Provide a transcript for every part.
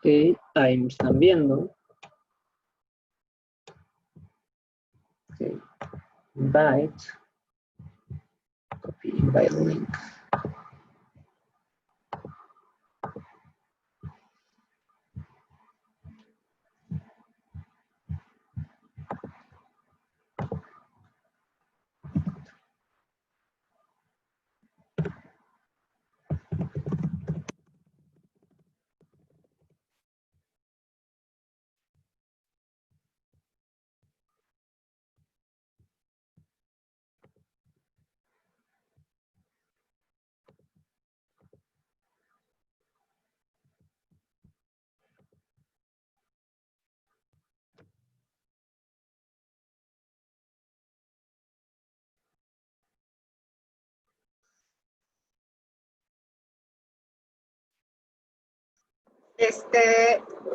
Ok, ahí me están viendo. Ok, invite. Copy invite link.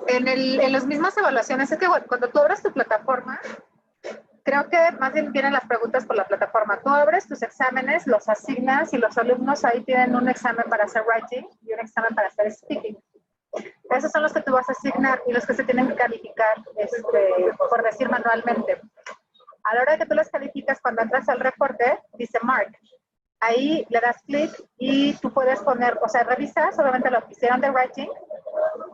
En las mismas evaluaciones, es que cuando tú abres tu plataforma, creo que más bien vienen las preguntas por la plataforma. Tú abres tus exámenes, los asignas y los alumnos ahí tienen un examen para hacer writing y un examen para hacer speaking. Esos son los que tú vas a asignar y los que se tienen que calificar, por decir manualmente. A la hora de que tú las calificas, cuando entras al reporte, dice Mark. Ahí le das clic y tú puedes poner, o sea, revisas obviamente lo que hicieron de writing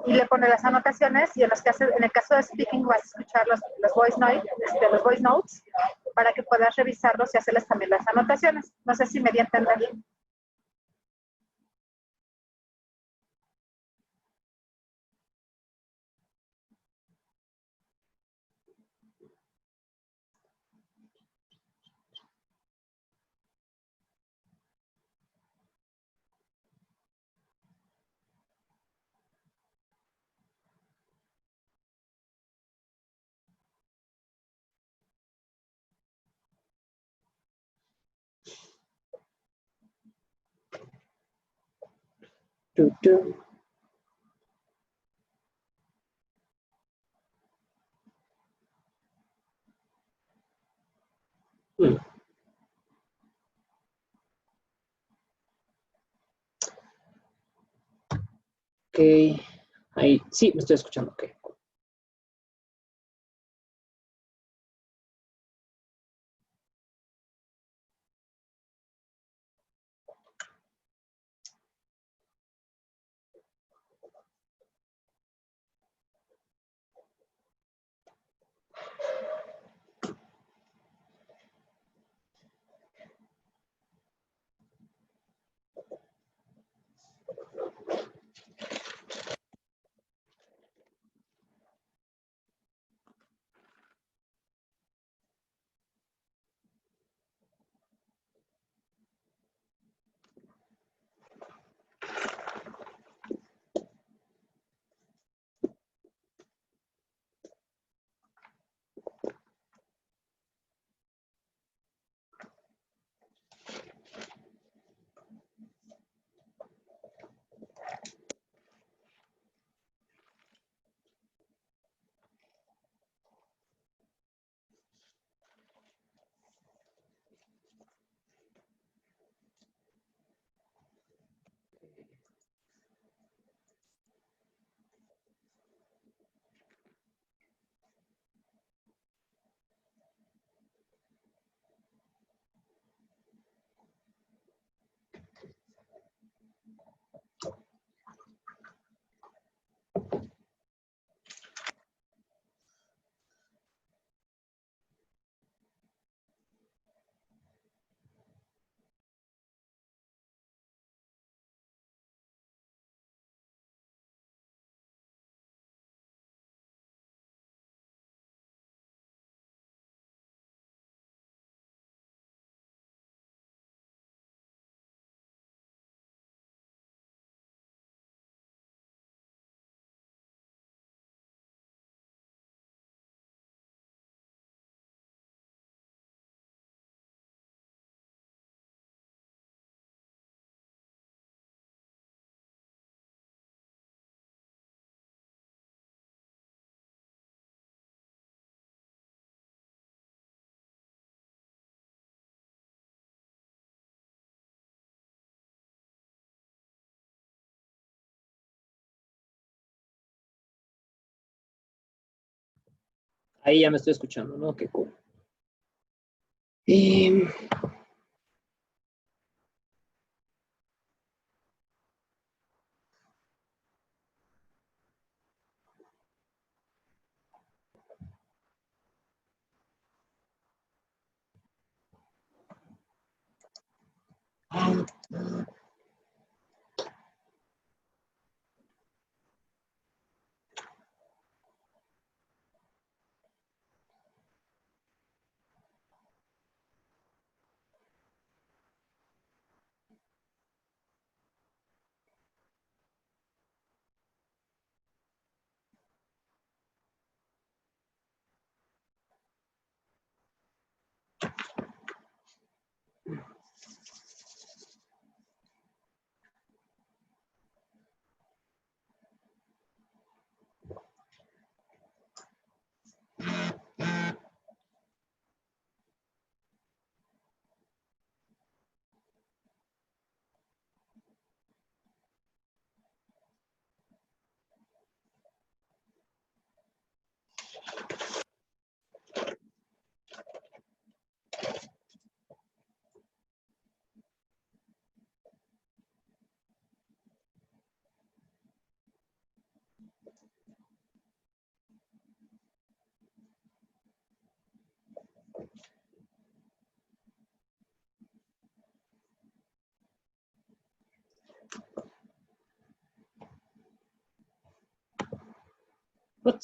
y le pones las anotaciones y en el caso de speaking vas a escuchar los voice notes para que puedas revisarlos y hacerles también las anotaciones. No sé si me di a entender. Ok, ahí sí, me estoy escuchando. Ok. Ahí ya me estoy escuchando, ¿no? Qué cool. Em, what?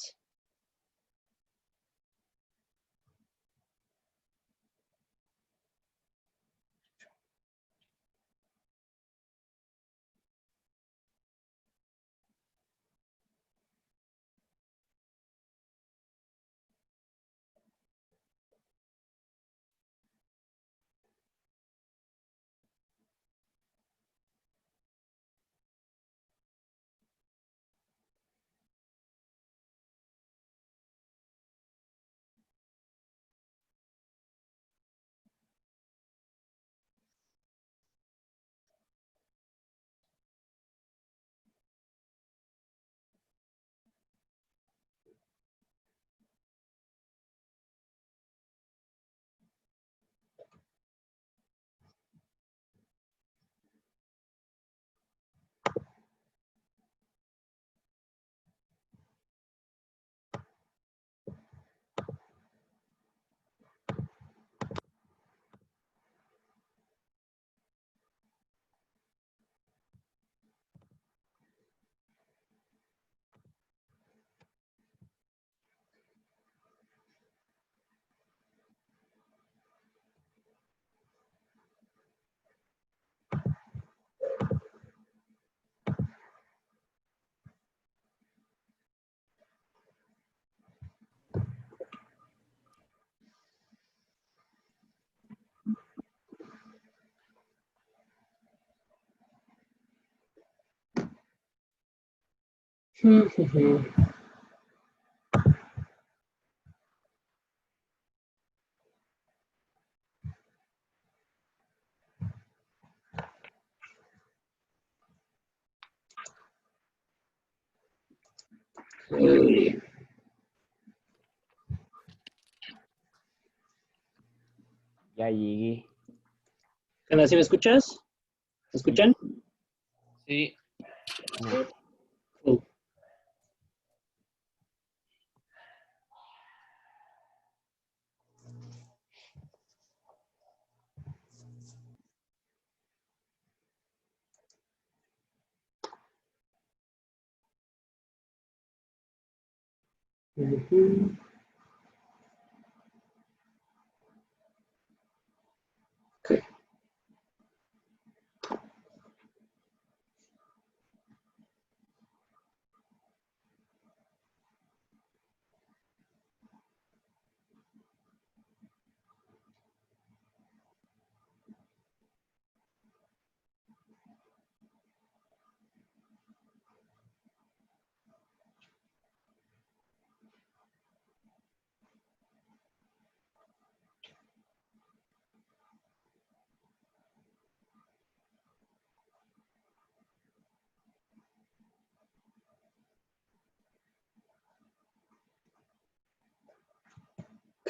Eh, Ya llegué. ¿Qué onda? ¿Sí me escuchas? ¿Me escuchan? Sí, Cool. Ujú. Ok.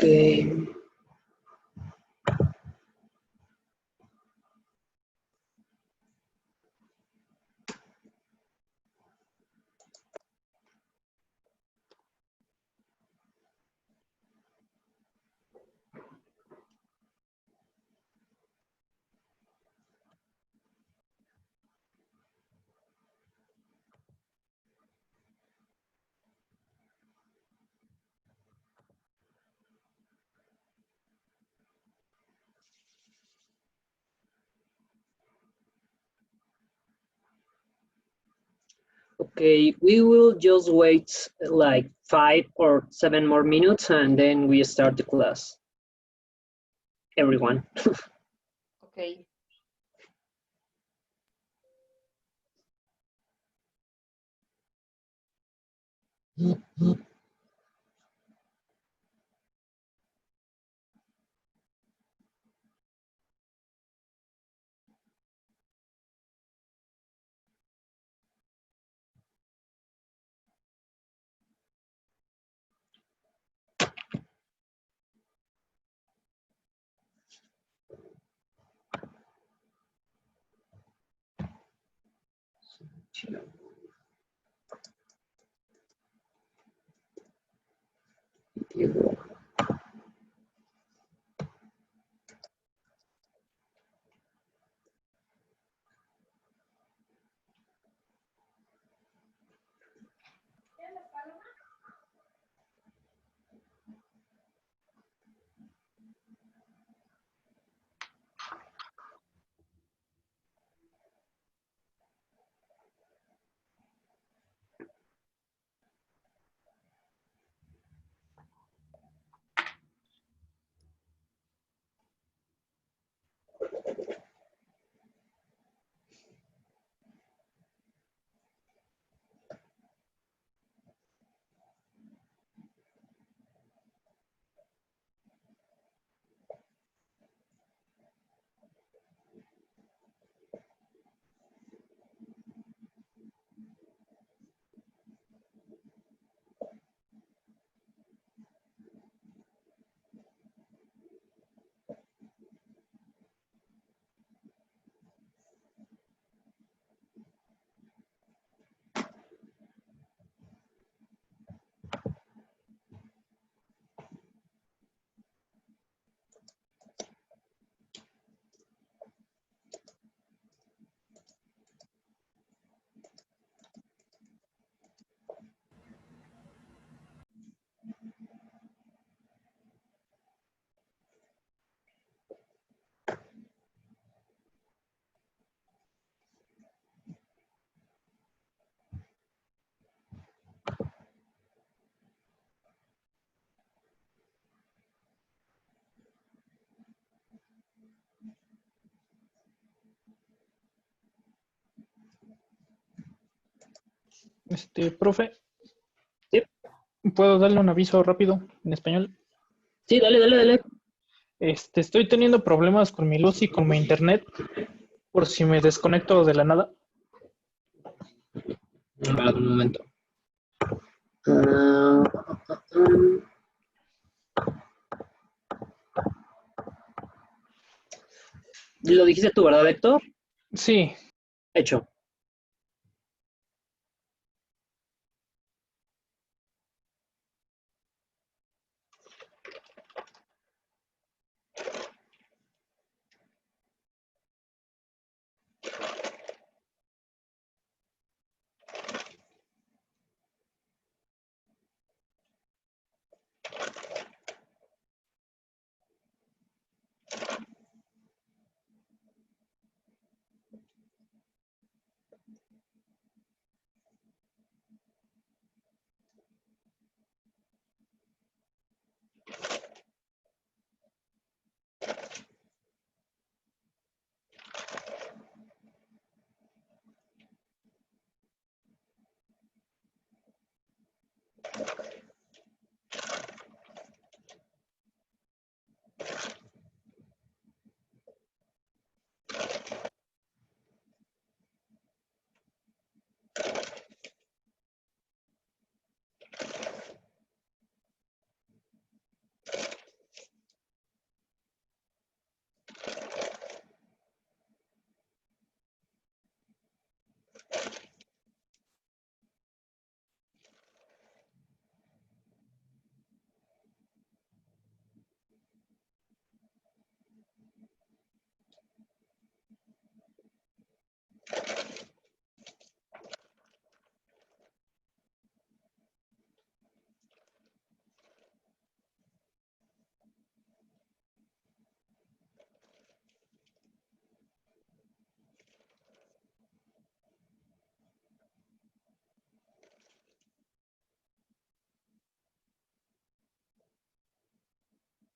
Okay. Okay, we will just wait like 5 or 7 more minutes and then we start the class. Everyone. Okay. Profe, Sí, ¿puedo darle un aviso rápido en español? sí, dale, dale, dale. Estoy teniendo problemas con mi luz y con mi internet, por si me desconecto de la nada. Vale, un momento. Ah, ¿Lo dijiste tú, verdad, Héctor? Sí, Hecho.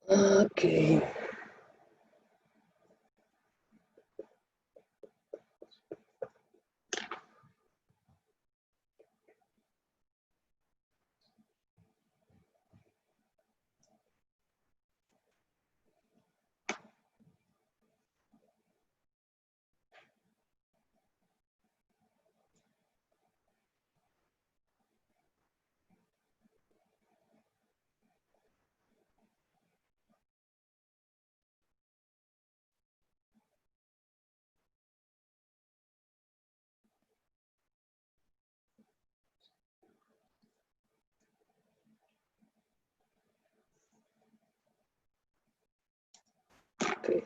Okay. Okay.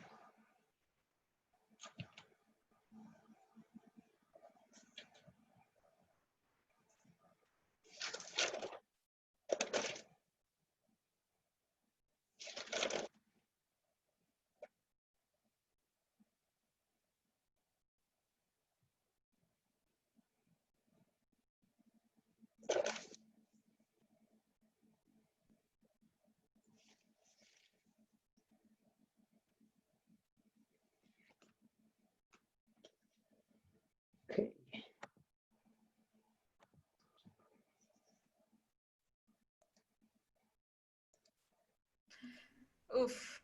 Okay. Oof.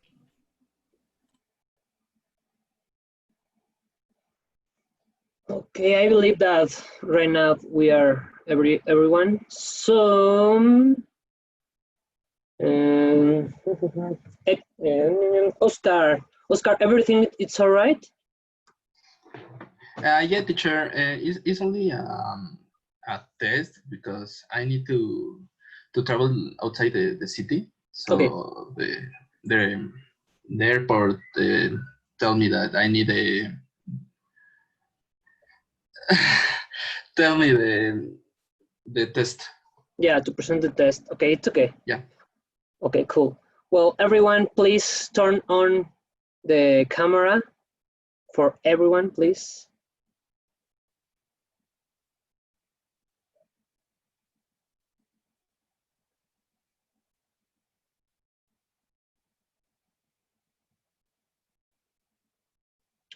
Okay, I believe that right now we are everyone. So, Oscar, everything it's all right? Yeah, teacher. It's only a test because I need to travel outside the city. So Okay. the airport tell me that I need a tell me the test. Yeah, to present the test. Okay, it's okay. Yeah. Okay, cool. Well, everyone, please turn on the camera for everyone, please.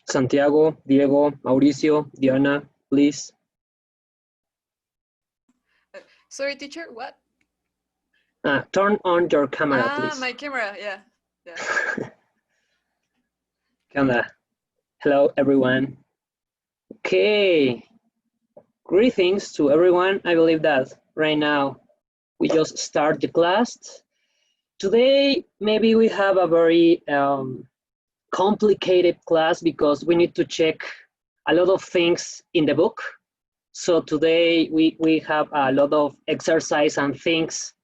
Santiago, Diego, Mauricio, Diana, please. Sorry, teacher, what? Turn on your camera, please. My camera, yeah. Camera. Hello, everyone. Okay. Greetings to everyone. I believe that right now we just start the class. Today, maybe we have a very complicated class because we need to check a lot of things in the book. So today we have a lot of exercise and things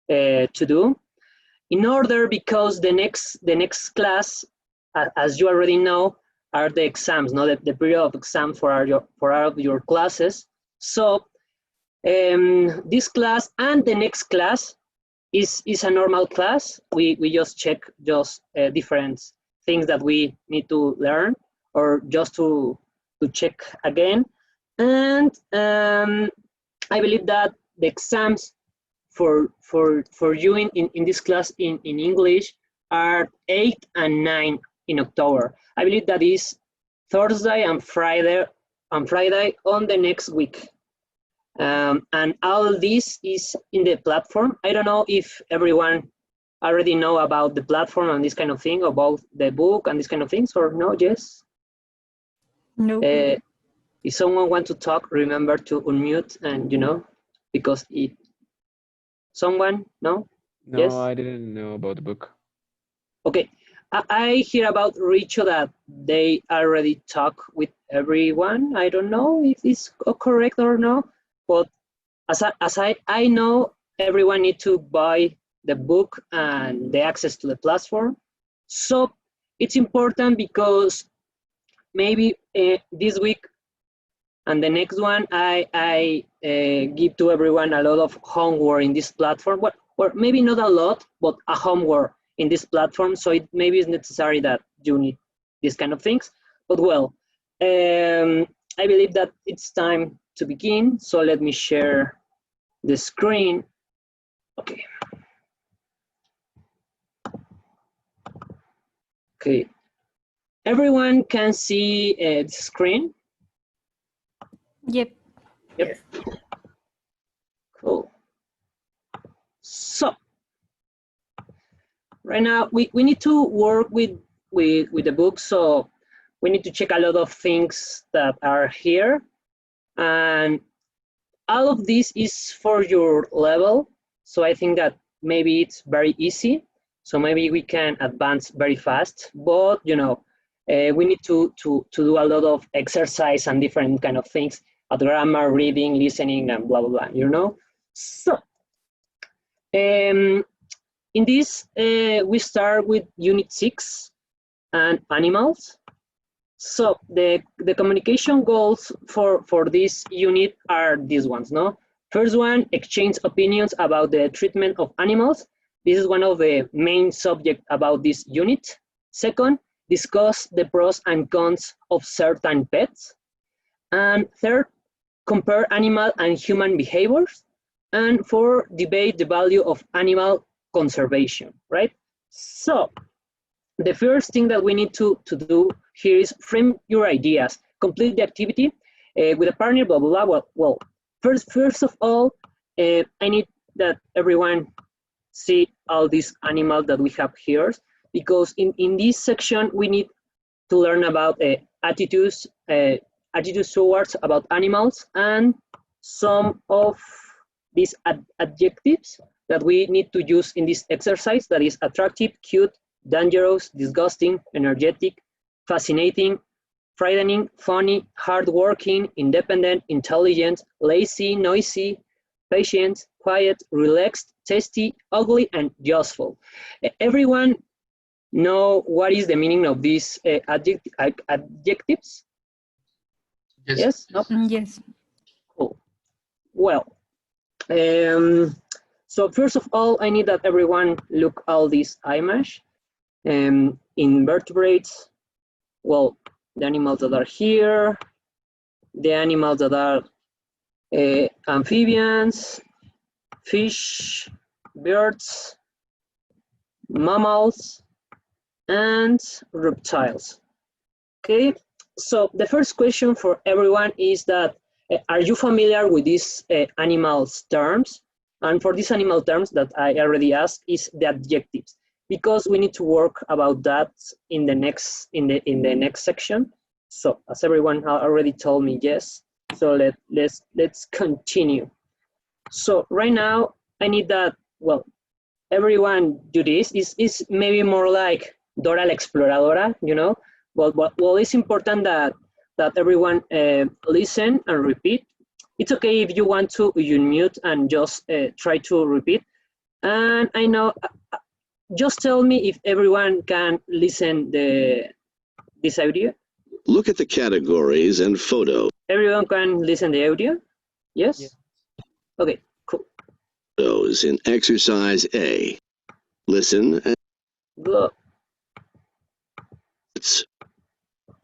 to do. In order, because the next class, as you already know, are the exams, no, the period of exam for your classes. So this class and the next class is a normal class. We just check just different things that we need to learn or just to check again. And I believe that the exams for you in this class in English are 8 and 9 in October. I believe that is Thursday and Friday on the next week. And all this is in the platform. I don't know if everyone already know about the platform and this kind of thing, about the book and this kind of things, or no, yes? No. If someone wants to talk, remember to unmute and, because it, someone, no? No, Yes? I didn't know about the book. Okay, I hear about Richo that they already talk with everyone. I don't know if it's correct or no, but as I know, everyone need to buy the book and the access to the platform. So it's important because maybe this week and the next one, I give to everyone a lot of homework in this platform. Well, maybe not a lot, but a homework in this platform. So it maybe is necessary that you need these kind of things. But well, I believe that it's time to begin. So let me share the screen. Okay. Okay. Everyone can see the screen? Yep. Yep. Cool. So, right now, we need to work with the book, so we need to check a lot of things that are here. And all of this is for your level, so I think that maybe it's very easy. So maybe we can advance very fast, but we need to do a lot of exercise and different kind of things, grammar, reading, listening, and blah, blah, blah, So, in this, we start with Unit 6 and animals. So the communication goals for this unit are these ones, no? First one, exchange opinions about the treatment of animals. This is one of the main subjects about this unit. Second, discuss the pros and cons of certain pets. And third, compare animal and human behaviors. And fourth, debate the value of animal conservation, right? So the first thing that we need to do here is frame your ideas, complete the activity with a partner, blah, blah, blah. Well, first of all, I need that everyone see all these animals that we have here, because in this section, we need to learn about attitudes towards about animals, and some of these adjectives that we need to use in this exercise, that is attractive, cute, dangerous, disgusting, energetic, fascinating, frightening, funny, hardworking, independent, intelligent, lazy, noisy, patient, quiet, relaxed, tasty, ugly, and useful. Everyone know what is the meaning of these adjectives? Yes? No? Yes. Cool. Well, so first of all, I need that everyone look all these image. Invertebrates, well, the animals that are here, the animals that are amphibians, fish, birds, mammals, and reptiles. Okay, so the first question for everyone is that, are you familiar with these animals terms? And for these animal terms that I already asked is the adjectives, because we need to work about that in the next section. So as everyone already told me yes, so let's continue. So right now I need that, well, everyone do this. Is maybe more like Dora la Exploradora, Well, it's important that everyone listen and repeat. It's okay if you want to unmute and just try to repeat. And I know, just tell me if everyone can listen this audio. Look at the categories and photos Everyone can listen the audio? Yes? Yeah. Okay, cool. in exercise A. Listen and Go. it's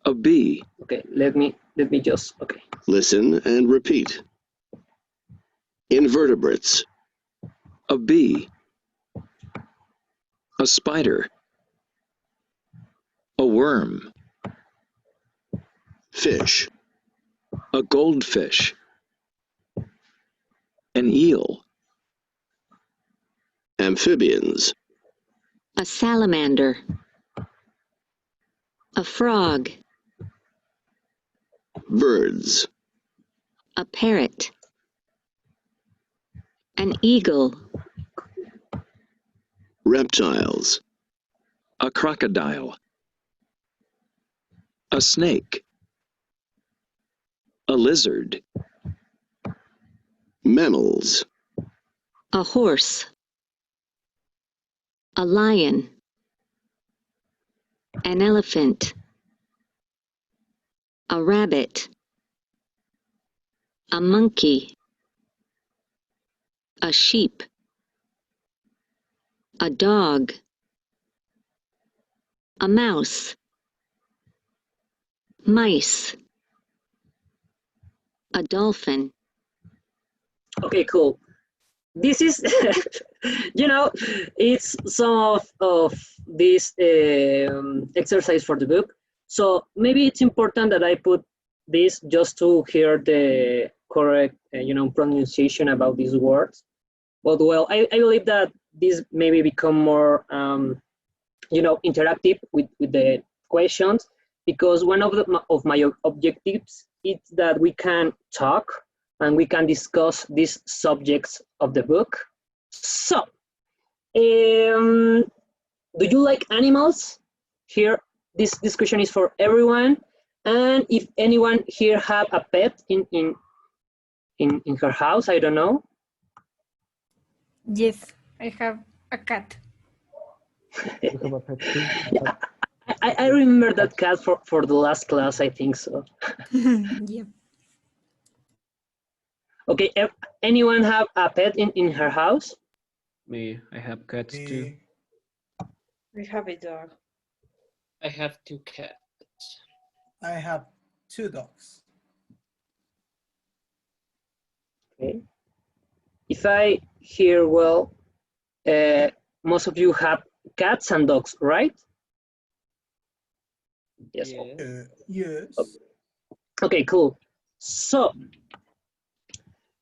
a B. Okay, let me just, okay. Listen and repeat. Invertebrates. A bee. A spider. A worm. Fish. A goldfish. An eel. Amphibians. A salamander. A frog. Birds. A parrot. An eagle. Reptiles. A crocodile. A snake. A lizard. Mammals. A horse. A lion. An elephant. A rabbit. A monkey. A sheep. A dog. A mouse. Mice. A dolphin. Okay, cool. this is, you know, it's some of this exercise for the book. So maybe it's important that I put this just to hear the correct, pronunciation about these words. But well, I believe that this maybe become more, interactive with the questions, because one of my objectives is that we can talk and we can discuss these subjects of the book. So, do you like animals? Here, this question is for everyone. And if anyone here have a pet in her house, I don't know. Yes, I have a cat. You have a pet too? Yeah, I remember that cat for the last class, I think so. Yep. Okay, anyone have a pet in her house? Me, I have cats too. We have a dog. I have 2 cats. I have 2 dogs. Okay. If I hear well, most of you have cats and dogs, right? Yes. Yeah. Yes. Okay, cool. So,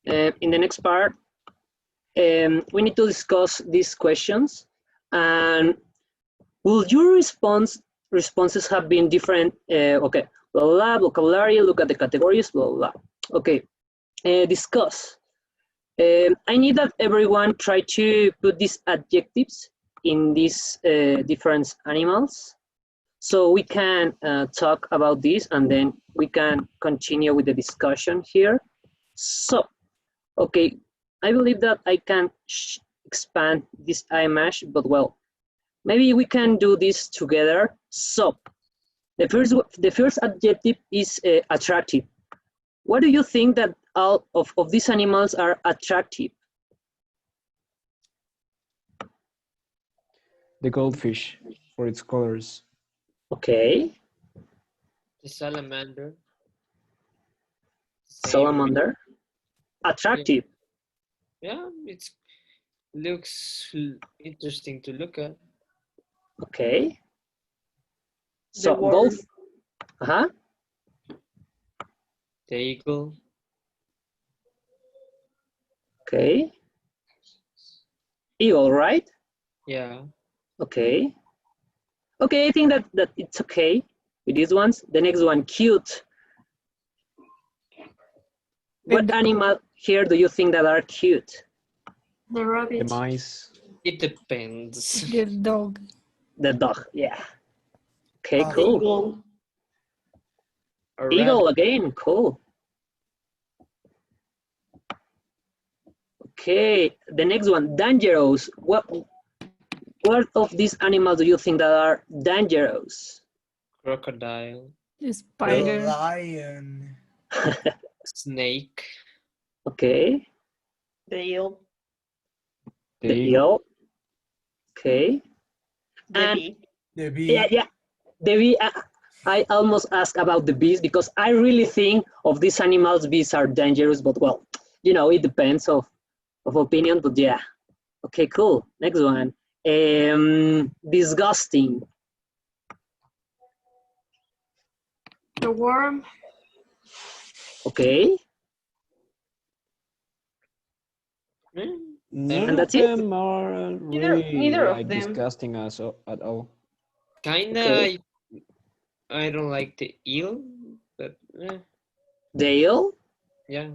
in the next part, we need to discuss these questions. And will your responses have been different? Okay, blah, blah, blah, vocabulary, look at the categories, blah, blah, blah. Okay, discuss. I need that everyone try to put these adjectives in these different animals, so we can talk about this and then we can continue with the discussion here. So, okay, I believe that I can expand this image, but well, maybe we can do this together. So, the first adjective is attractive. What do you think that all of these animals are attractive? The goldfish for its colors. Okay. The salamander. Salamander. Attractive. Yeah, it looks interesting to look at. Okay. The So worm. golf. Uh-huh. The eagle. Okay. Eagle, right? Yeah. Okay. Okay, I think that it's okay with these ones. The next one, cute. What animal here do you think that are cute? The rabbit. The mice. It depends. The dog. The dog, yeah. Okay, The cool. eagle. A Eagle rabbit. again, cool. Okay, the next one, dangerous. What of these animals do you think that are dangerous? Crocodile. The The spider. lion. Snake. Okay, The eel. the eel. Okay, The and bee. The bee. yeah, the bee. I almost asked about the bees because I really think of these animals, bees are dangerous, but well, it depends of opinion, but yeah. Okay, cool. Next one. Disgusting. The worm. Okay, None and of that's it. them are really neither of like them. disgusting us at all. Kinda. Okay. I don't like the eel, but The eel. yeah.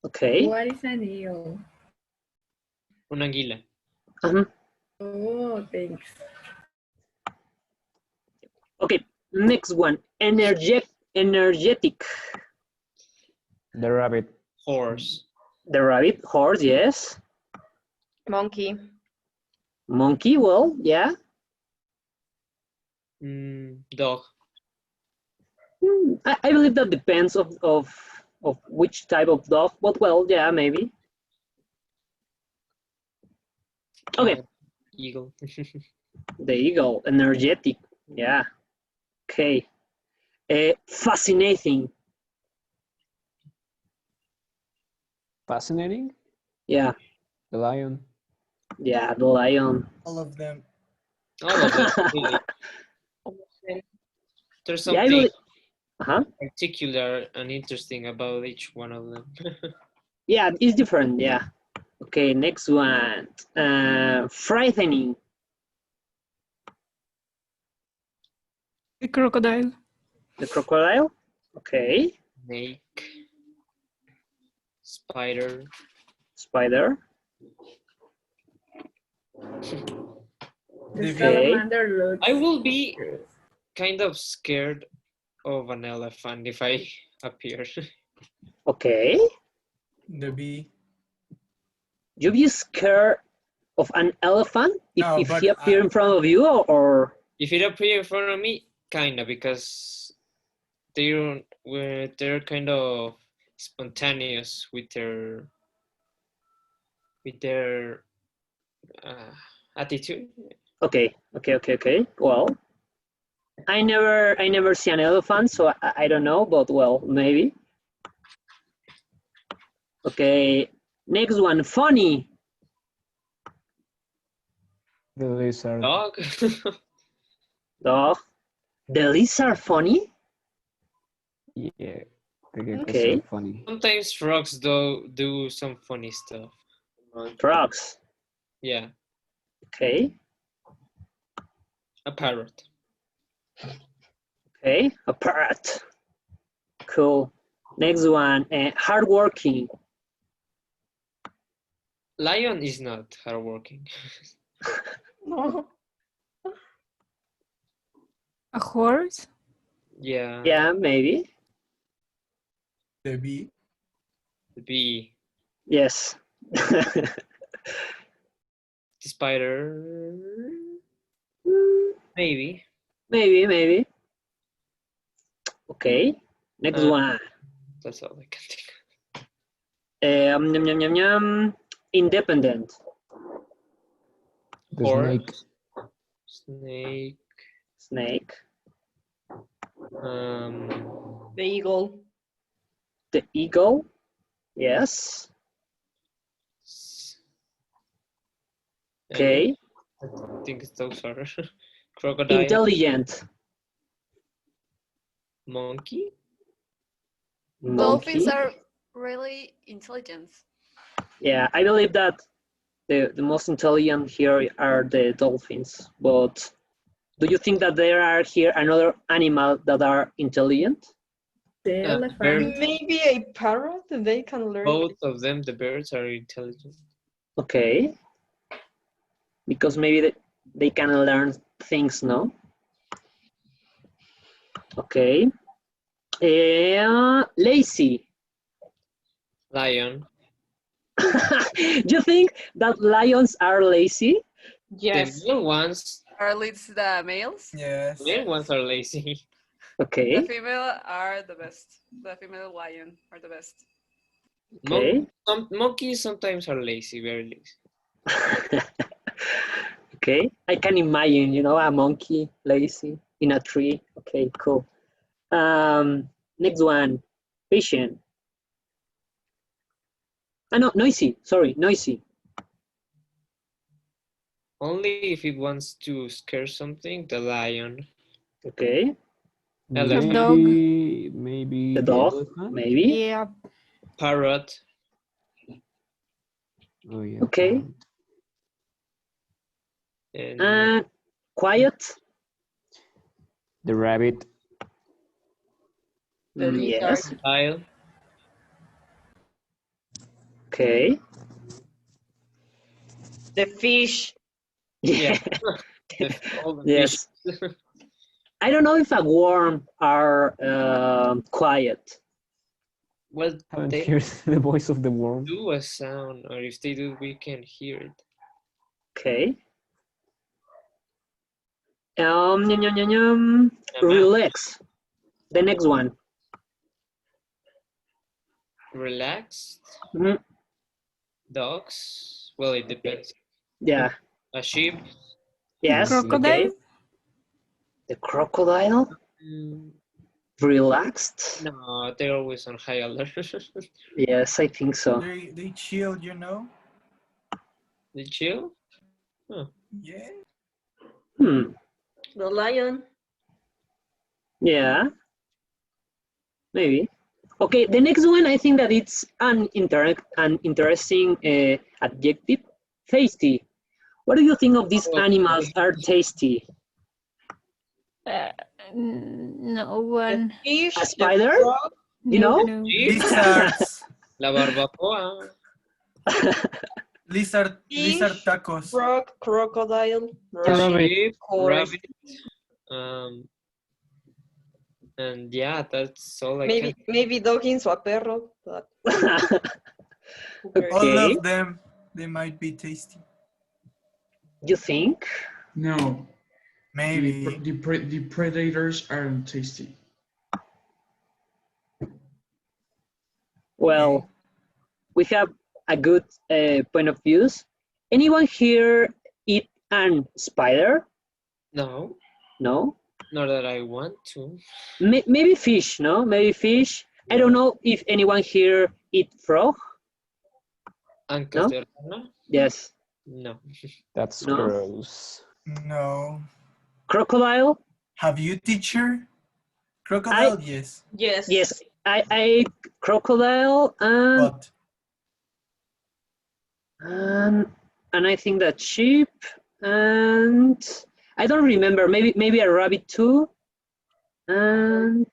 Okay. What is an eel? Una anguila. Oh, thanks. Okay, next one. Energetic. The rabbit. Horse. The rabbit, horse, yes. Monkey. Monkey, well, yeah. Dog. I believe that depends of which type of dog, but well, yeah, maybe. Okay. Eagle. The eagle, energetic, yeah. Okay. Fascinating. Fascinating. Yeah. The lion. Yeah, the lion. All of them. All of them, really. There's Yeah, I something believe. Uh-huh. particular and interesting about each one of them. Yeah, it's different. Yeah. Okay, next one. Frightening. The crocodile. The crocodile. Okay. Snake, spider, Spider. The Okay. salamander looks. I will be kind of scared of an elephant if I appear. Okay. The bee. You be scared of an elephant if, No, if but he appear in front of you, or If it appear in front of me, kinda, because they're kind of spontaneous with their attitude. okay. Well, I never see an elephant, so I don't know, but well, maybe. Okay. Next one. Funny. The lizard. Dog. Dog. The lizard funny. Yeah. The geckos Okay. are funny. Sometimes frogs do some funny stuff. Frogs. Yeah, Okay. a parrot. Okay. A parrot. Cool. Next one. Hardworking. Lion is not hardworking. No. A horse. Yeah. Yeah, maybe. The bee. The bee. Yes. The spider. Maybe. Maybe. Okay. Next one. That's all I can think. Yum, yum, yum, yum. Independent. The Horse. snake. Snake. Snake. The eagle. The eagle. Yes. Okay. I think those are crocodile. Intelligent. Monkey. Dolphins Monkey. are really intelligent. Yeah, I believe that the most intelligent here are the dolphins. But do you think that there are here another animal that are intelligent? The elephant. Bird. Maybe a parrot. They can learn. Both of them, the birds, are intelligent. Okay. Because maybe they can learn things, no? Okay. Lazy. Lion. You think that lions are lazy? Yes. The male ones. Or at least the males. Yes. The male ones are lazy. Okay. The female are the best. The female lion are the best. Okay. Monkeys sometimes are lazy, very lazy. Okay. I can imagine, a monkey lazy in a tree. Okay, cool. Next one. Patient. No, noisy. Sorry, noisy. Only if it wants to scare something, the lion. Okay. Elephant. dog. Maybe The dog, elephant? maybe. Yeah. Parrot. Oh yeah. Okay. And And quiet. The rabbit. The Yes. crocodile. Okay. The fish. Yeah. All the Yes. fish. I don't know if a worm are quiet. Well, Haven't they heard the voice of the worm. do a sound, or if they do, we can hear it. Okay. Yum, yum, yum, yum. Relax. The next one. Relaxed. Mhm. Dogs. Well, it depends. Yeah. A sheep. Yes. Crocodile. Okay. The crocodile. Relaxed. No, they're always on high alert. Yes, I think so. They chill, you know. The chill? Huh. Yeah. Hmm. The lion. Yeah. Maybe. Okay, the next one, I think that it's an interesting adjective. Tasty. What do you think of these animals are tasty? No The one. fish. A The spider? frog. You No, know? no. Lizards. La barbacoa. Lizard Fish. tacos. Frog. Crocodile. Rabbit. Sheep, Horse. rabbit. And yeah, that's all I Maybe can. maybe doggins or perro. But All Okay. of them, they might be tasty. You think? No, Maybe. the predators aren't tasty. Well, we have a good point of views. Anyone here eat an spider? No, No? not that I want to. Maybe fish, no? Maybe fish. I don't know if anyone here eat frog. Ancas No? de rana? Yes. No. That's No. gross. No. Crocodile? Have you, teacher? Crocodile, yes. yes. Yes, I ate crocodile But and I think that sheep and I don't remember. Maybe a rabbit too. And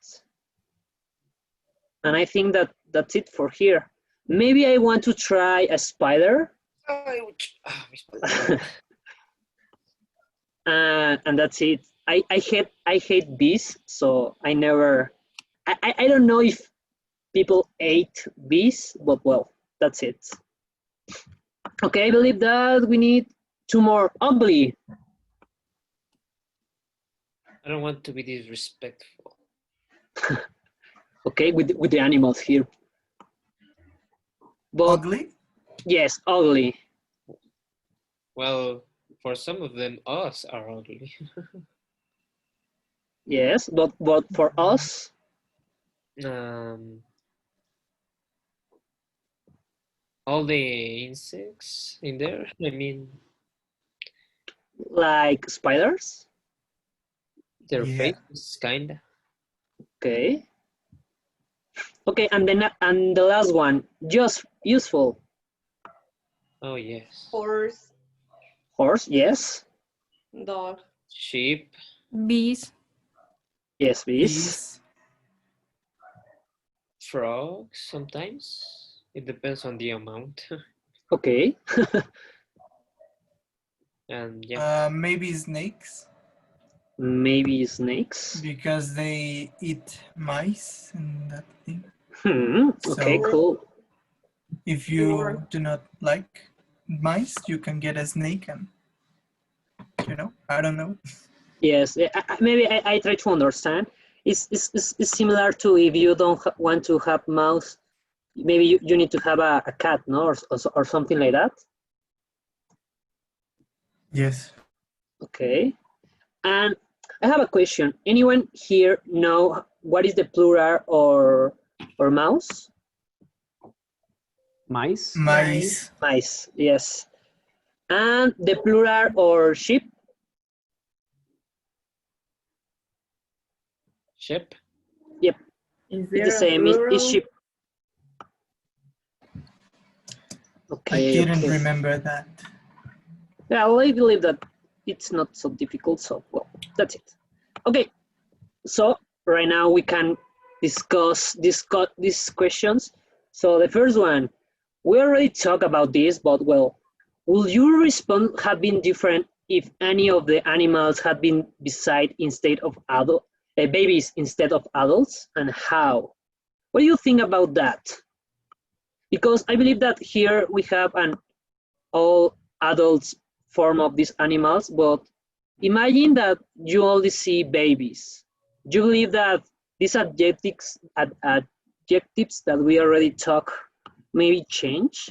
I think that that's it for here. Maybe I want to try a spider. And that's it. I hate bees, so I never. I don't know if people ate bees, but well, that's it. Okay, I believe that we need two more. Ugly. I don't want to be disrespectful. Okay, with the animals here. But ugly? yes, ugly. Well, for some of them, us are ugly. Yes, but for us, All the insects in there. I mean, like spiders. their Yeah. faces, kinda. Okay. Okay, and the last one, just useful. Oh yes. Horse. Horse, yes. Dog. Sheep. Bees. Yes, bees. Bees. Frogs. Sometimes it depends on the amount. Okay. And yeah. Maybe snakes, Maybe snakes. because they eat mice and that thing. Okay, So cool. if you do not like mice, you can get a snake and, I don't know. Yes, maybe I try to understand. It's similar to if you don't want to have mouse, maybe you need to have a cat, no, or something like that. Yes. Okay. And I have a question. Anyone here know what is the plural or mouse? Mice? Mice. Mice, yes. And the plural or sheep? Sheep. Yep. Is It's the same. It's sheep. I Okay. didn't Okay. remember that. Yeah, well, I believe that it's not so difficult. So, well, that's it. Okay. So right now we can discuss these questions. So the first one, we already talked about this, but well, will your response have been different if any of the animals had been beside instead of babies instead of adults, and how? What do you think about that? Because I believe that here we have an all adults form of these animals, but imagine that you only see babies. Do you believe that these adjectives that we already talked maybe change?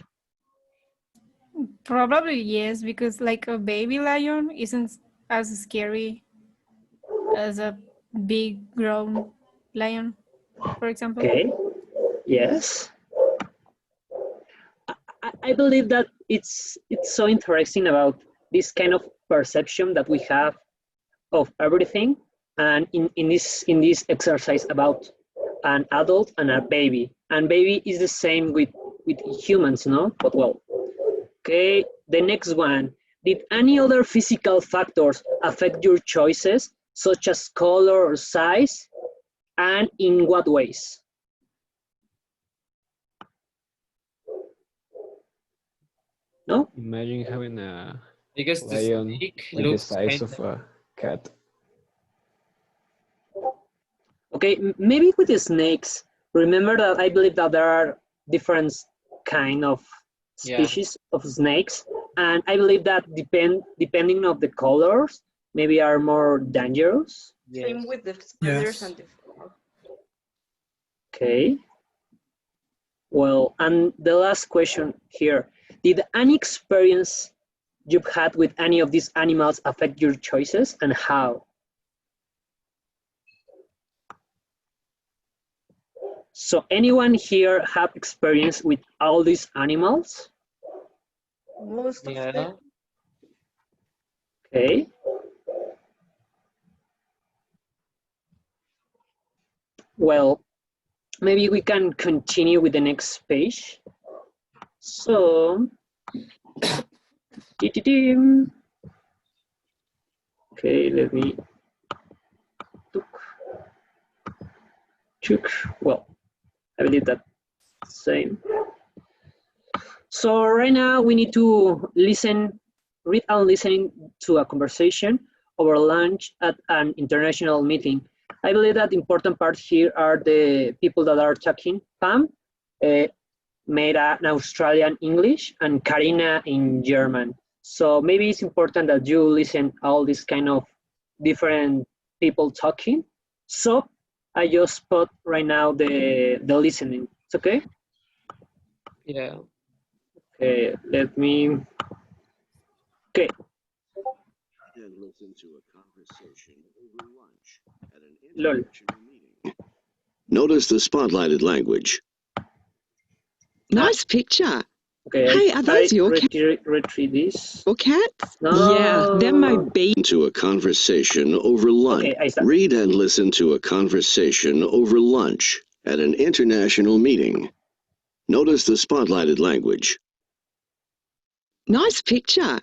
Probably yes, because like a baby lion isn't as scary as a big grown lion, for example. Okay, yes. I believe that it's so interesting about this kind of perception that we have of everything, and in this exercise about an adult and a baby, and baby is the same with humans, no? But well, okay. The next one: did any other physical factors affect your choices, such as color or size, and in what ways? No? Imagine having a Because the lion snake like the looks size kind of a cat. Okay, maybe with the snakes, remember that I believe that there are different kind of Yeah. species of snakes, and I believe that depending of the colors, maybe are more dangerous. Same with the spiders Yes. and the Okay. Well, and the last question here: did any experience you've had with any of these animals affect your choices, and how? So anyone here have experience with all these animals? most of Yeah. them. Okay. Well, maybe we can continue with the next page. So, okay, let me check. Well, I believe that's the same. So right now we need to read and listening to a conversation over lunch at an international meeting. I believe that the important part here are the people that are talking. Pam made an Australian English and Karina in German. So maybe it's important that you listen all these kind of different people talking. So I just put right now the listening. It's okay? Yeah. Okay, let me. Okay. And listen to a conversation over lunch at an Lol. international meeting. Notice the spotlighted language. Nice picture. Okay, Hey, are those your retrieve this. cats? No. Yeah, they're my baby. To a conversation over lunch. Okay, I start. Read and listen to a conversation over lunch at an international meeting. Notice the spotlighted language. Nice picture.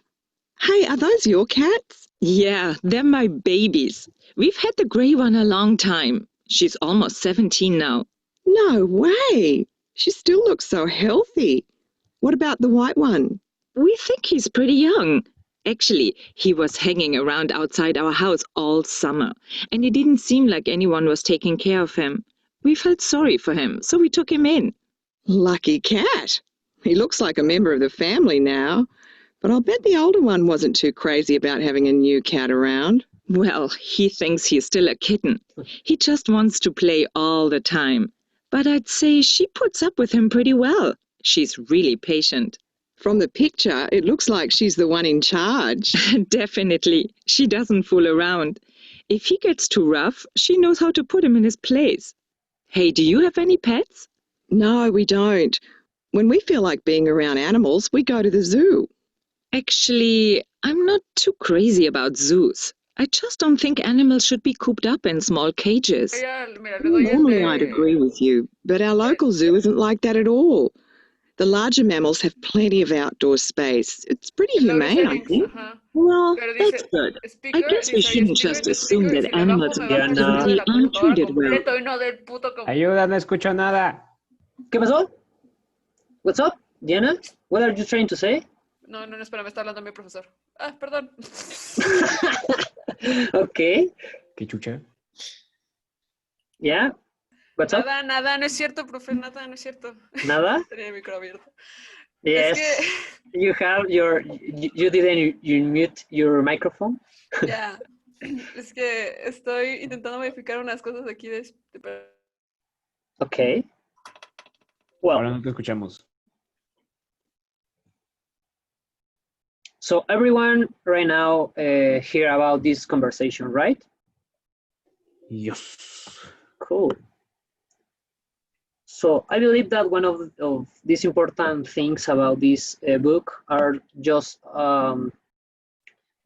Hey, are those your cats? Yeah, they're my babies. We've had the grey one a long time. She's almost 17 now. No way. She still looks so healthy. What about the white one? We think he's pretty young. Actually, he was hanging around outside our house all summer, and it didn't seem like anyone was taking care of him. We felt sorry for him, so we took him in. Lucky cat. He looks like a member of the family now. But I'll bet the older one wasn't too crazy about having a new cat around. Well, he thinks he's still a kitten. He just wants to play all the time. But I'd say she puts up with him pretty well. She's really patient. From the picture, it looks like she's the one in charge. Definitely. She doesn't fool around. If he gets too rough, she knows how to put him in his place. Hey, do you have any pets? No, we don't. When we feel like being around animals, we go to the zoo. Actually, I'm not too crazy about zoos. I just don't think animals should be cooped up in small cages. Mira, le doy el Normally, I'd de... agree with you, but our local zoo isn't like that at all. The larger mammals have plenty of outdoor space. It's pretty el de humane, I settings, think. ajá. Well, Pero that's dice good. I speaker, guess we dice ahí shouldn't speaker, just assume speaker, y that si le animals bajo me are baja el Diana. sonido de la simply computadora untreated well. completo y no del puto Ayuda, no escucho nada. ¿Qué pasó? What's up, Diana? What are you trying to say? No, espera, me está hablando mi profesor. Ah, perdón. Okay. ¿Qué chucha? Yeah. What's up? Nada, no es cierto, profe, nada, no es cierto. Nada? Tenía el micro abierto. Yes. Es que... You have you didn't you mute your microphone? Ya. Es que estoy intentando modificar unas cosas aquí de... Okay. Well, Ahora no te escuchamos. so everyone right now hear about this conversation, right? Yes. Cool. So I believe that one of these important things about this book are just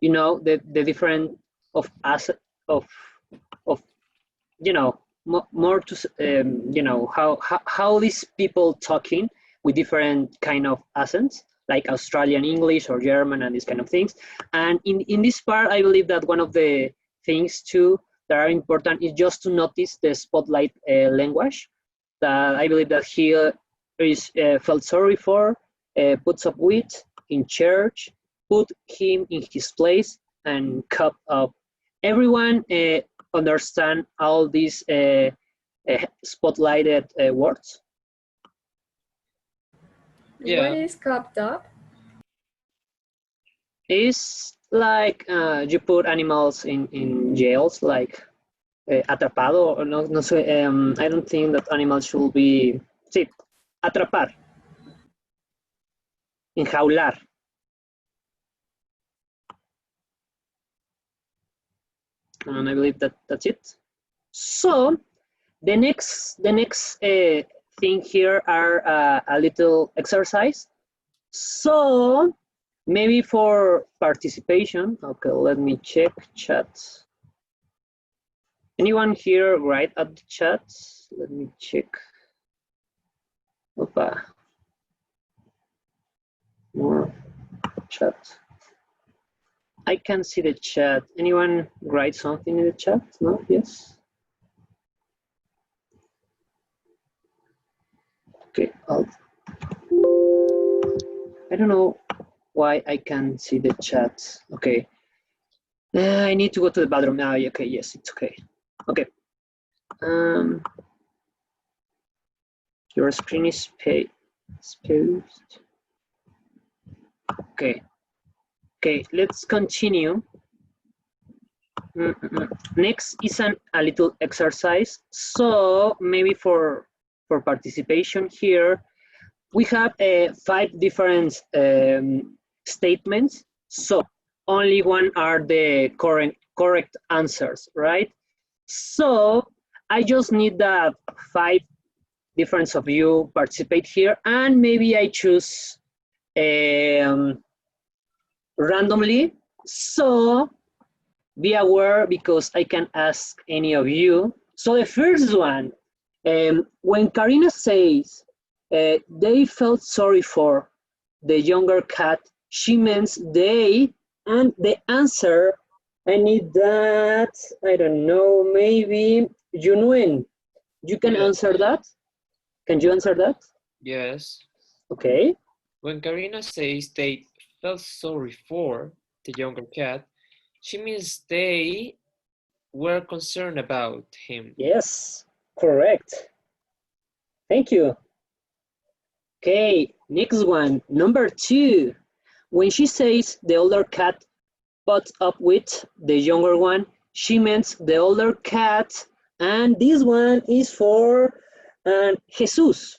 you know, the different of asset of you know, more to you know, how these people talking with different kind of accents, like Australian English or German and these kind of things. And in this part, I believe that one of the things too that are important is just to notice the spotlight language that I believe that he is felt sorry for, puts up with in church, put him in his place, and cup up. Everyone understand all these spotlighted words? Yeah. What is cupped up? It's like you put animals in jails, like atrapado, or no sé, I don't think that animals should be, sí, atrapar, enjaular. And I believe that that's it. So the next thing here are a little exercise. So maybe for participation, okay, let me check chat. Anyone here write at the chat? Let me check. Opa. More chat. I can see the chat. Anyone write something in the chat? No? Yes? Okay, I don't know why I can't see the chat. Okay. I need to go to the bathroom now. Okay, yes, it's okay. Okay. Your screen is exposed. Okay. Okay, let's continue. Next is a little exercise. So maybe for participation here, we have 5 different statements. So only one are the correct answers, right? So I just need that 5 difference of you participate here, and maybe I choose randomly. So be aware because I can ask any of you. So the first one, when Karina says they felt sorry for the younger cat, she means they, and the answer, I need that, I don't know, maybe Junwen. You can answer that? Can you answer that? Yes. Okay. When Karina says they felt sorry for the younger cat, she means they were concerned about him. Yes, correct. Thank you. Okay, next one, number 2. When she says the older cat put up with the younger one, she means the older cat, and this one is for Jesus.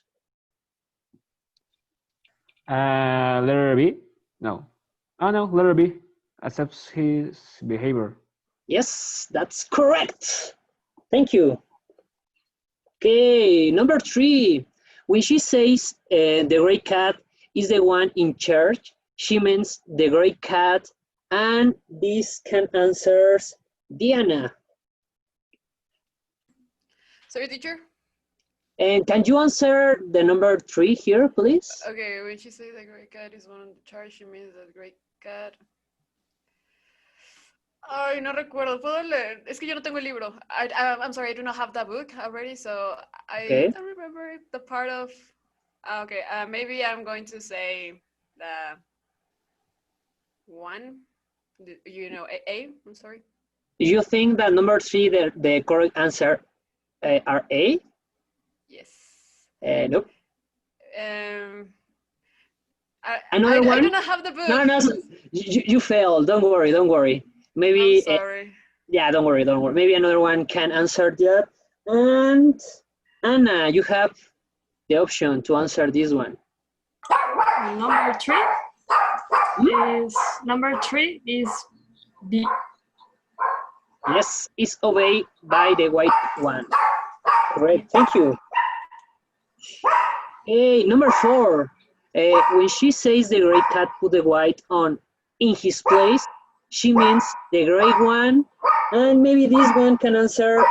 Letter B? No. Oh no, letter B. Accepts his behavior. Yes, that's correct. Thank you. Okay, number 3. When she says the gray cat is the one in charge, she means the gray cat, and this can answer Diana. Sorry, teacher? And can you answer the number 3 here, please? Okay, when she says the gray cat is one of the charge, she means that gray cat. Ay, no recuerdo. ¿Puedo leer? Es que yo no tengo el libro. I'm sorry, I do not have that book already, so I don't remember the part of... Okay, maybe I'm going to say the 1. You know, A? I'm sorry. You think that number 3, the correct answer are A? Yes. Nope. Another one? I do not have the book. No, you failed. Don't worry. Maybe. I'm sorry. Yeah, don't worry. Maybe another one can answer that. And Anna, you have the option to answer this one. Number 3 is B. Yes, it's obeyed by the white one. Correct. Thank you. Hey, number 4. When she says the gray cat put the white on in his place, she means the gray one. And maybe this one can answer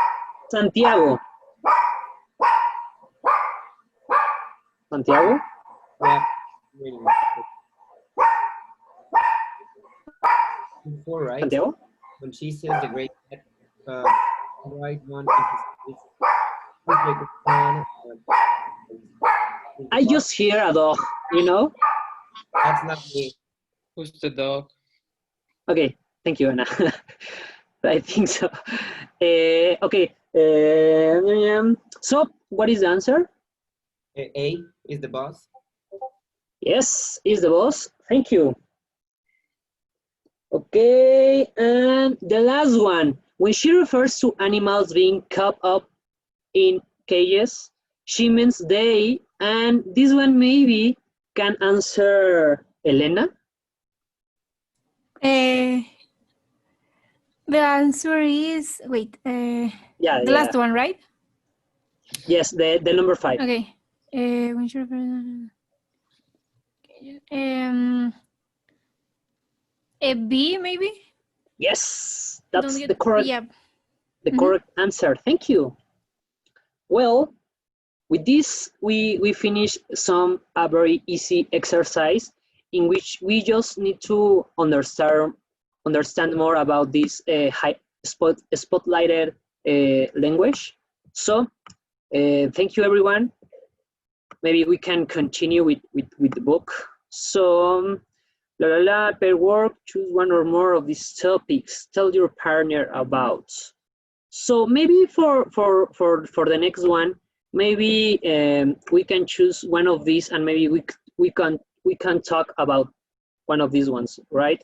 Santiago. Santiago? Yeah. Before, right? Santiago? When she says the great cat, right one in his like a fan. I just hear a dog, you know? That's not me. Who's the dog? Okay, thank you, Anna. I think so. Okay, so what is the answer? A is the boss. Yes, is the boss. Thank you. Okay, and the last one. When she refers to animals being kept up in cages, she means they, and this one maybe can answer Elena. The answer is, wait, Yeah, the last one, right? Yes, the number 5. Okay. When she refers, a B maybe? Yes, Don't that's get, the correct, yeah. correct answer. Thank you. Well, with this, we finish a very easy exercise in which we just need to understand more about this spotlighted language. So, thank you, everyone. Maybe we can continue with the book. So, pair work, choose one or more of these topics. Tell your partner about. So maybe for the next one, maybe we can choose one of these, and maybe we can talk about one of these ones, right?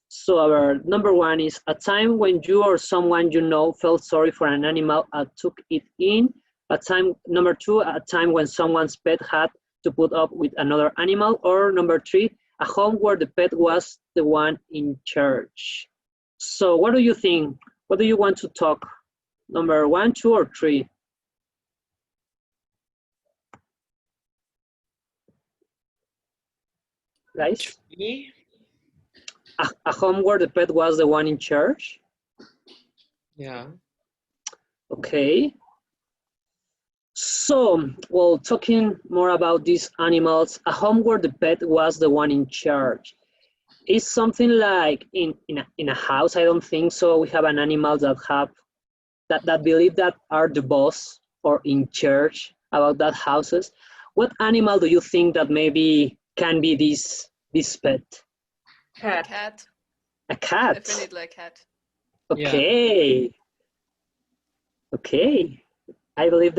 So our number 1 is a time when you or someone you know felt sorry for an animal and took it in. Number 2, a time when someone's pet had to put up with another animal. Or number 3, a home where the pet was the one in charge. So what do you think? What do you want to talk? Number 1, 2, or 3? Guys? A home where the pet was the one in charge? Yeah. Okay. So, well, talking more about these animals, a home where the pet was the one in charge. It's something like in a house. I don't think so. We have an animal that believe that are the boss or in charge about that houses. What animal do you think that maybe can be this pet? Cat. A cat. A cat. Definitely a cat. Okay. Yeah. Okay. I believe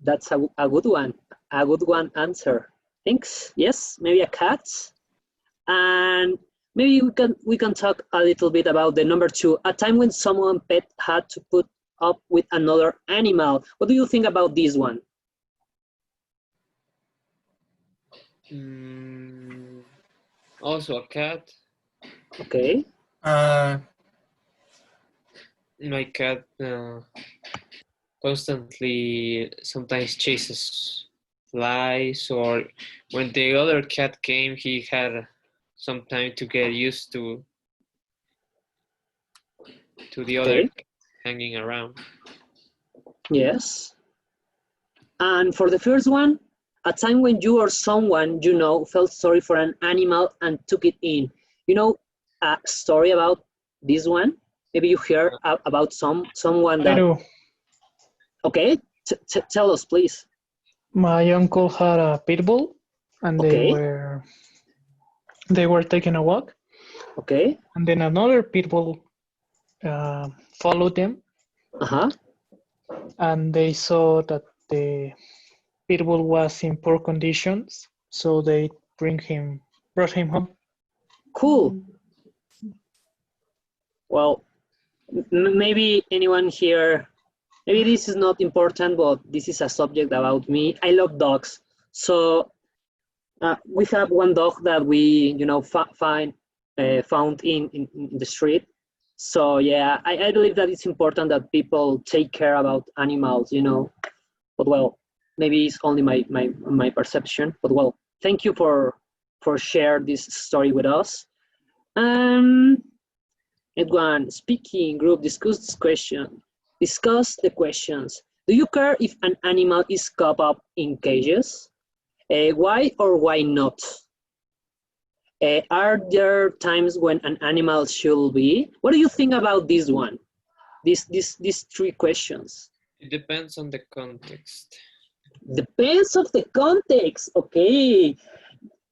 that's a good one. A good one answer. Thanks. Yes, maybe a cat. And maybe we can talk a little bit about the number 2, a time when someone pet had to put up with another animal. What do you think about this one? Also a cat. Okay. My cat constantly sometimes chases flies, or when the other cat came, he had some time to get used to the other cat hanging around. Yes. And for the first one, a time when you or someone you know felt sorry for an animal and took it in. You know a story about this one? Maybe you hear about someone that... I do. Okay, tell us, please. My uncle had a pit bull, and they were taking a walk. Okay. And then another pit bull followed them. And they saw that the pit bull was in poor conditions, so they brought him home. Cool. Well, maybe anyone here, maybe this is not important, but this is a subject about me. I love dogs. So we have one dog that we, found in the street. So yeah, I believe that it's important that people take care about animals, But well, Maybe it's only my perception, but well, thank you for share this story with us. Edwan, speaking group, discuss the questions. Do you care if an animal is kept up in cages? Why or why not? Are there times when an animal should be? What do you think about this one? These three questions. It depends on the context. Depends of the context. Okay.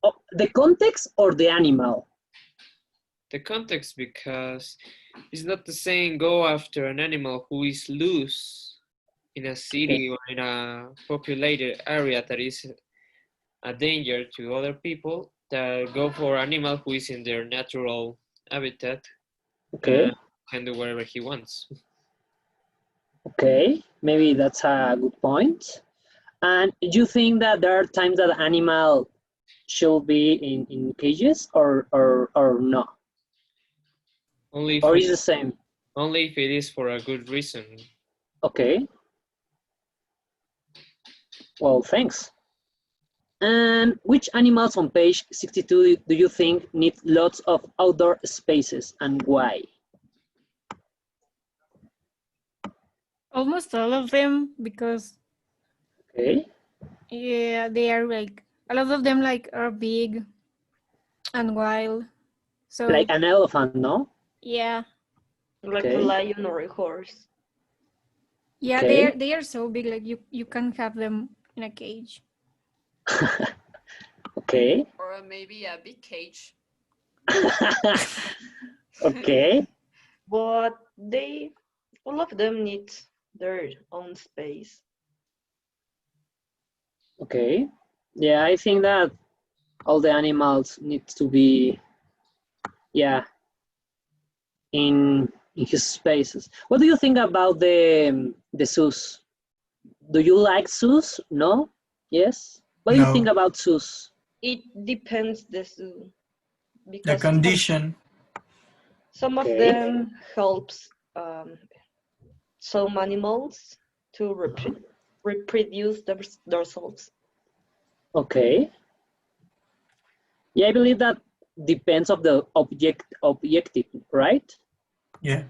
Oh, the context or the animal? The context, because it's not the same go after an animal who is loose in a city or in a populated area that is a danger to other people that go for an animal who is in their natural habitat. Okay. Can do whatever he wants. Okay, maybe that's a good point. And do you think that there are times that the animal should be in cages or no? Only if or is the same? Only if it is for a good reason. Okay. Well, thanks. And which animals on page 62 do you think need lots of outdoor spaces and why? Almost all of them, because Okay. yeah, they are like a lot of them like are big and wild. So Like an elephant, no? yeah. Like Okay. a lion or a horse. Yeah, Okay. they are so big, like you can't have them in a cage. Okay. Or maybe a big cage. Okay. But all of them need their own space. Okay. Yeah, I think that all the animals need to be, yeah, in his spaces. What do you think about the zoos? Do you like zoos? No? Yes? What do you think about zoos? It depends the zoo. The Because condition. some of Okay. them helps some animals to reproduce themselves. Okay. Yeah, I believe that depends of the objective, right? Yeah.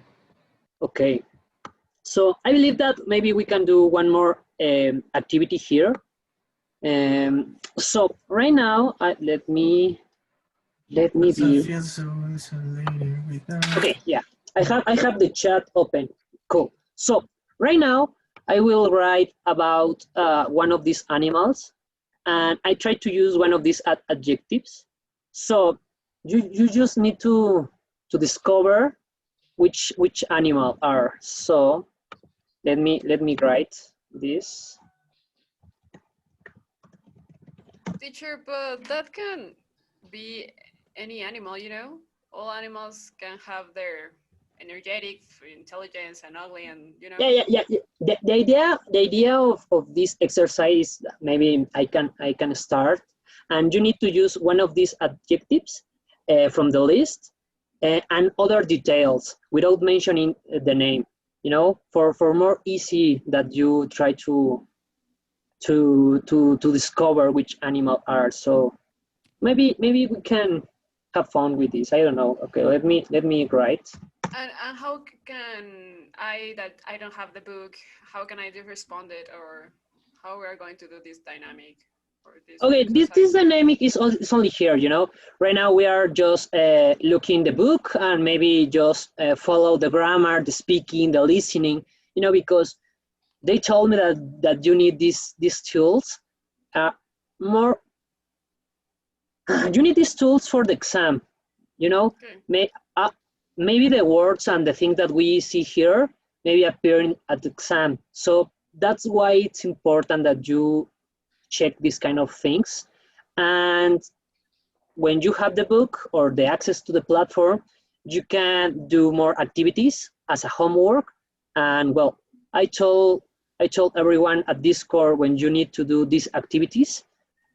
Okay. So I believe that maybe we can do one more activity here. So right now, let me be. Okay, yeah, I have the chat open. Cool. So right now, I will write about one of these animals, and I try to use one of these adjectives. So you just need to discover which animal are. So let me write this. Teacher, but that can be any animal, you know? All animals can have their energetic, intelligence, and ugly, and you know. Yeah. The idea of this exercise, maybe I can start, and you need to use one of these adjectives from the list and other details without mentioning the name. You know, for more easy that you try to discover which animal are. So maybe we can have fun with this. I don't know. Okay, let me write. And how can that I don't have the book, how can I respond it, or how we are going to do this dynamic? Or Okay, this dynamic is only here, you know. Right now we are just looking the book and maybe just follow the grammar, the speaking, the listening, you know, because they told me that you need these tools more. You need these tools for the exam, you know. Okay. Maybe the words and the things that we see here maybe appear at the exam. So that's why it's important that you check these kind of things. And when you have the book or the access to the platform, you can do more activities as a homework. And well, I told everyone at Discord when you need to do these activities,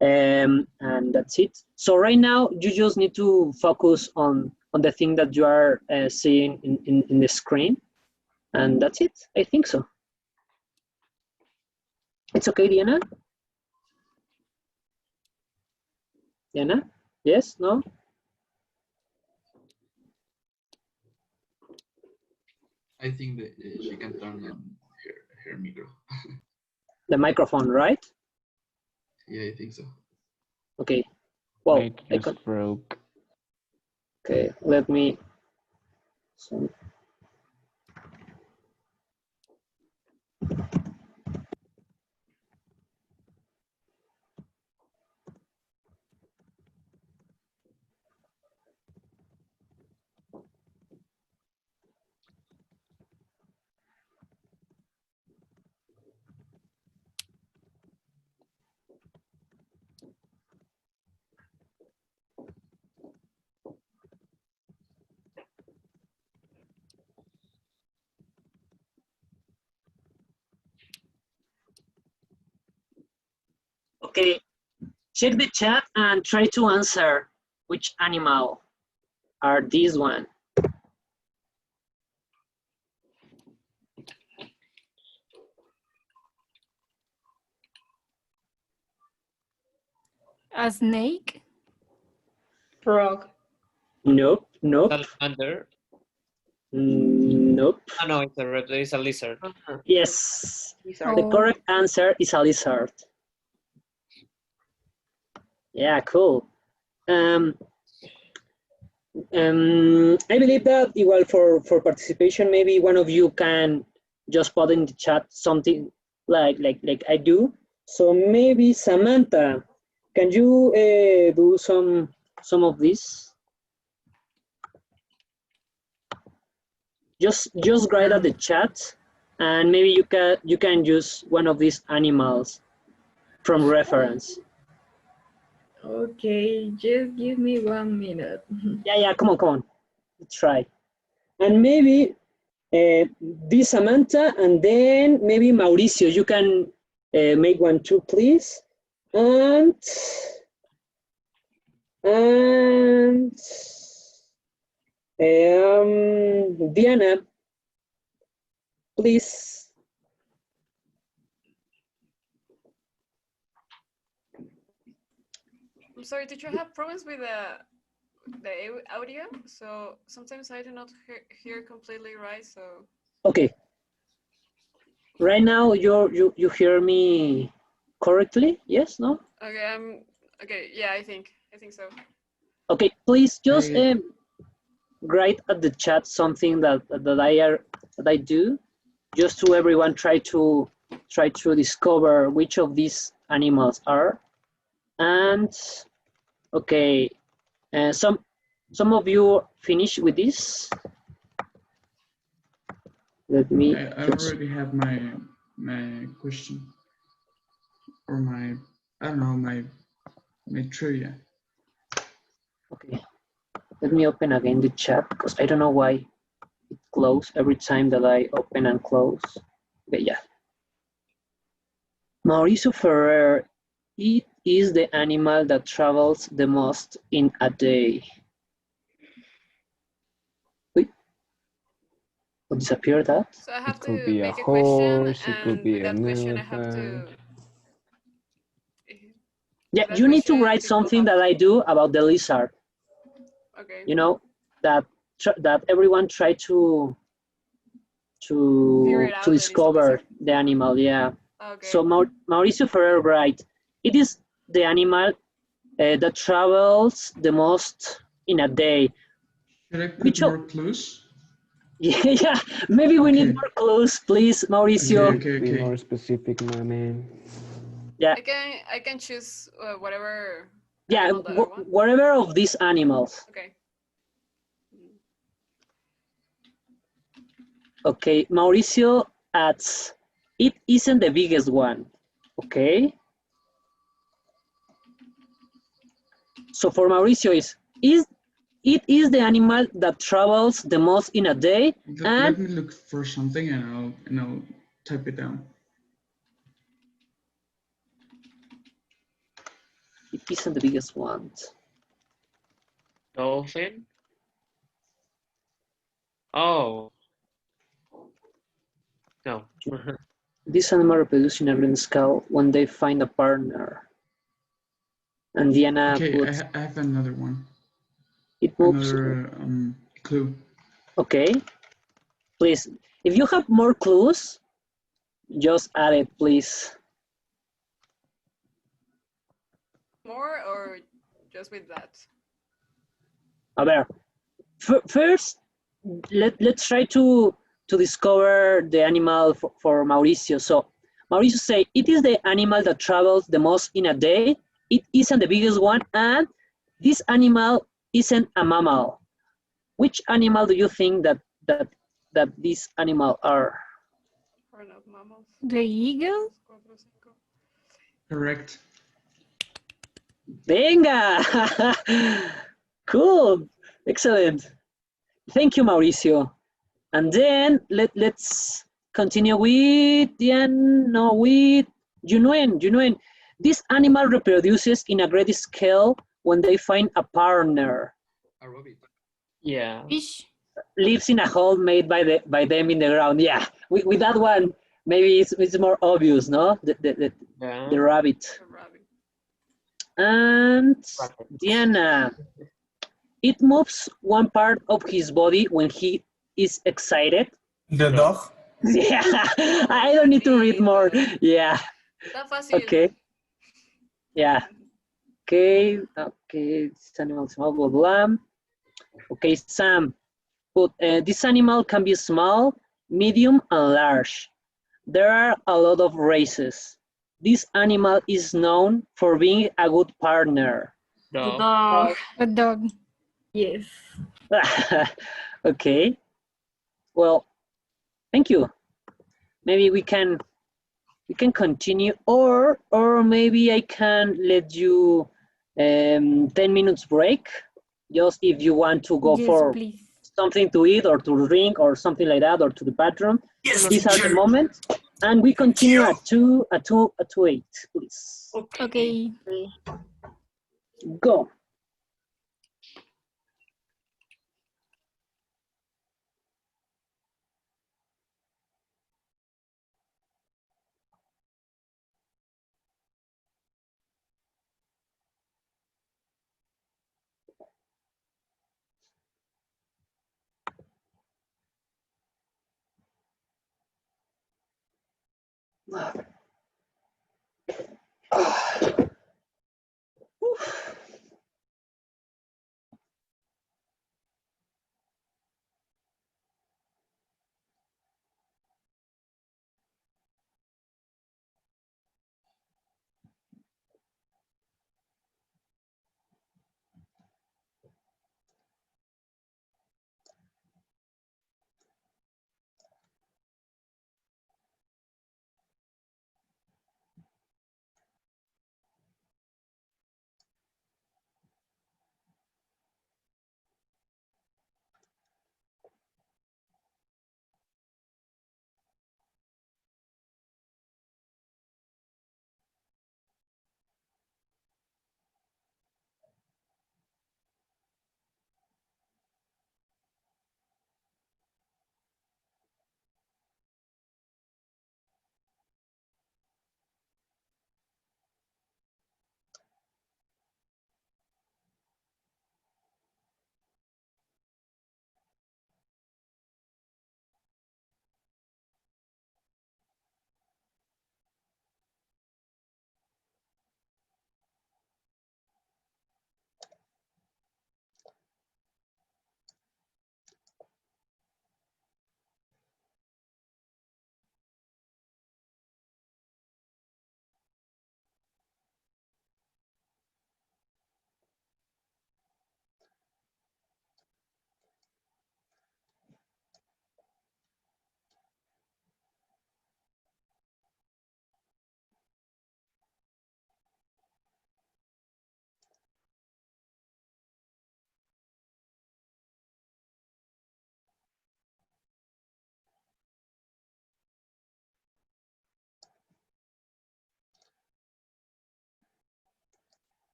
and that's it. So right now you just need to focus on the thing that you are seeing in the screen, and that's it. I think so. It's okay, Diana? Diana? Yes? No? I think that she can turn on her micro. The microphone, right? Yeah, I think so. Okay. Well, It just broke. Okay, let me. Okay, check the chat and try to answer which animal are these one. A snake? Frog. Nope, nope. Salamander. Nope. Oh no, it's a lizard. Yes, Lizard. the correct answer is a lizard. Yeah, cool. I believe that igual for participation, maybe one of you can just put in the chat something like I do. So maybe Samantha, can you do some of this? Just write at the chat, and maybe you can use one of these animals from reference. Okay, just give me 1 minute. Yeah, come on. Let's try. And maybe this Samantha, and then maybe Mauricio, you can make one too, please. And Diana, please. I'm sorry, did you have problems with the audio? So sometimes I do not hear completely right, so. Okay. Right now, you hear me correctly? Yes, no? Okay, okay, yeah, I think so. Okay, please just write at the chat something that I do, just to everyone try to discover which of these animals are. And okay, some of you finish with this. Let me. I already have my question, or my, I don't know, my trivia. Okay, let me open again the chat because I don't know why it closed every time that I open and close. Okay, yeah. Mauricio Ferrer, it is the animal that travels the most in a day. Wait, what disappeared that? So I have It could to be a make a question, horse, it could and be with that an question I have to. elephant. Yeah, That you need to question, write people something have that I do about the lizard. Okay. You know, that everyone try to Figure it out, the discover lizard. the animal. Yeah. Okay. So Mauricio Ferrer, right? It is the animal that travels the most in a day. Should I put more clues? Yeah, maybe we need more clues, please, Mauricio. Okay. Be more specific, my man. Yeah. I can choose whatever. Yeah, animal that I want. whatever of these animals. Okay. Okay, Mauricio adds, it isn't the biggest one. Okay. So for Mauricio it is the animal that travels the most in a day. Let me look for something and I'll type it down. It isn't the biggest one. Dolphin? Oh. No. This animal reproduces in a grand scale when they find a partner. And Diana Okay, puts, I have another one. it moves. Another clue. Okay, please. If you have more clues, just add it, please. More or just with that? A ver, first, let's try to discover the animal for Mauricio. So Mauricio say, it is the animal that travels the most in a day. It isn't the biggest one, and this animal isn't a mammal. Which animal do you think that these animals are? Are not mammals. The eagle? Correct. Venga! Cool, excellent. Thank you, Mauricio. And then let's continue with with Junuen. Junuen, this animal reproduces in a great scale when they find a partner. A rabbit. Yeah. Fish. Lives in a hole made by them in the ground. Yeah, with that one, maybe it's more obvious, no? The rabbit. And Diana, it moves one part of his body when he is excited. The dog. Yeah, I don't need to read more. Yeah. Está fácil. Okay. Yeah. Okay. Okay. This animal is small, blah, blah. Okay, Sam. But this animal can be small, medium, and large. There are a lot of races. This animal is known for being a good partner. The dog. A dog. Yes. Okay. Well, thank you. Maybe we can continue, or maybe I can let you 10 minutes break, just if you want to go Yes, for please. something to eat or to drink or something like that, or to the bathroom. Yes, These are the teacher. moments, and we continue at 2:08, please. Okay. Go.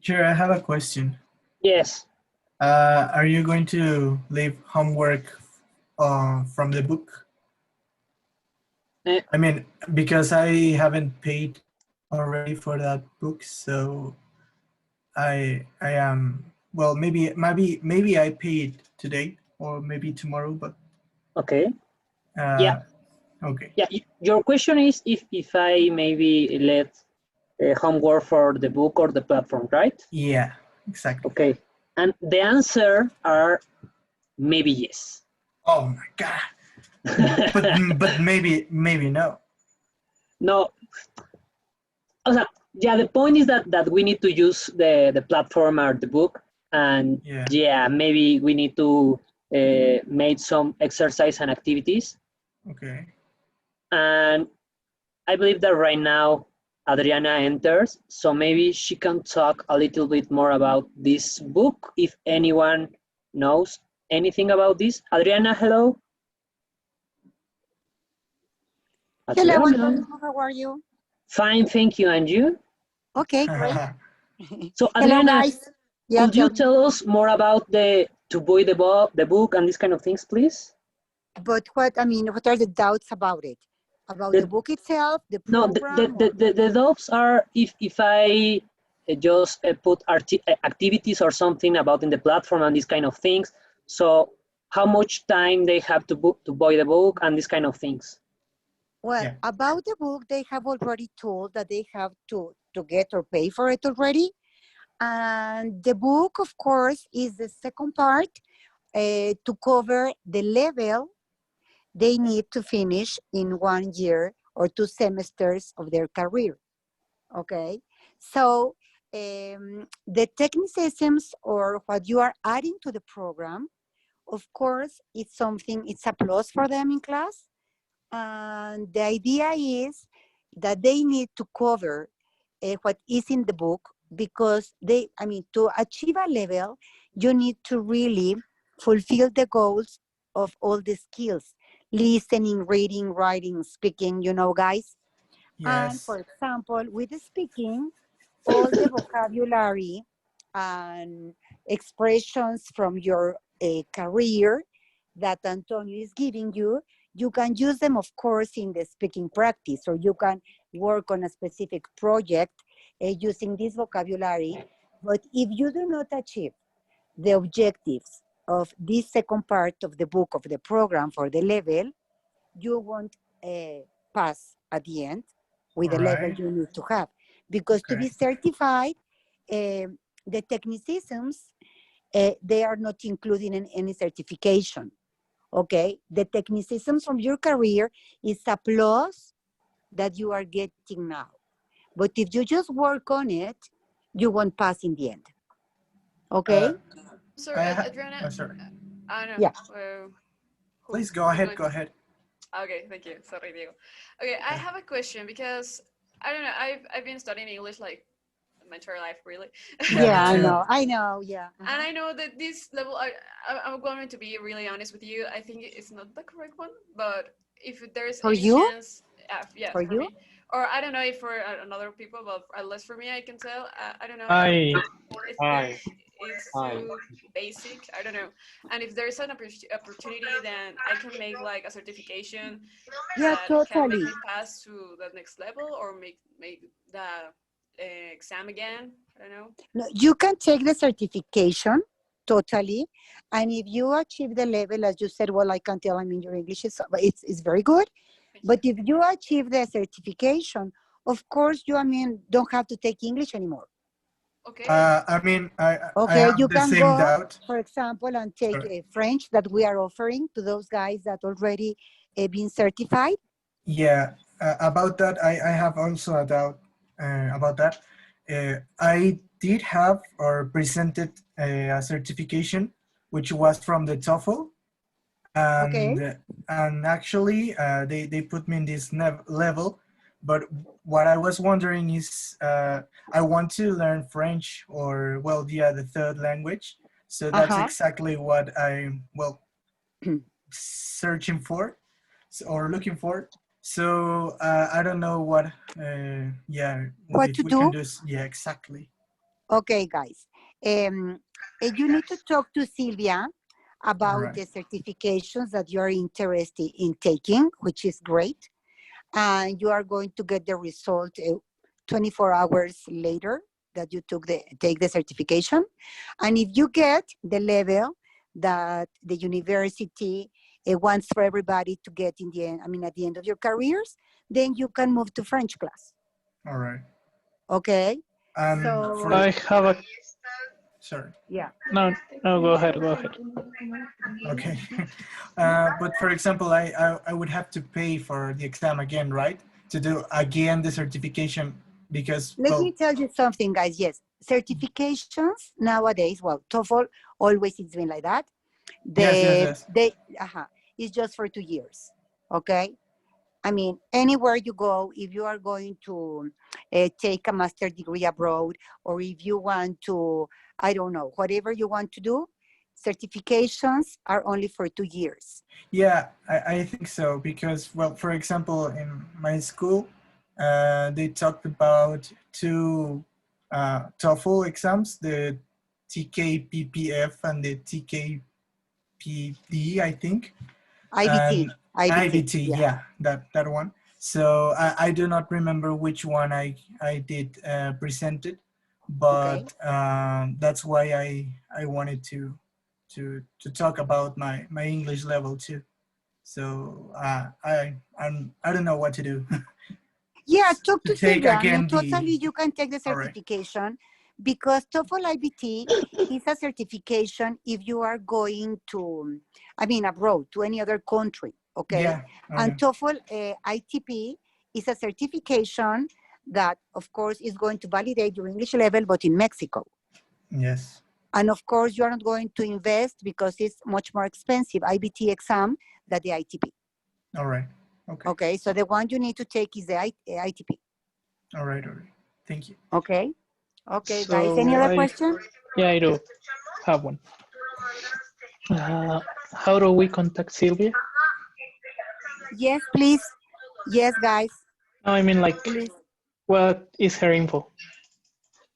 Sure, I have a question. Yes. Are you going to leave homework from the book? I mean, because I haven't paid already for that book, so I am, well, maybe I paid today or maybe tomorrow, but Okay. Yeah. Okay. Yeah. Your question is if I maybe let homework for the book or the platform, right? Yeah, exactly. Okay. And the answer are maybe yes. Oh my god. but maybe no. No. Also, yeah, the point is that we need to use the platform or the book, and yeah, maybe we need to make some exercise and activities. Okay. And I believe that right now Adriana enters, so maybe she can talk a little bit more about this book if anyone knows anything about this. Adriana, hello. Hello, Adriana. Antonio. How are you? Fine, thank you. And you? Okay, great. So Hello, Adriana, guys. Yeah, could you tell me. tell us more about to buy the book and these kind of things, please? But what are the doubts about it? About the book itself, the No, program? the doubts are if I just put activities or something about in the platform and these kind of things. So how much time they have to book to buy the book and these kind of things. Well, about the book, they have already told that they have to get or pay for it already. And the book, of course, is the second part to cover the level they need to finish in 1 year or 2 semesters of their career. Okay, so the technicisms or what you are adding to the program, of course, it's a plus for them in class. And the idea is that they need to cover what is in the book, because to achieve a level, you need to really fulfill the goals of all the skills: listening, reading, writing, speaking, guys. And Yes. for example, with the speaking, all the vocabulary and expressions from your career that Antonio is giving you, you can use them, of course, in the speaking practice, or you can work on a specific project using this vocabulary. But if you do not achieve the objectives of this second part of the book, of the program for the level, you won't pass at the end with the level you need to have. Because to be certified, the technicisms, they are not included in any certification. Okay, the technicisms from your career is a plus that you are getting now. But if you just work on it, you won't pass in the end. Okay? Sorry, Adriana. Sorry. I don't know. Yeah. Please go ahead. Go ahead. Okay, thank you. Sorry, Diego. Okay, I have a question because I don't know. I've been studying English like my entire life, really. Yeah, I know. Yeah. And I know that this level, I'm going to be really honest with you. I think it's not the correct one, but if there's for any you? chance, yeah, for you? me, or I don't know if for another people, but at least for me, I can tell. I don't know. Hi. I think it's too basic. I don't know. And if there's an opportunity, then I can make like a certification that can make me pass to the next level, or make the exam again. I don't know. No, you can take the certification totally, and if you achieve the level, as you said, well, I can tell. Your English is it's very good. But if you achieve the certification, of course, you don't have to take English anymore. Okay. I have you the can same go, doubt. for example, and take French that we are offering to those guys that already been certified. Yeah, about that, I have also a doubt about that. I did have or presented a certification, which was from the TOEFL, and actually they put me in this level. But what I was wondering is, I want to learn French, or the third language. So that's exactly what I'm searching for or looking for. So I don't know what what to do. Yeah, exactly. Okay, guys. You need to talk to Sylvia about Alright. the certifications that you are interested in taking, which is great. And you are going to get the result 24 hours later that you take the certification. And if you get the level that the university wants for everybody to get in the end, I mean, at the end of your careers, then you can move to French class. All right. Okay. And So I have a. sorry. yeah. No, go ahead. Go ahead. Okay. But for example, I would have to pay for the exam again, right? To do again the certification because, Let well, me tell you something, guys. Yes, certifications nowadays, well, TOEFL always it's been like that. Yes. It's just for 2 years. Okay. I mean, anywhere you go, if you are going to take a master degree abroad, or if you want to, I don't know, whatever you want to do, certifications are only for 2 years. Yeah, I think so because, well, for example, in my school, they talked about two TOEFL exams, the TKPPF and the TKPD, I think. IBT. IBT, yeah, that one. So I do not remember which one I did presented, but that's why I wanted to talk about my English level too. So I don't know what to do. Yeah, talk To to take Sylvia. I mean, again totally you can take the all right. certification because TOEFL IBT is a certification if you are going to, I mean, abroad to any other country, okay? Yeah. And TOEFL ITP is a certification that, of course, is going to validate your English level, but in Mexico. Yes. And of course, you are not going to invest because it's much more expensive IBT exam than the ITP. All right. Okay, so the one you need to take is the ITP. All right. Thank you. Okay. Okay, So guys. Any other question? Yeah, I do have one. How do we contact Sylvia? Yes, please. Yes, guys. No, I mean, like, please. What is her info?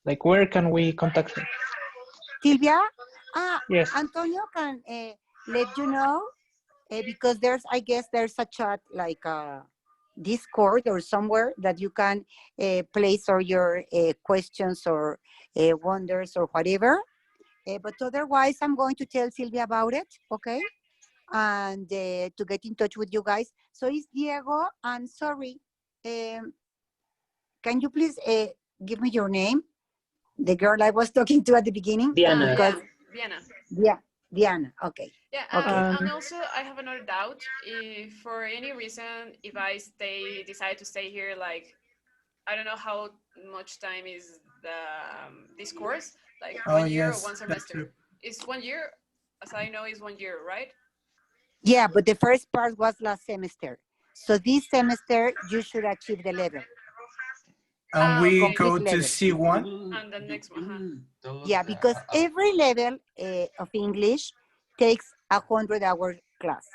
Like, where can we contact her? Sylvia? Yes. Antonio can let you know because I guess there's a chat like Discord or somewhere that you can place all your questions or wonders or whatever. But otherwise, I'm going to tell Sylvia about it, okay? And to get in touch with you guys. So it's Diego. I'm sorry. Can you please give me your name? The girl I was talking to at the beginning? Diana. Diana. Yeah, Diana. Okay. Yeah, okay. and also I have another doubt. If for any reason, if I decide to stay here, like, I don't know how much time is this course, like 1 year or one semester. It's 1 year, as I know, is 1 year, right? Yeah, but the first part was last semester. So this semester, you should achieve the level. And we complete go to level. C1? And the next one. Yeah, because every level of English takes 100-hour class.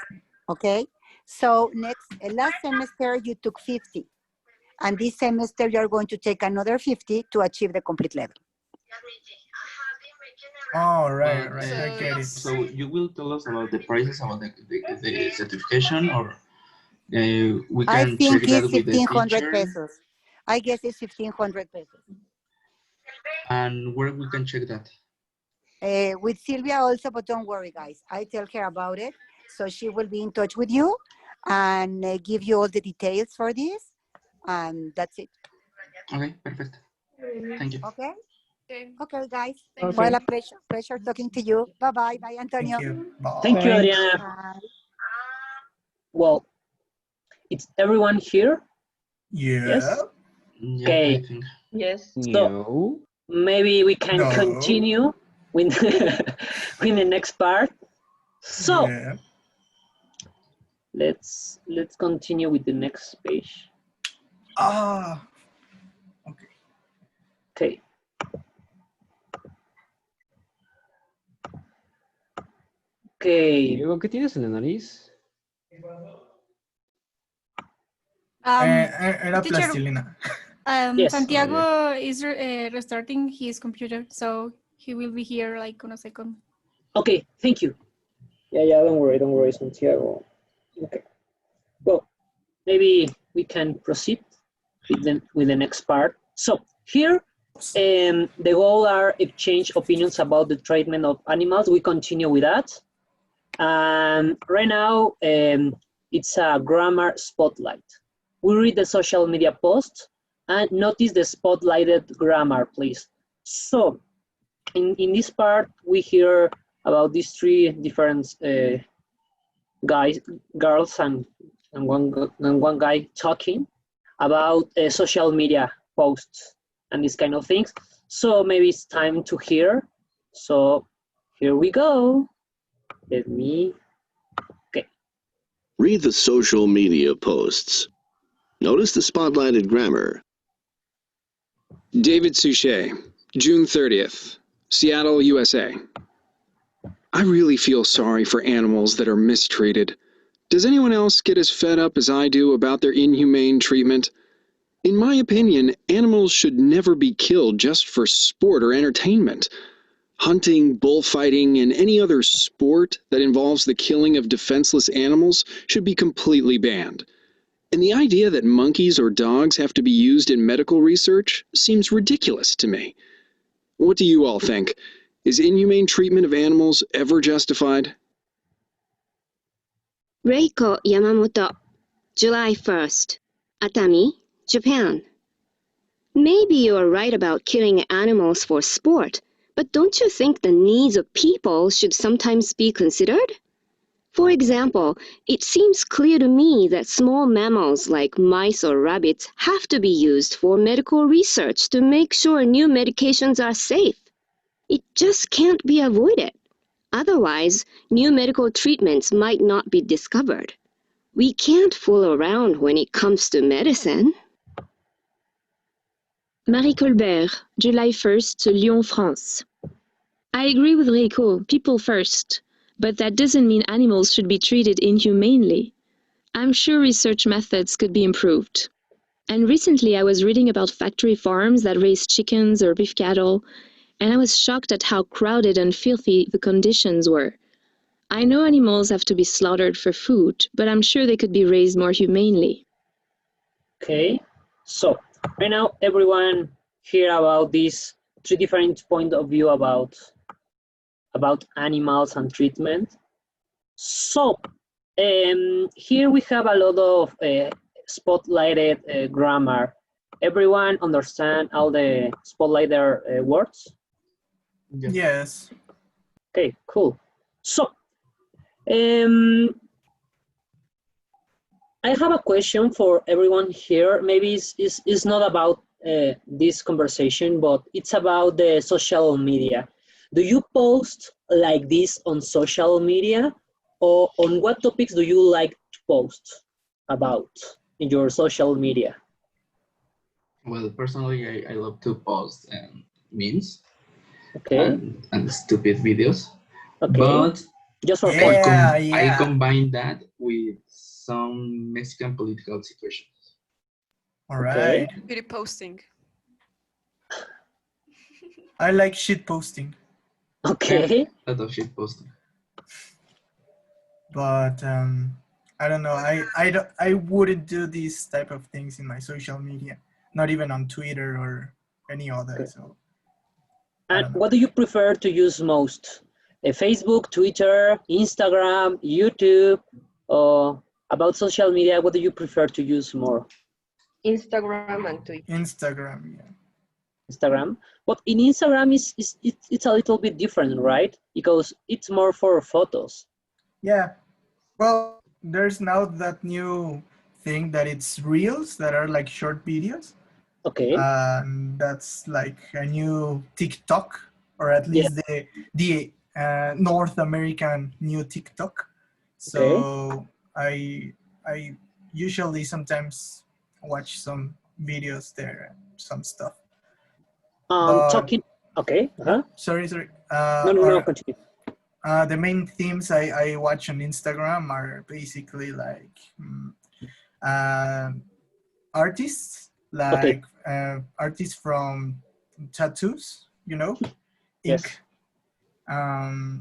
Okay? So last semester, you took 50. And this semester, you're going to take another 50 to achieve the complete level. Oh, right. I get it. So you will tell us about the prices about the certification, or we I can think check that it's with the 1,500 teacher? pesos. I guess it's 1,500 pesos. And where we can check that? With Sylvia also, but don't worry, guys. I tell her about it. So she will be in touch with you and give you all the details for this. And that's it. Okay, perfect. Thank you. Okay? Okay, guys. Okay. Well, a pleasure talking to you. Bye-bye. Bye, Antonio. Thank you, Adriana. Bye. Well, it's everyone here? Yeah. Yes? Yeah, Okay. I think. Yes. So maybe we can continue with, with the next part. So let's continue with the next page. Okay. Okay. Diego, ¿qué tienes en la nariz? Era teacher, plastilina. Yes. Santiago is restarting his computer, so he will be here like on a second. Okay, thank you. Yeah, don't worry, Santiago. Okay. Well, maybe we can proceed with the next part. So here, the goal are exchange opinions about the treatment of animals. We continue with that. And right now, it's a grammar spotlight. We read the social media post and notice the spotlighted grammar, please. So in this part, we hear about these three different guys, girls, and one guy talking about social media posts and these kind of things. So maybe it's time to hear. So here we go. Let me, okay. Read the social media posts. Notice the spotlighted grammar. David Suchet, June 30th, Seattle, USA. I really feel sorry for animals that are mistreated. Does anyone else get as fed up as I do about their inhumane treatment? In my opinion, animals should never be killed just for sport or entertainment. Hunting, bullfighting, and any other sport that involves the killing of defenseless animals should be completely banned. And the idea that monkeys or dogs have to be used in medical research seems ridiculous to me. What do you all think? Is inhumane treatment of animals ever justified? Reiko Yamamoto, July 1st, Atami, Japan. Maybe you're right about killing animals for sport, but don't you think the needs of people should sometimes be considered? For example, it seems clear to me that small mammals like mice or rabbits have to be used for medical research to make sure new medications are safe. It just can't be avoided. Otherwise, new medical treatments might not be discovered. We can't fool around when it comes to medicine. Marie Colbert, July 1st, Lyon, France. I agree with Reiko, people first, but that doesn't mean animals should be treated inhumanely. I'm sure research methods could be improved. And recently I was reading about factory farms that raise chickens or beef cattle, and I was shocked at how crowded and filthy the conditions were. I know animals have to be slaughtered for food, but I'm sure they could be raised more humanely. Okay, so right now everyone hear about these three different point of view about animals and treatment. So here we have a lot of spotlighted grammar. Everyone understand all the spotlighted words? Yes. Okay, cool. So I have a question for everyone here. Maybe it's not about this conversation, but it's about the social media. Do you post like this on social media, or on what topics do you like to post about in your social media? Well, personally, I love to post memes Okay. and stupid videos. Okay. But just for I combine that with some Mexican political situations. All right. Beauty posting. I like shit posting. Okay. A lot of shit posting. But I don't know. I wouldn't do these type of things in my social media. Not even on Twitter or any other. Okay. So. And what do you prefer to use most? Facebook, Twitter, Instagram, YouTube, or about social media, what do you prefer to use more? Instagram and Twitter. Instagram, yeah. Instagram, but in Instagram it's a little bit different, right? Because it's more for photos. Yeah. Well, there's now that new thing that it's reels that are like short videos. Okay. That's like a new TikTok, or at least the North American new TikTok. So I usually sometimes watch some videos there, some stuff. Talking. Okay. Sorry. No, continue. The main themes I watch on Instagram are basically like artists like artists from tattoos, you know, ink,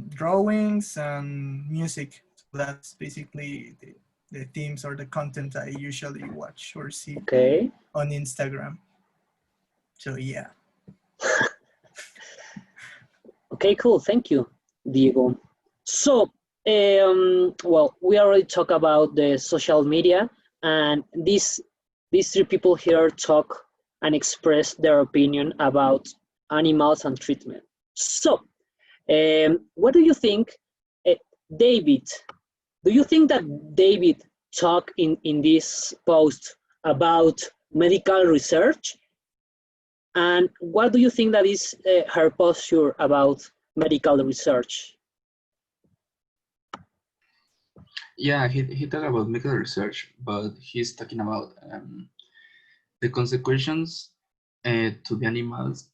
drawings, and music. So that's basically the themes or the content I usually watch or see on Instagram. So yeah. Okay, cool. Thank you, Diego. So, well, we already talked about the social media, and these three people here talk and express their opinion about animals and treatment. So, what do you think, David? Do you think that David talked in this post about medical research? And what do you think that is her posture about medical research? Yeah, he talked about medical research, but he's talking about the consequences to the animals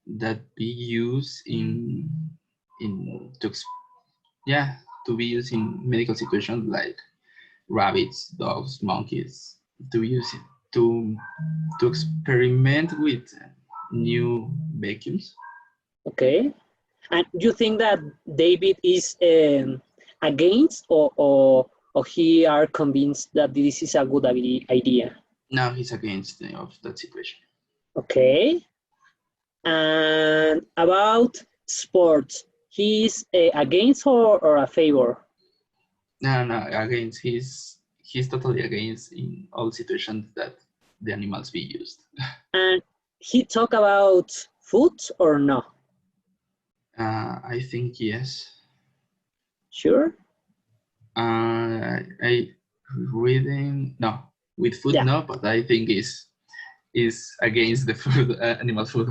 that be used to be used in medical situations like rabbits, dogs, monkeys, to use it to experiment with new vacuums. Okay, and you think that David is against, or he are convinced that this is a good idea? No, he's against of that situation. Okay, and about sports, he's against or a favor? No, against. He's totally against in all situations that the animals be used. And he talk about food or no? I think yes. Sure. I reading no with food no, but I think is against the food animal food.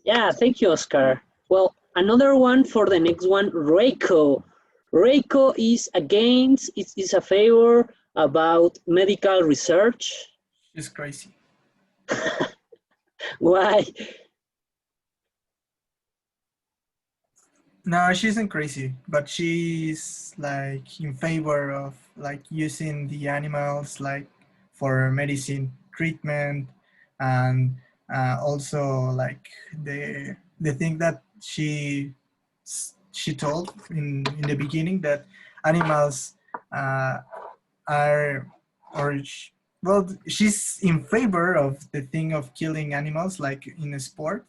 Yeah, thank you, Oscar. Well, another one for the next one, Reiko. Reiko is against, is a favor about medical research. She's crazy. Why? No, she isn't crazy, but she's like in favor of like using the animals like for medicine treatment, and also like the thing that she told in the beginning, that animals are or well, she's in favor of the thing of killing animals like in a sport.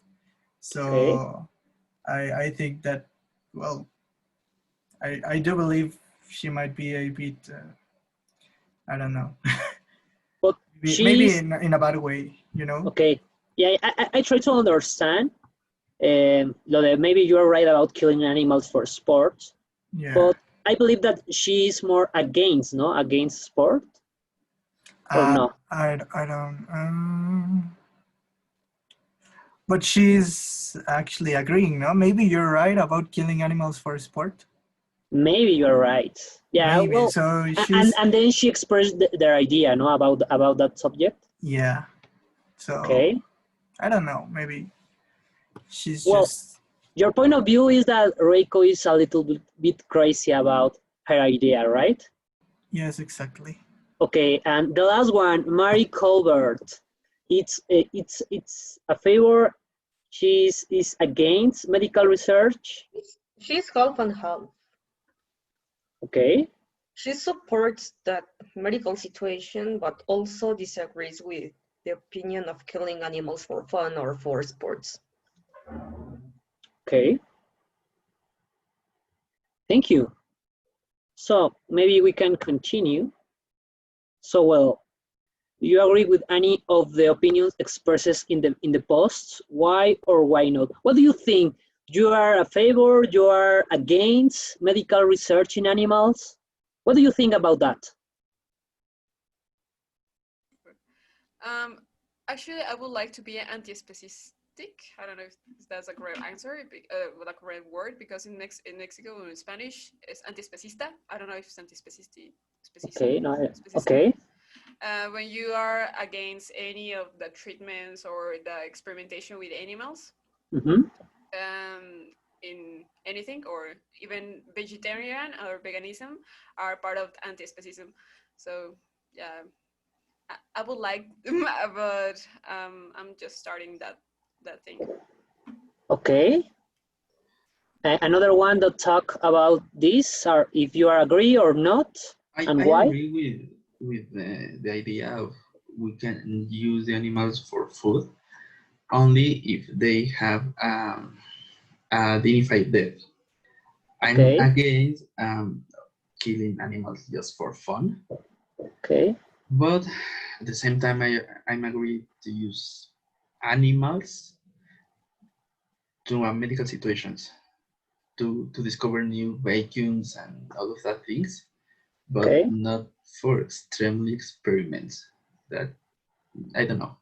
So I think that, well, I do believe she might be a bit, I don't know, But maybe in a bad way, you know? Okay, yeah, I try to understand. Maybe you're right about killing animals for sport, Yeah. but I believe that she is more against, no? Against sport? Or no? I don't, but she's actually agreeing, no? Maybe you're right about killing animals for sport. Maybe you're right. Yeah, Maybe. well, So and then she expressed their idea, no, about that subject. Yeah. So Okay. I don't know. Maybe she's Well, just. your point of view is that Reiko is a little bit crazy about her idea, right? Yes, exactly. Okay, and the last one, Mary Colbert. It's a favor. She is against medical research. She's half and half. Okay. She supports that medical situation, but also disagrees with the opinion of killing animals for fun or for sports. Okay. Thank you. So maybe we can continue. So well, do you agree with any of the opinions expressed in the posts? Why or why not? What do you think? You are a favor? You are against medical research in animals? What do you think about that? Actually, I would like to be anti-specific. I don't know if that's a correct answer, with a correct word, because in Mexico, in Spanish, it's antispecista. I don't know if it's antispecista. Okay, no, okay. When you are against any of the treatments or the experimentation with animals, in anything, or even vegetarian or veganism, are part of anti-specism. So yeah, I would like, but I'm just starting that thing. Okay. Another one that talk about this, or if you are agree or not, and I why? agree with the idea of we can use the animals for food only if they have a dignified death. Okay. I'm against killing animals just for fun. Okay. But at the same time, I'm agree to use animals to medical situations to discover new vacuums and all of that things, but Okay. not for extremely experiments. That I don't know.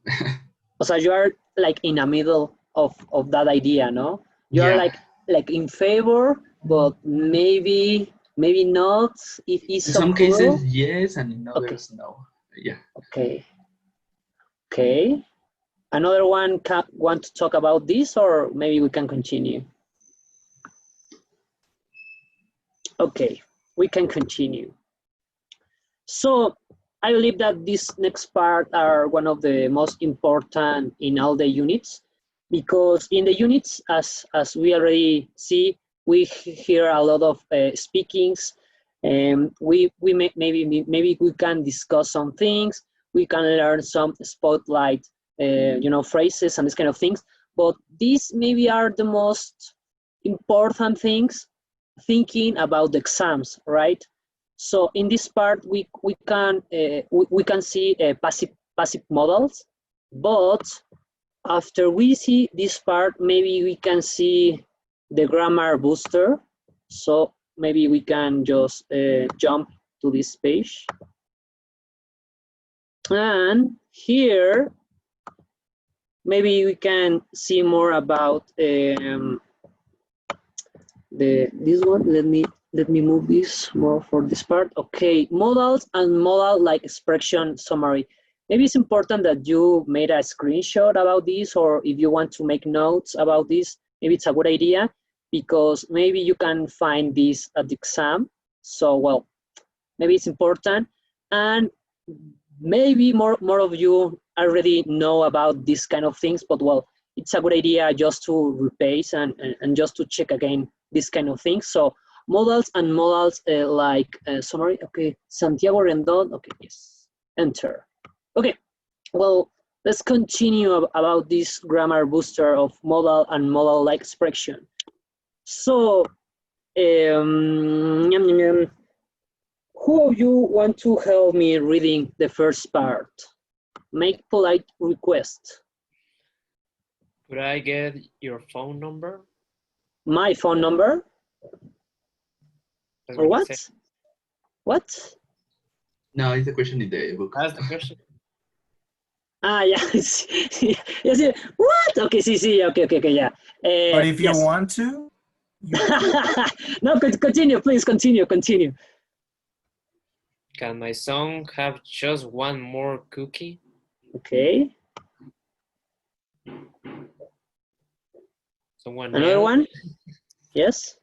So you are like in the middle of that idea, no? You are Yeah. like in favor, but maybe not if it's In so some cruel. cases, yes, and in Okay. others, no. Yeah. Okay. Okay. Another one want to talk about this, or maybe we can continue? Okay, we can continue. So I believe that this next part are one of the most important in all the units, because in the units, as we already see, we hear a lot of speakings, and maybe we can discuss some things, we can learn some spotlight, phrases and this kind of things. But these maybe are the most important things thinking about the exams, right? So in this part, we can see passive modals, but after we see this part, maybe we can see the grammar booster. So maybe we can just jump to this page, and here maybe we can see more about this one. Let me move this more for this part. Okay, modals and modal-like expression summary. Maybe it's important that you made a screenshot about this, or if you want to make notes about this, maybe it's a good idea, because maybe you can find this at the exam. So, well, maybe it's important, and maybe more of you already know about these kind of things, but well, it's a good idea just to repaste and just to check again this kind of things. So modals and modals like summary. Okay, Santiago Rendon. Okay, yes, enter. Okay, well, let's continue about this grammar booster of modal and modal-like expression. So, who of you want to help me reading the first part? Make polite request. Could I get your phone number? My phone number? That's Or what what? it said. What? No, it's a question in the book. That's the question. Ah, yeah. Yes, yeah. What? Okay, see, okay, yeah. But if you yes. want to, no, continue, please, continue. Can my son have just one more cookie? Okay. Someone Another else? one? Yes.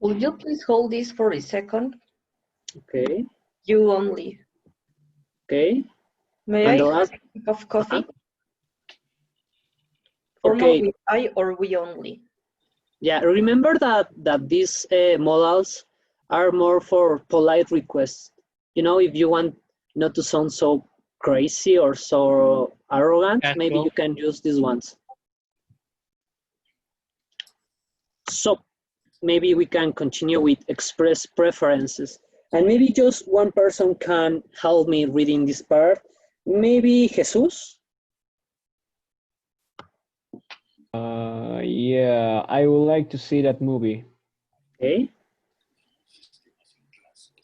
Would you please hold this for a second? Okay. You only. Okay. May And I the have last? a cup of coffee? Okay. Formal with I or we only? Yeah, remember that these modals are more for polite requests. You know, if you want not to sound so crazy or so arrogant, maybe you can use these ones. So maybe we can continue with express preferences. And maybe just one person can help me reading this part. Maybe Jesus? Yeah, I would like to see that movie. Okay.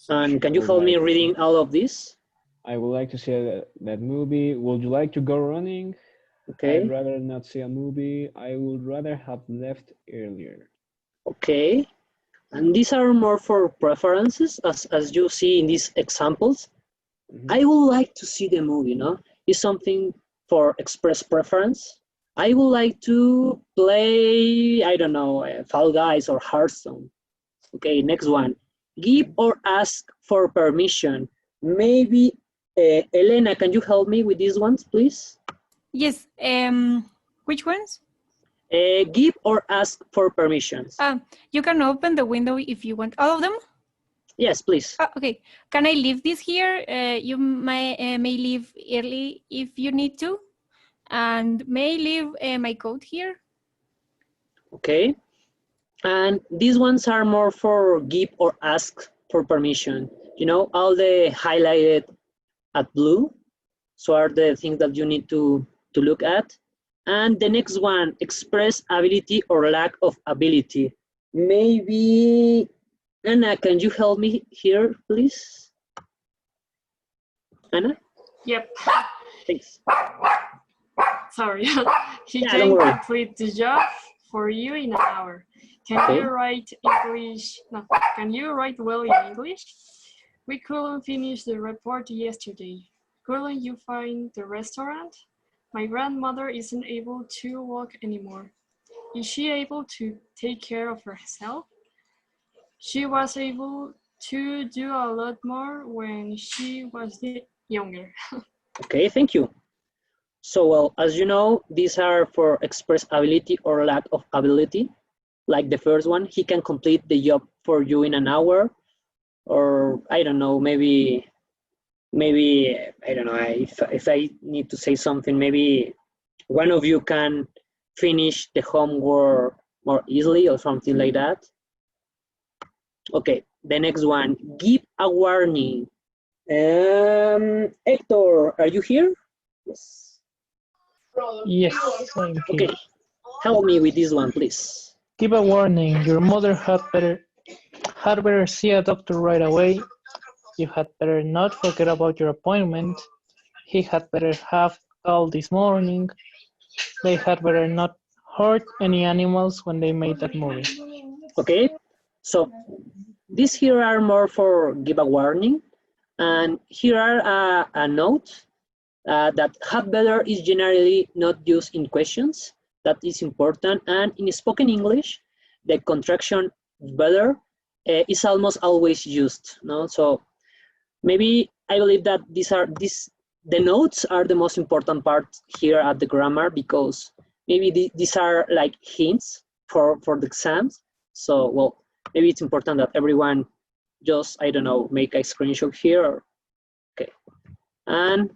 And can you help me reading all of this? I would like to see that movie. Would you like to go running? Okay. I'd rather not see a movie. I would rather have left earlier. Okay. And these are more for preferences, as you see in these examples. I would like to see the movie, no? It's something for express preference. I would like to play, I don't know, Fall Guys or Hearthstone. Okay, next one. give or ask for permission. Maybe, Elena, can you help me with these ones, please? Yes. Which ones? Give or ask for permissions. You can open the window if you want. All of them? Yes, please. Okay. Can I leave this here? You may leave early if you need to, and may leave my coat here. Okay. And these ones are more for give or ask for permission. You know, all the highlighted at blue. So are the things that you need to look at. And the next one, express ability or lack of ability. Maybe, Anna, can you help me here, please? Anna? Yep. Thanks. Sorry. He Yeah, can don't worry. complete the job for you in an hour. Can Okay. you write English? No. Can you write well in English? We couldn't finish the report yesterday. Couldn't you find the restaurant? My grandmother isn't able to walk anymore. Is she able to take care of herself? She was able to do a lot more when she was younger. Okay, thank you. So, well, as you know, these are for express ability or lack of ability. Like the first one, he can complete the job for you in an hour, or I don't know, maybe I don't know, if I need to say something, maybe one of you can finish the homework more easily or something like that. Okay, the next one, give a warning. Hector, are you here? Yes. Yes, I'm here. Okay, help me with this one, please. Give a warning. Your mother had better see a doctor right away. You had better not forget about your appointment. He had better have called this morning. They had better not hurt any animals when they made that movie. Okay, so these here are more for give a warning, and here are a note that had better is generally not used in questions. That is important, and in spoken English, the contraction better is almost always used. No, so maybe I believe that the notes are the most important part here at the grammar, because maybe these are like hints for the exams. So, well, maybe it's important that everyone just, I don't know, make a screenshot here. Okay. And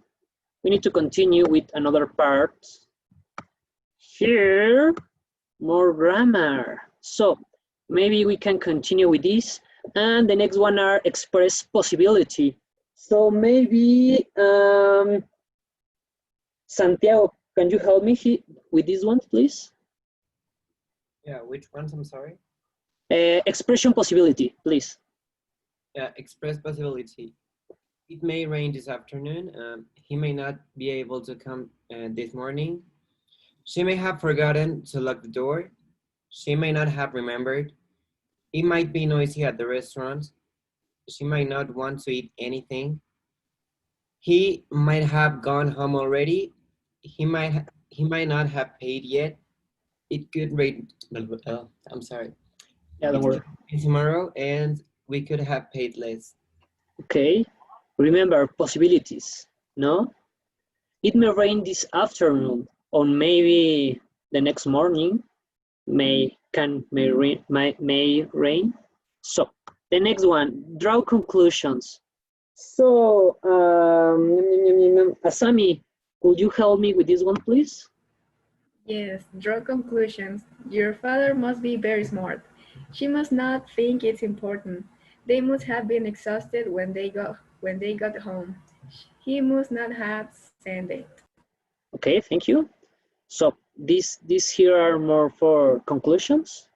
we need to continue with another part. Here, more grammar. So maybe we can continue with this. And the next one are express possibility. So maybe, Santiago, can you help me with this one, please? Yeah, which ones, I'm sorry? Expression possibility, please. Yeah, express possibility. It may rain this afternoon. He may not be able to come this morning. She may have forgotten to lock the door. She may not have remembered. It might be noisy at the restaurant. She might not want to eat anything. He might have gone home already. He might not have paid yet. It could rain. I'm sorry. Yeah, don't worry. Tomorrow, and we could have paid less. Okay. Remember possibilities. No. It may rain this afternoon, or maybe the next morning. May rain. So the next one, draw conclusions. So Asami, could you help me with this one, please? Yes, draw conclusions. Your father must be very smart. She must not think it's important. They must have been exhausted when they got home. He must not have sent it. Okay, thank you. So these here are more for conclusions.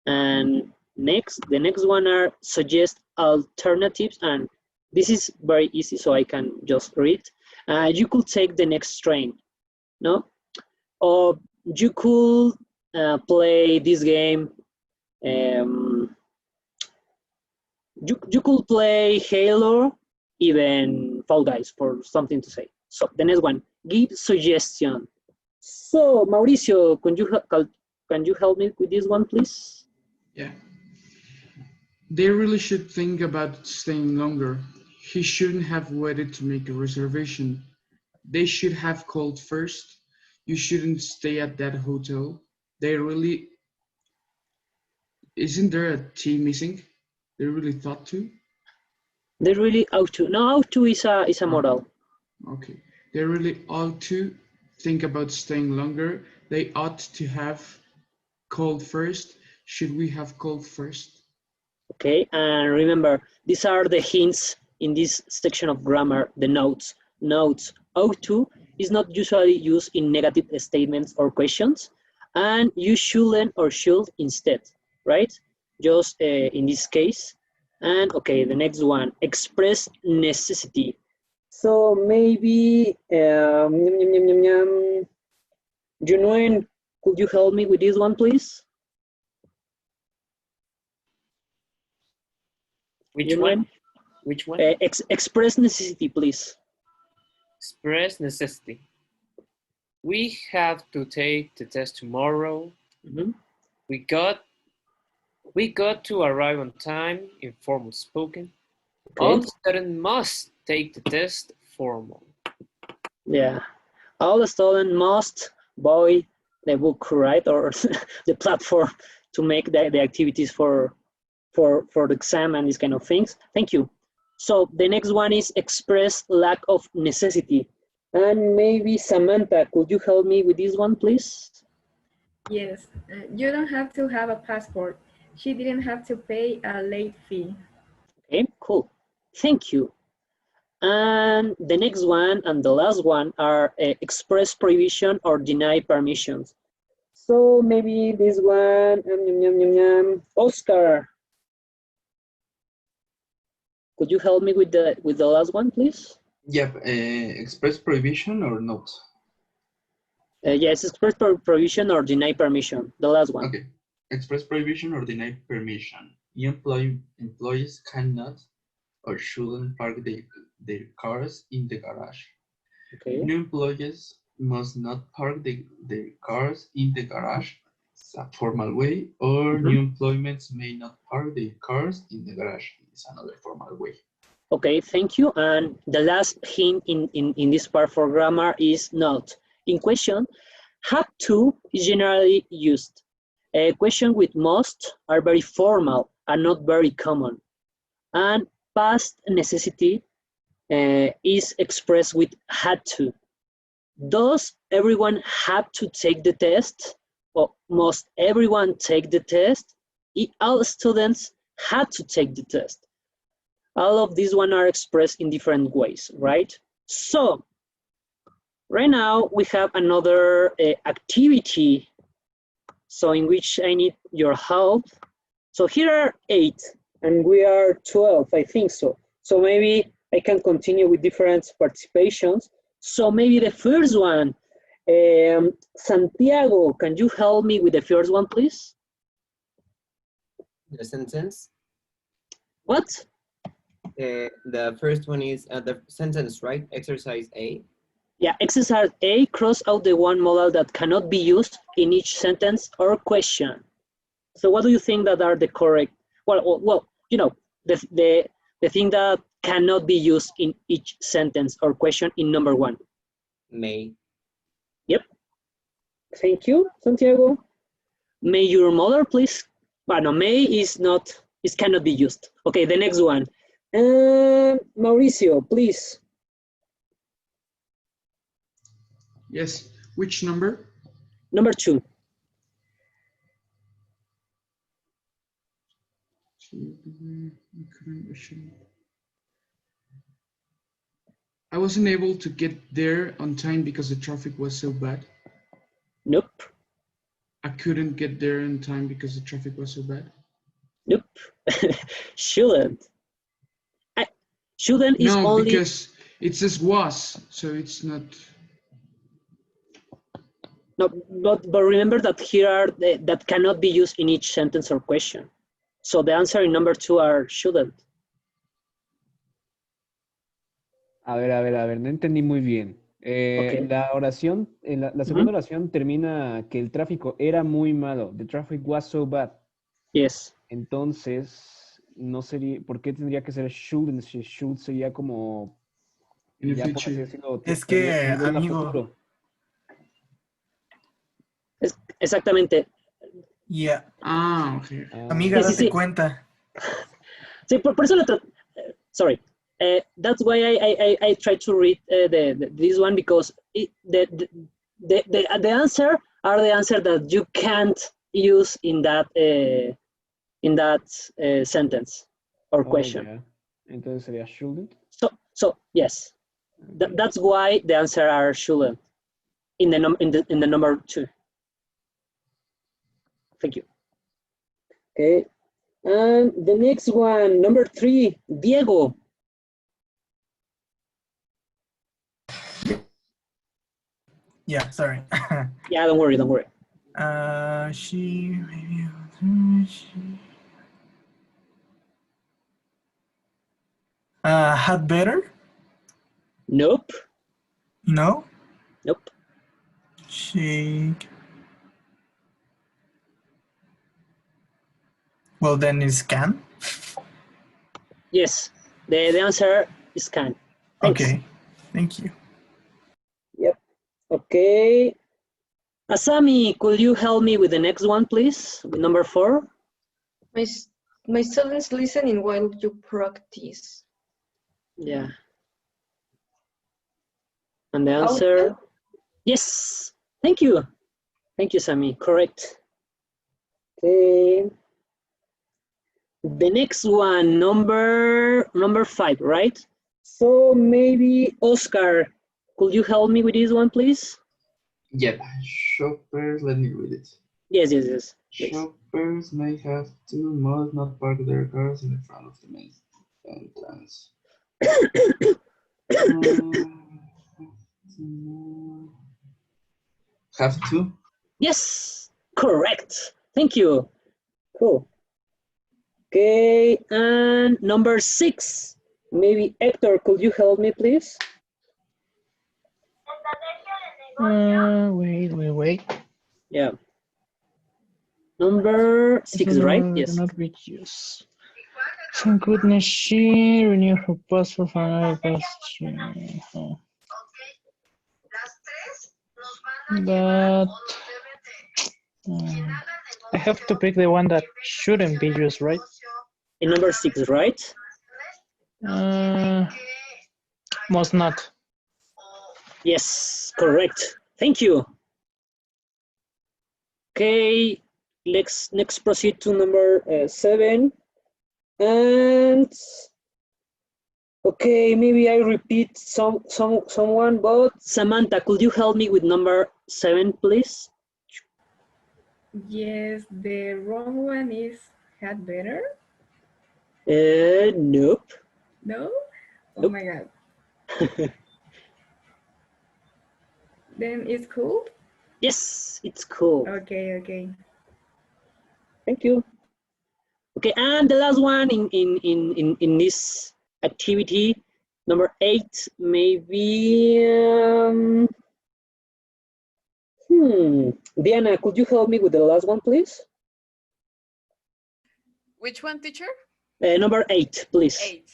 And the next one are suggest alternatives, and this is very easy, so I can just read. You could take the next train, no? Or you could play this game. You could play Halo, even Fall Guys, for something to say. So the next one, give suggestion. So Mauricio, can you help me with this one, please? Yeah. They really should think about staying longer. He shouldn't have waited to make a reservation. They should have called first. You shouldn't stay at that hotel. They really... Isn't there a T missing? They really thought to? They really ought to. No, ought to is a modal. Okay. They really ought to think about staying longer. They ought to have called first. Should we have called first? Okay, and remember, these are the hints in this section of grammar, the notes. Notes, ought to is not usually used in negative statements or questions, and you shouldn't or should instead, right? Just in this case. And okay, the next one, express necessity. So maybe, Junuen, could you help me with this one, please? Which one? Which one? Express necessity, please. Express necessity. We have to take the test tomorrow. Mm-hmm. We got to arrive on time, informal spoken. Okay. All students must take the test formal. Yeah. All the students must buy the book, right? Or the platform to make the activities for the exam and these kind of things. Thank you. So the next one is express lack of necessity. And maybe Samantha, could you help me with this one, please? Yes, you don't have to have a passport. She didn't have to pay a late fee. Okay, cool. Thank you. And the next one and the last one are express prohibition or deny permissions. So maybe this one, Oscar. Could you help me with the last one, please? Yep, express prohibition or not? Yes, express prohibition or deny permission. The last one. Okay, express prohibition or deny permission. Employees cannot or shouldn't park their cars in the garage. Okay. New employees must not park their cars in the garage. It's a formal way. Or new employments may not park their cars in the garage. It's another formal way. Okay, thank you. And the last hint in this part for grammar is not. In question, have to is generally used. A question with must are very formal and not very common. And past necessity is expressed with had to. Does everyone have to take the test? Or must everyone take the test? All students had to take the test. All of these one are expressed in different ways, right? So, right now we have another activity, so in which I need your help. So here are 8, and we are 12, I think so. So maybe I can continue with different participations. So maybe the first one, Santiago, can you help me with the first one, please? The sentence? What? The first one is the sentence, right? Exercise A. Yeah, exercise A, cross out the one modal that cannot be used in each sentence or question. So what do you think that are the correct, well, you know, the thing that cannot be used in each sentence or question in number 1? May. Yep. Thank you, Santiago. May your mother please? Well, no, may is not, it cannot be used. Okay, the next one. Mauricio, please. Yes, which number? Number 2. I wasn't able to get there on time because the traffic was so bad. Nope. I couldn't get there in time because the traffic was so bad. Nope. Shouldn't. Shouldn't is no, only... because it says was, so it's not... No, but remember that here are that cannot be used in each sentence or question. So the answer in number 2 are shouldn't. A ver, no entendí muy bien. Okay. La oración, la segunda oración termina que el tráfico era muy malo. The traffic was so bad. Yes. Entonces, no sería, ¿por qué tendría que ser shouldn't? Si should sería como, In the ya por así future. decirlo, Es que, tendría a amigo, futuro. Exactamente. yeah. Ah, okay. Amiga, Sí, sí, date sí. cuenta. Sí, por eso sorry. That's why I try to read this one because the answer are the answer that you can't use in that sentence or question. Yeah. Entonces sería shouldn't. So yes, that's why the answer are shouldn't in the number 2. Thank you. Okay, and the next one, number 3, Diego. Yeah, sorry. Yeah, don't worry. She had better? Nope. No? Nope. She... Well, then it's can? Yes, the answer is can. Thanks. Okay, thank you. Yep. Okay. Asami, could you help me with the next one, please? With number 4. My students listening while you practice. Yeah. And the answer? Yes. Thank you. Thank you, Sami. Correct. Okay. The next one, number 5, right? So maybe Oscar, could you help me with this one, please? Yep. Shoppers, let me read it. Yes. Please. Shoppers may have to must not park their cars in the front of the main entrance. Have to? Yes, correct. Thank you. Cool. Okay, and number 6. Maybe Hector, could you help me, please? Wait. Yeah. Number 6, right? Yes. Not reduce. Thank goodness she renewed her passport for another passport. But I have to pick the one that shouldn't be used, right? In number 6, right? Must not. Yes, correct. Thank you. Okay, let's next proceed to number 7. And okay, maybe I repeat someone, but Samantha, could you help me with number 7, please? Yes, the wrong one is had better. Nope. No? Oh Nope. my God. Then it's cool? Yes, it's cool. Okay. Thank you. Okay, and the last one in this activity, number 8, maybe. Diana, could you help me with the last one, please? Which one, teacher? Number 8, please. 8.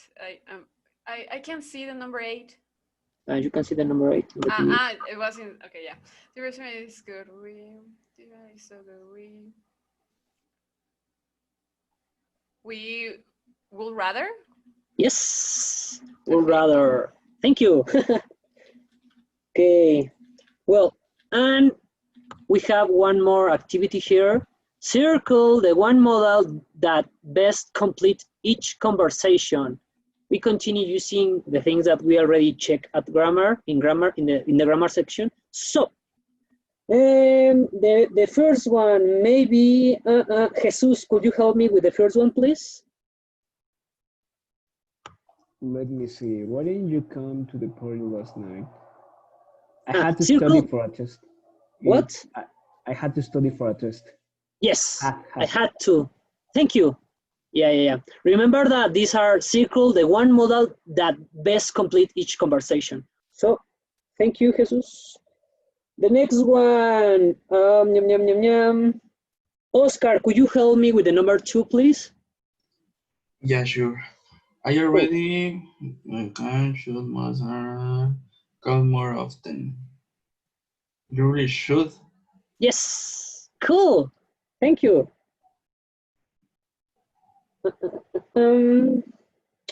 I can't see the number 8. You can see the number 8. It wasn't. Okay, yeah. The resume is good. So good. We will rather. Yes, would rather. Thank you. Okay. Well, and we have one more activity here. Circle the one modal that best completes each conversation. We continue using the things that we already checked at grammar in the grammar section. So, the first one, maybe Jesus, could you help me with the first one, please? Let me see. Why didn't you come to the party last night? I had to circle. study for a test. What? I had to study for a test. Yes, I had to. Thank you. Yeah. Remember that these are circle the one modal that best complete each conversation. So, thank you, Jesus. The next one, Oscar, could you help me with the number 2, please? Yeah, sure. I already can should must call more often. You really should. Yes, cool. Thank you.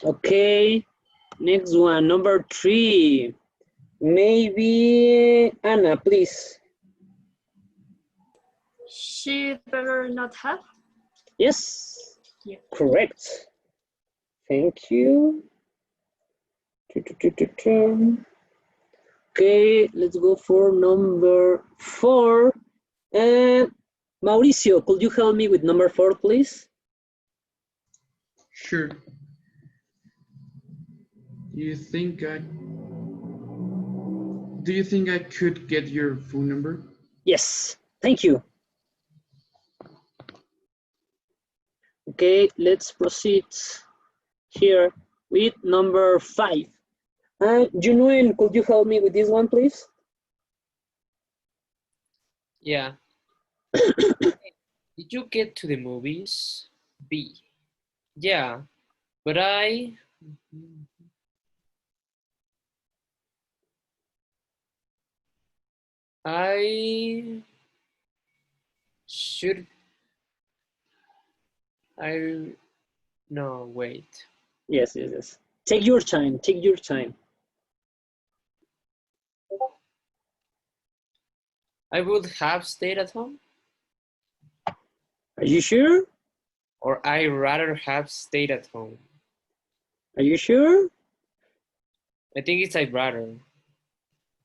Okay, next one, number 3. Maybe Anna, please. She'd better not have. Yes, Yeah. correct. Thank you. Okay, let's go for number 4. And Mauricio, could you help me with number 4, please? Sure. Do you think I could get your phone number? Yes, thank you. Okay, let's proceed here with number 5. Junuen, could you help me with this one, please? Yeah. Did you get to the movies? B. Yeah, but I should no, wait. Yes. Take your time, take your time. I would have stayed at home. Are you sure? Or I rather have stayed at home. Are you sure? I think it's I'd rather.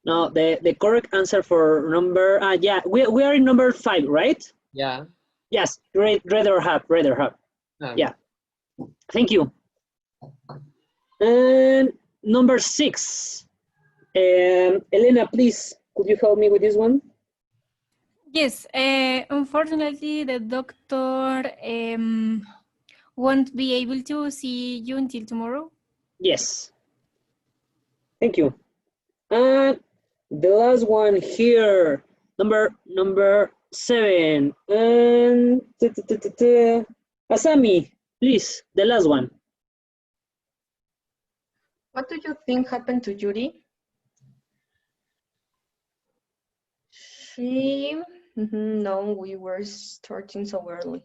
No, the correct answer for number, yeah, we are in number 5, right? Yeah. Yes, rather have. Yeah, thank you. And number 6, Elena, please, could you help me with this one? Yes, unfortunately, the doctor won't be able to see you until tomorrow. Yes, thank you. And the last one here, number 7, and Asami, please, the last one. What do you think happened to Judy? No, we were starting so early.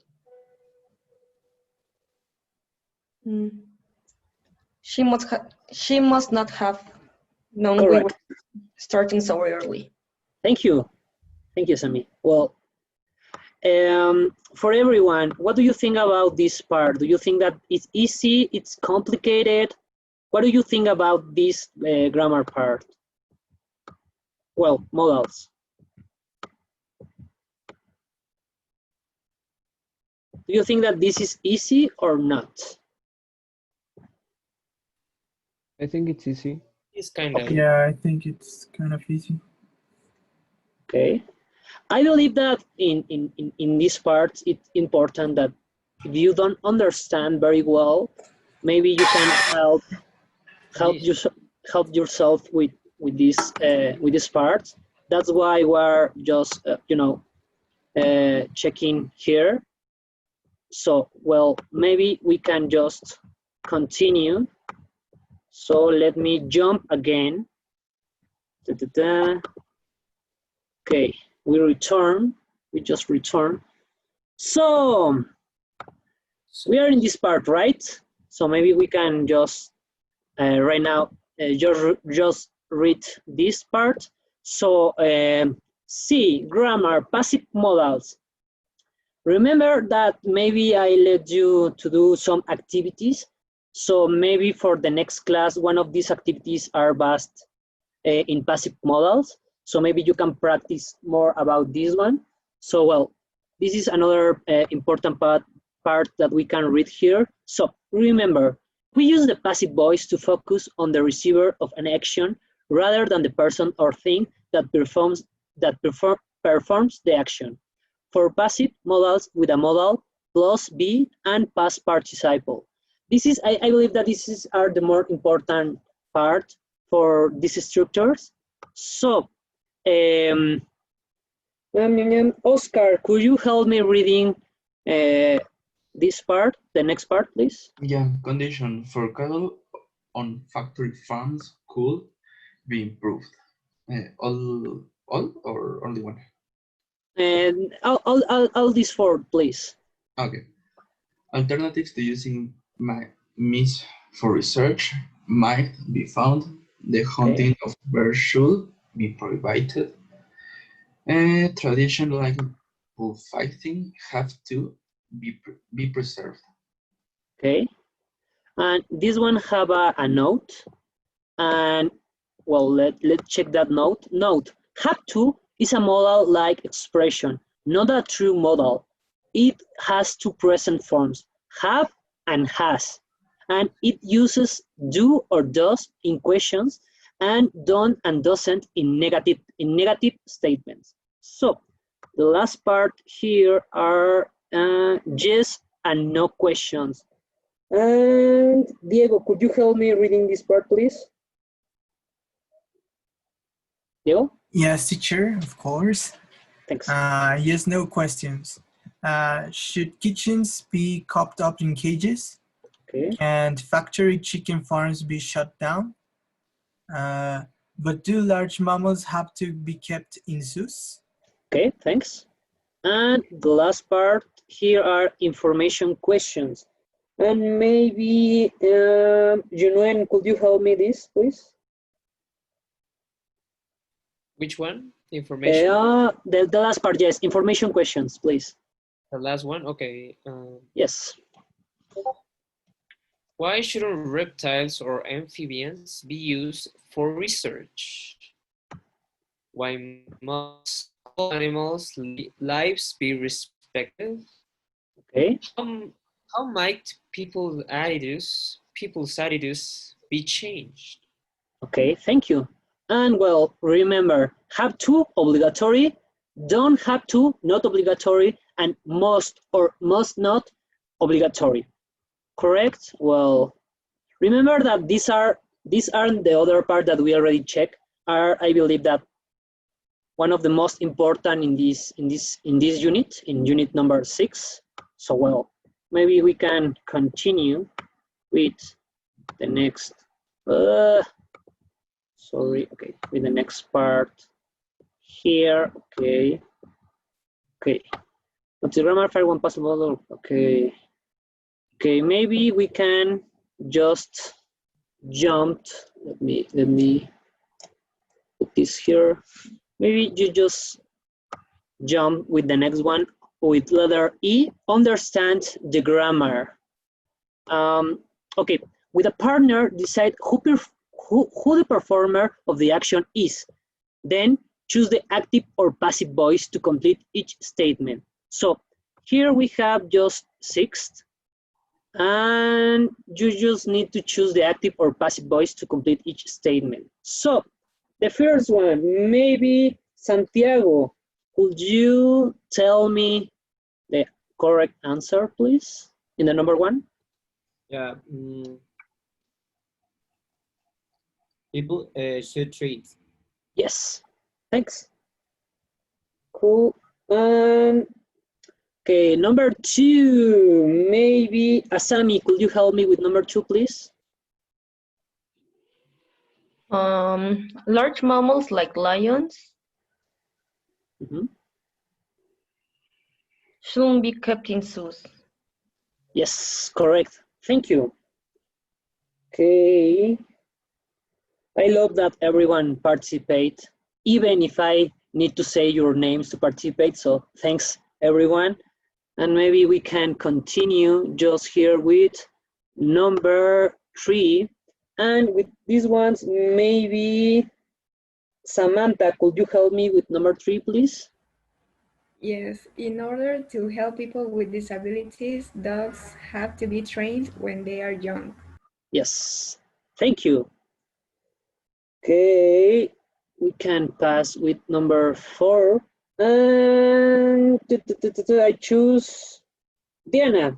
She must not have known Correct. we were starting so early. Thank you, Sami. Well, for everyone, what do you think about this part? Do you think that it's easy, it's complicated? What do you think about this grammar part? Well, modals. Do you think that this is easy or not? I think it's easy. It's kind of. Yeah, I think it's kind of easy. Okay. I believe that in this part, it's important that if you don't understand very well, maybe you can help yourself with this part. That's why we're just checking here. So well, maybe we can just continue. So let me jump again. Okay, we just return. So we are in this part, right? So maybe we can just right now just read this part. So C, grammar, passive modals. Remember that maybe I let you to do some activities. So maybe for the next class, one of these activities are based in passive modals. So maybe you can practice more about this one. So well, this is another important part that we can read here. So remember, we use the passive voice to focus on the receiver of an action rather than the person or thing that performs the action. For passive modals with a modal plus be and past participle. This is, I believe that this are the more important part for these structures. So, Oscar, could you help me reading this part, the next part, please? Yeah, condition for cattle on factory farms could be improved. All or only one? And all these four, please. Okay. Alternatives to using meat for research might be found. The hunting of bears should be prohibited. Tradition like bullfighting have to be preserved. Okay. And this one have a note. And well, let's check that note. Note, have to is a modal-like expression, not a true modal. It has two present forms, have and has. And it uses do or does in questions and don't and doesn't in negative statements. So the last part here are yes and no questions. And Diego, could you help me reading this part, please? Diego? Yes, teacher, of course. Thanks. Yes, no questions. Should kitchens be cooped up in cages? Okay. And factory chicken farms be shut down? But do large mammals have to be kept in zoos? Okay, thanks. And the last part, here are information questions. And maybe, Junuen, could you help me this, please? Which one? Information. The last part, yes, information questions, please. The last one, okay. Yes. Why shouldn't reptiles or amphibians be used for research? Why must all animals' lives be respected? Okay. How might people's attitudes be changed? Okay, thank you. And well, remember, have to, obligatory, don't have to, not obligatory, and must or must not, obligatory. Correct? Well, remember that these aren't the other part that we already checked. Are, I believe, that one of the most important in this unit, in unit number 6. So well, maybe we can continue with the next. Sorry. Okay, with the next part here. Okay. Okay. What's the grammar for one possible? Okay. Okay, maybe we can just jump. Let me put this here. Maybe you just jump with the next one with letter E. Understand the grammar. Okay, with a partner, decide who the performer of the action is. Then choose the active or passive voice to complete each statement. So here we have just 6. And you just need to choose the active or passive voice to complete each statement. So the first one, maybe Santiago, could you tell me the correct answer, please, in the number 1? Yeah. People should treat. Yes, thanks. Cool. Okay, number 2, maybe Asami, could you help me with number 2, please? Large mammals like lions shouldn't be kept in zoos. Yes, correct. Thank you. Okay. I love that everyone participate, even if I need to say your names to participate. So thanks, everyone. And maybe we can continue just here with number 3. And with these ones, maybe Samantha, could you help me with number 3, please? Yes, in order to help people with disabilities, dogs have to be trained when they are young. Yes, thank you. Okay, we can pass with number 4. And I choose Diana.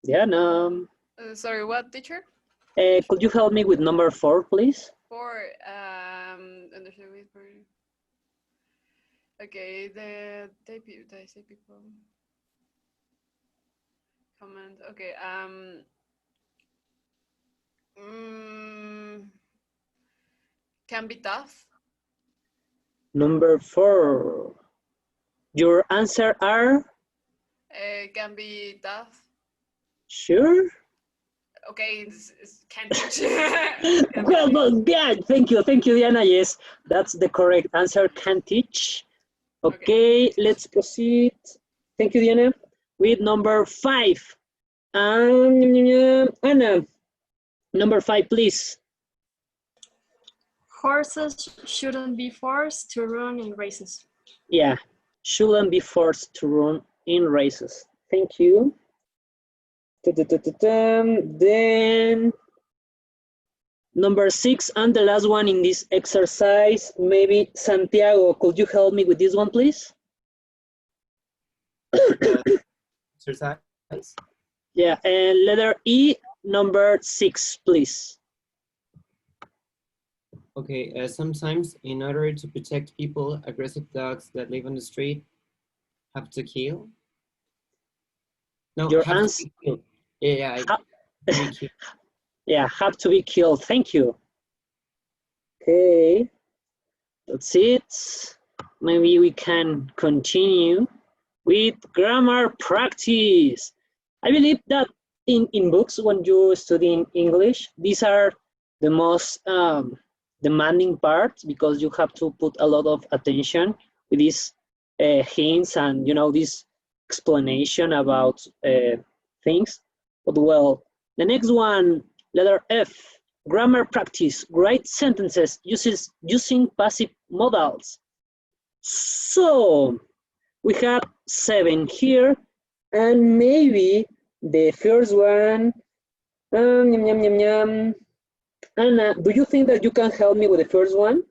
Diana. Sorry, what, teacher? Could you help me with number 4, please? 4. Okay, they say people comment. Okay, can be tough. Number 4. Your answer are? Can be tough. Sure? Okay, can teach. Well, yeah, thank you, Diana. Yes, that's the correct answer, can teach. Okay, let's proceed. Thank you, Diana. With number 5. Anna, number 5, please. Horses shouldn't be forced to run in races. Yeah, shouldn't be forced to run in races. Thank you. Then number 6 and the last one in this exercise, maybe Santiago, could you help me with this one, please? Exercise. Yeah, and letter E, number 6, please. Okay, sometimes in order to protect people, aggressive dogs that live on the street have to kill. No, Your have answer. to be killed. Yeah, to be killed. Yeah, have to be killed. Thank you. Okay, that's it. Maybe we can continue with grammar practice. I believe that in books, when you study in English, these are the most demanding parts because you have to put a lot of attention with these hints and, you know, this explanation about things. But well, the next one, letter F, grammar practice, write sentences using passive modals. So we have 7 here, and maybe the first one, Anna, do you think that you can help me with the first one?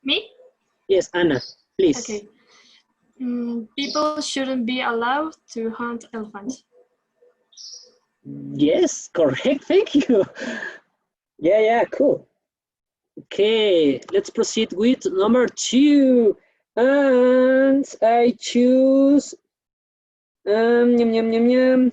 Me? Yes, Anna, please. Okay. People shouldn't be allowed to hunt elephants. Yes, correct, thank you. Yeah, cool. Okay, let's proceed with number 2. And I choose Junwen.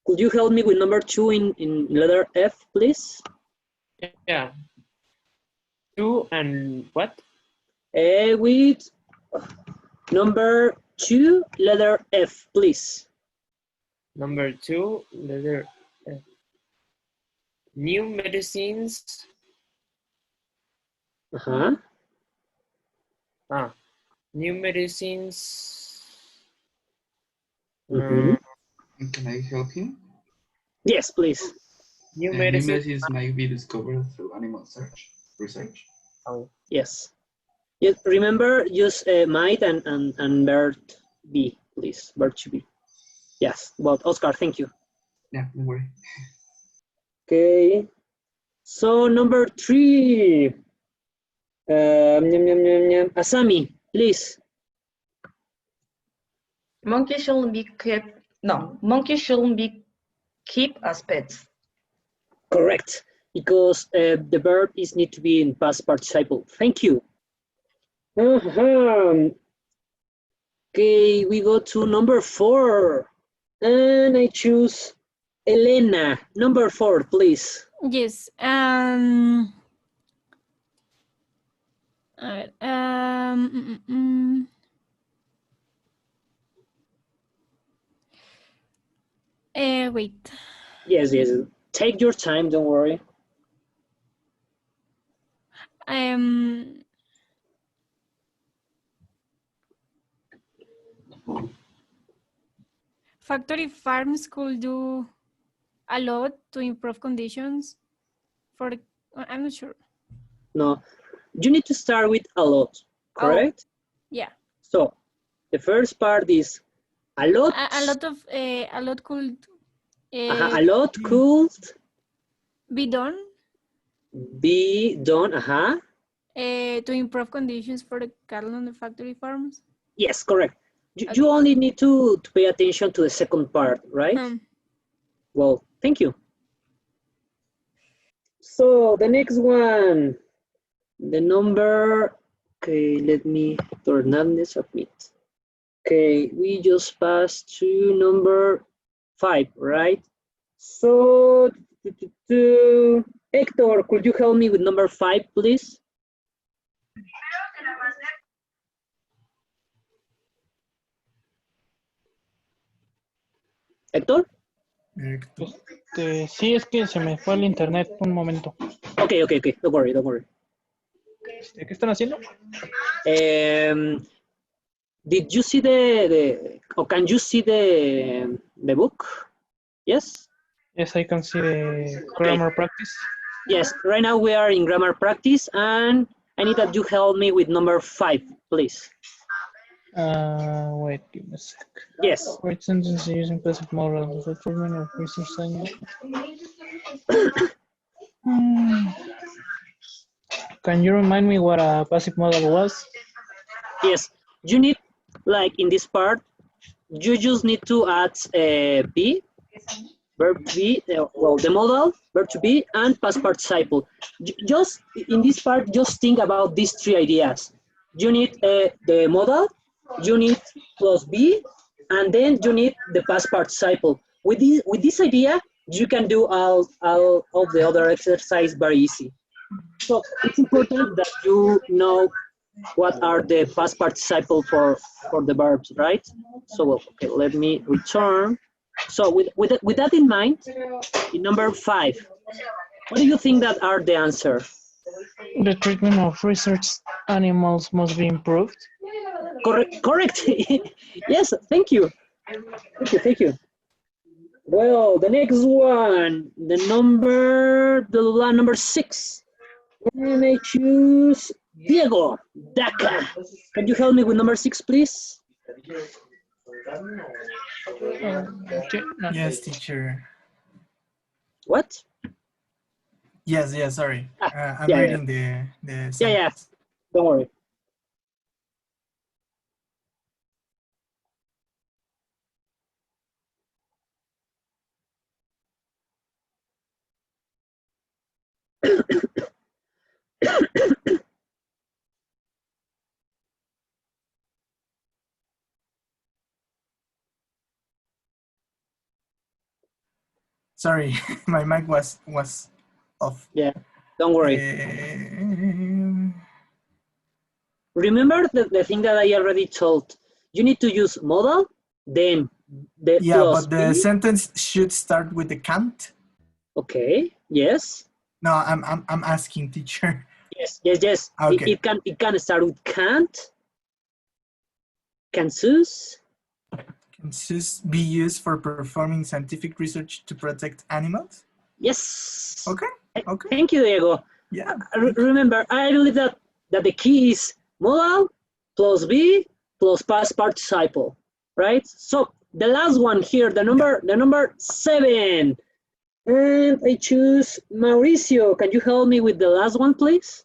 Could you help me with number 2 in letter F, please? Yeah. 2 and what? With number 2, letter F, please. Number 2, letter F. New medicines. New medicines. Can I help him? Yes, please. New New medicines might be discovered through animal research. Oh. Yes. Yes, remember, use might and verb be, please. Verb to be. Yes, but Oscar, thank you. Yeah, don't worry. Okay. So number 3. Asami, please. Monkeys shouldn't be kept. No, monkeys shouldn't be kept as pets. Correct, because the verb is need to be in past participle. Thank you. Okay, we go to number 4, and I choose Elena. Number 4, please. Yes. Wait. Yes. Take your time. Don't worry. Factory farms could do a lot to improve conditions for. I'm not sure. No, you need to start with a lot. Correct? Yeah. So the first part is a lot. A lot could. A lot could be done. Be done. To improve conditions for the cattle on the factory farms. Yes, correct. You only need to pay attention to the second part, right? Well, thank you. So the next one, the number, okay, let me turn on the submit. Okay, we just passed to number 5, right? So, Hector, could you help me with number 5, please? Héctor? Sí, es que se me fue el internet un momento. Okay, don't worry. ¿Qué están haciendo? Did you see or can you see the book? Yes? Yes, I can see the grammar practice. Yes, right now we are in grammar practice and I need that you help me with number 5, please. Wait, give me a sec. Yes. Write sentences using passive modal. The treatment of research language. Can you remind me what a passive modal was? Yes, you need, like in this part, you just need to add be, verb to be, well, the modal, verb to be, and past participle. Just in this part, just think about these 3 ideas. You need the modal, you need plus be, and then you need the past participle. With this idea, you can do all of the other exercise very easy. So it's important that you know what are the past participle for the verbs, right? So okay, let me return. So with that in mind, in number 5, what do you think that are the answer? The treatment of research animals must be improved. Correct. Yes, thank you. Well, the next one, the number 6. And I choose Diego Daca. Can you help me with number 6, please? Yes, teacher. What? Yes, sorry. I'm yeah, reading the sentence. Yeah, don't worry. Sorry, my mic was off. Yeah, don't worry. Remember the thing that I already told. You need to use modal, then the plus but the be. sentence should start with the can't. Okay. Yes. No, I'm asking, teacher. Yes. Okay. It can start with can't. Can sus. Can sus be used for performing scientific research to protect animals? Yes. Okay. Thank you, Diego. Yeah. Remember, I believe that the key is modal plus be plus past participle, right? So the last one here, the number 7. And I choose Mauricio. Can you help me with the last one, please?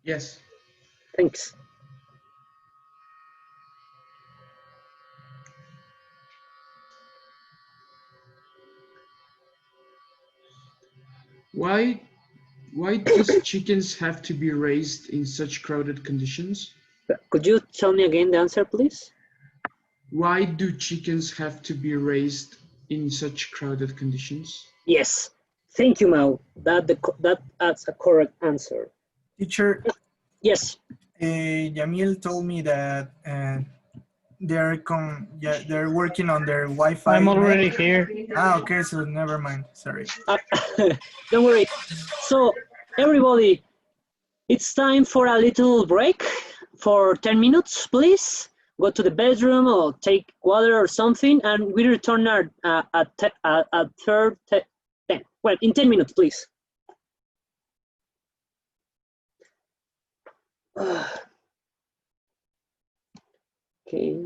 Yes. Thanks. Why does chickens have to be raised in such crowded conditions? Could you tell me again the answer, please? Why do chickens have to be raised in such crowded conditions? Yes. Thank you, Mau. That's a correct answer. Teacher. Yes. Yamil told me that they're working on their Wi-Fi. I'm already here. Okay, so never mind. Sorry. Don't worry. So everybody, it's time for a little break for 10 minutes, please. Go to the bedroom or take water or something, and we return at 10. Well, in 10 minutes, please. Okay.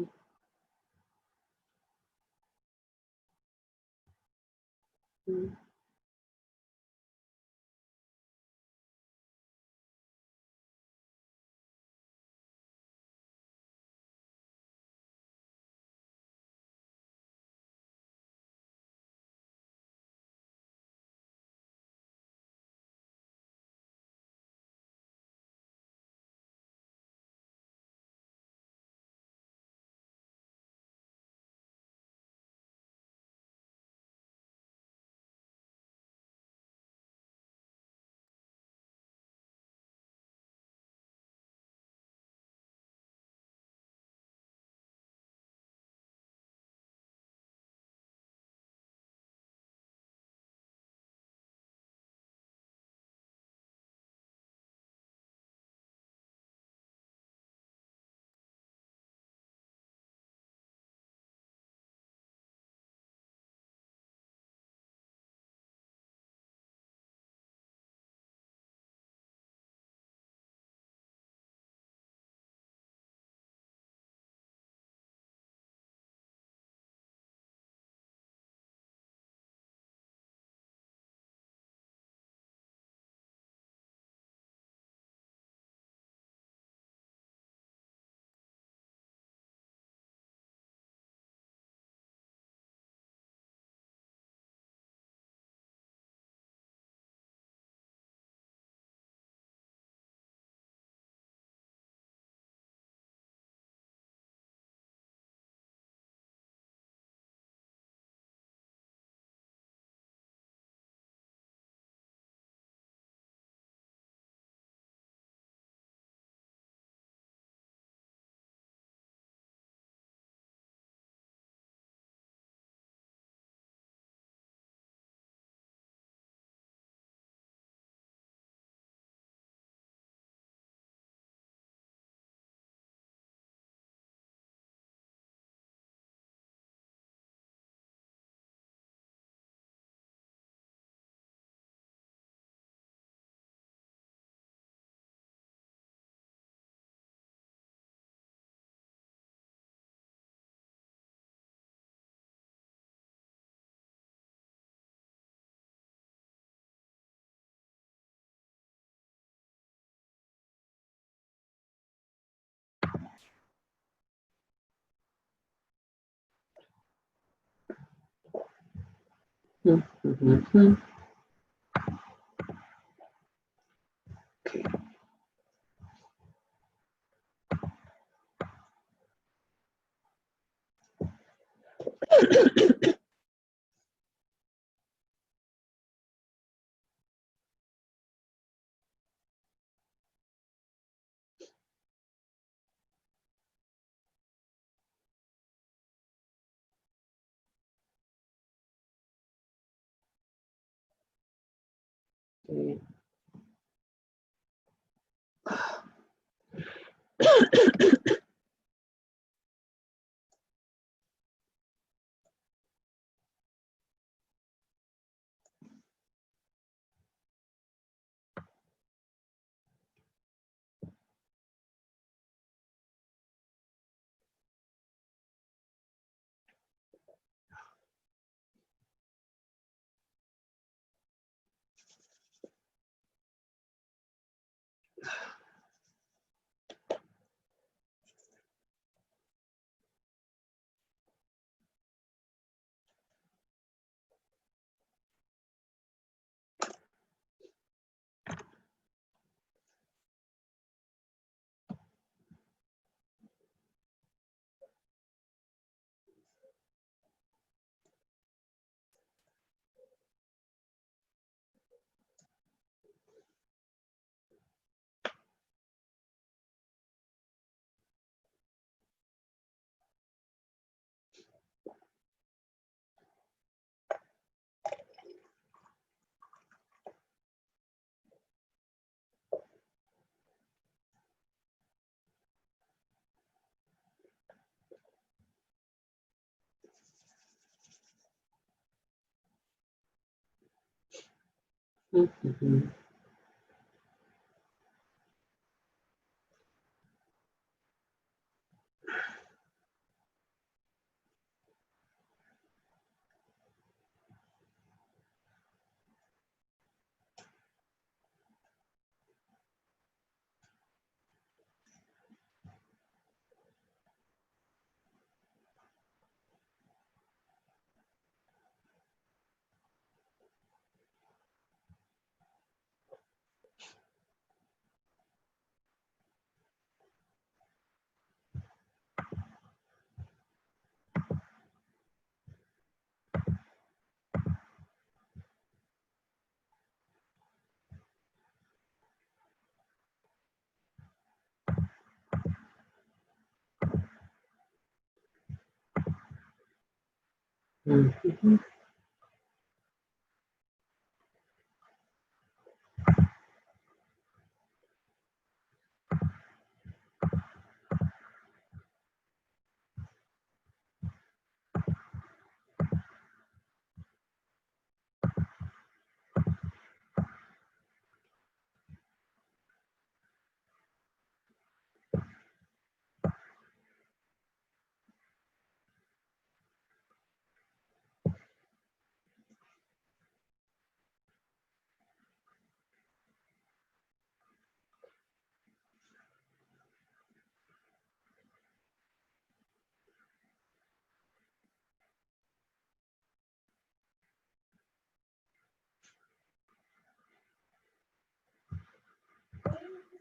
Okay.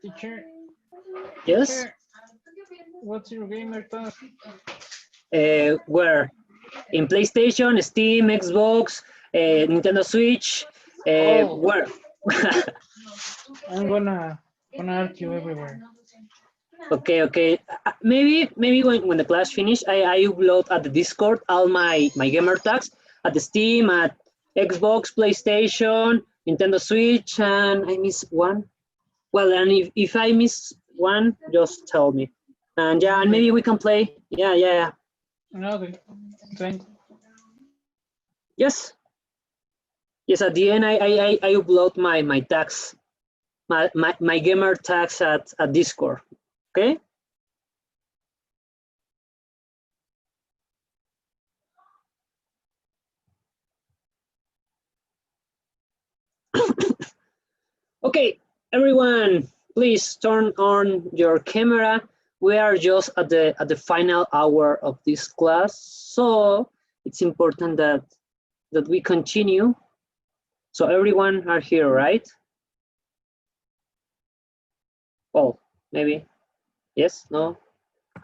Teacher. Yes. Teacher, what's your gamer tag? Where? In PlayStation, Steam, Xbox, Nintendo Switch. Where? I'm gonna add you everywhere. Okay. Maybe when the class finish, I upload at the Discord all my gamer tags at the Steam, at Xbox, PlayStation, Nintendo Switch, and I miss one. Well, and if I miss one, just tell me. And yeah, and maybe we can play. Yeah. Okay. Thanks. Yes. At the end, I upload my tags, my gamer tags at Discord. Okay. Okay, everyone, please turn on your camera. We are just at the final hour of this class, so it's important that that we continue. So everyone are here, right? Oh, maybe. Yes, no?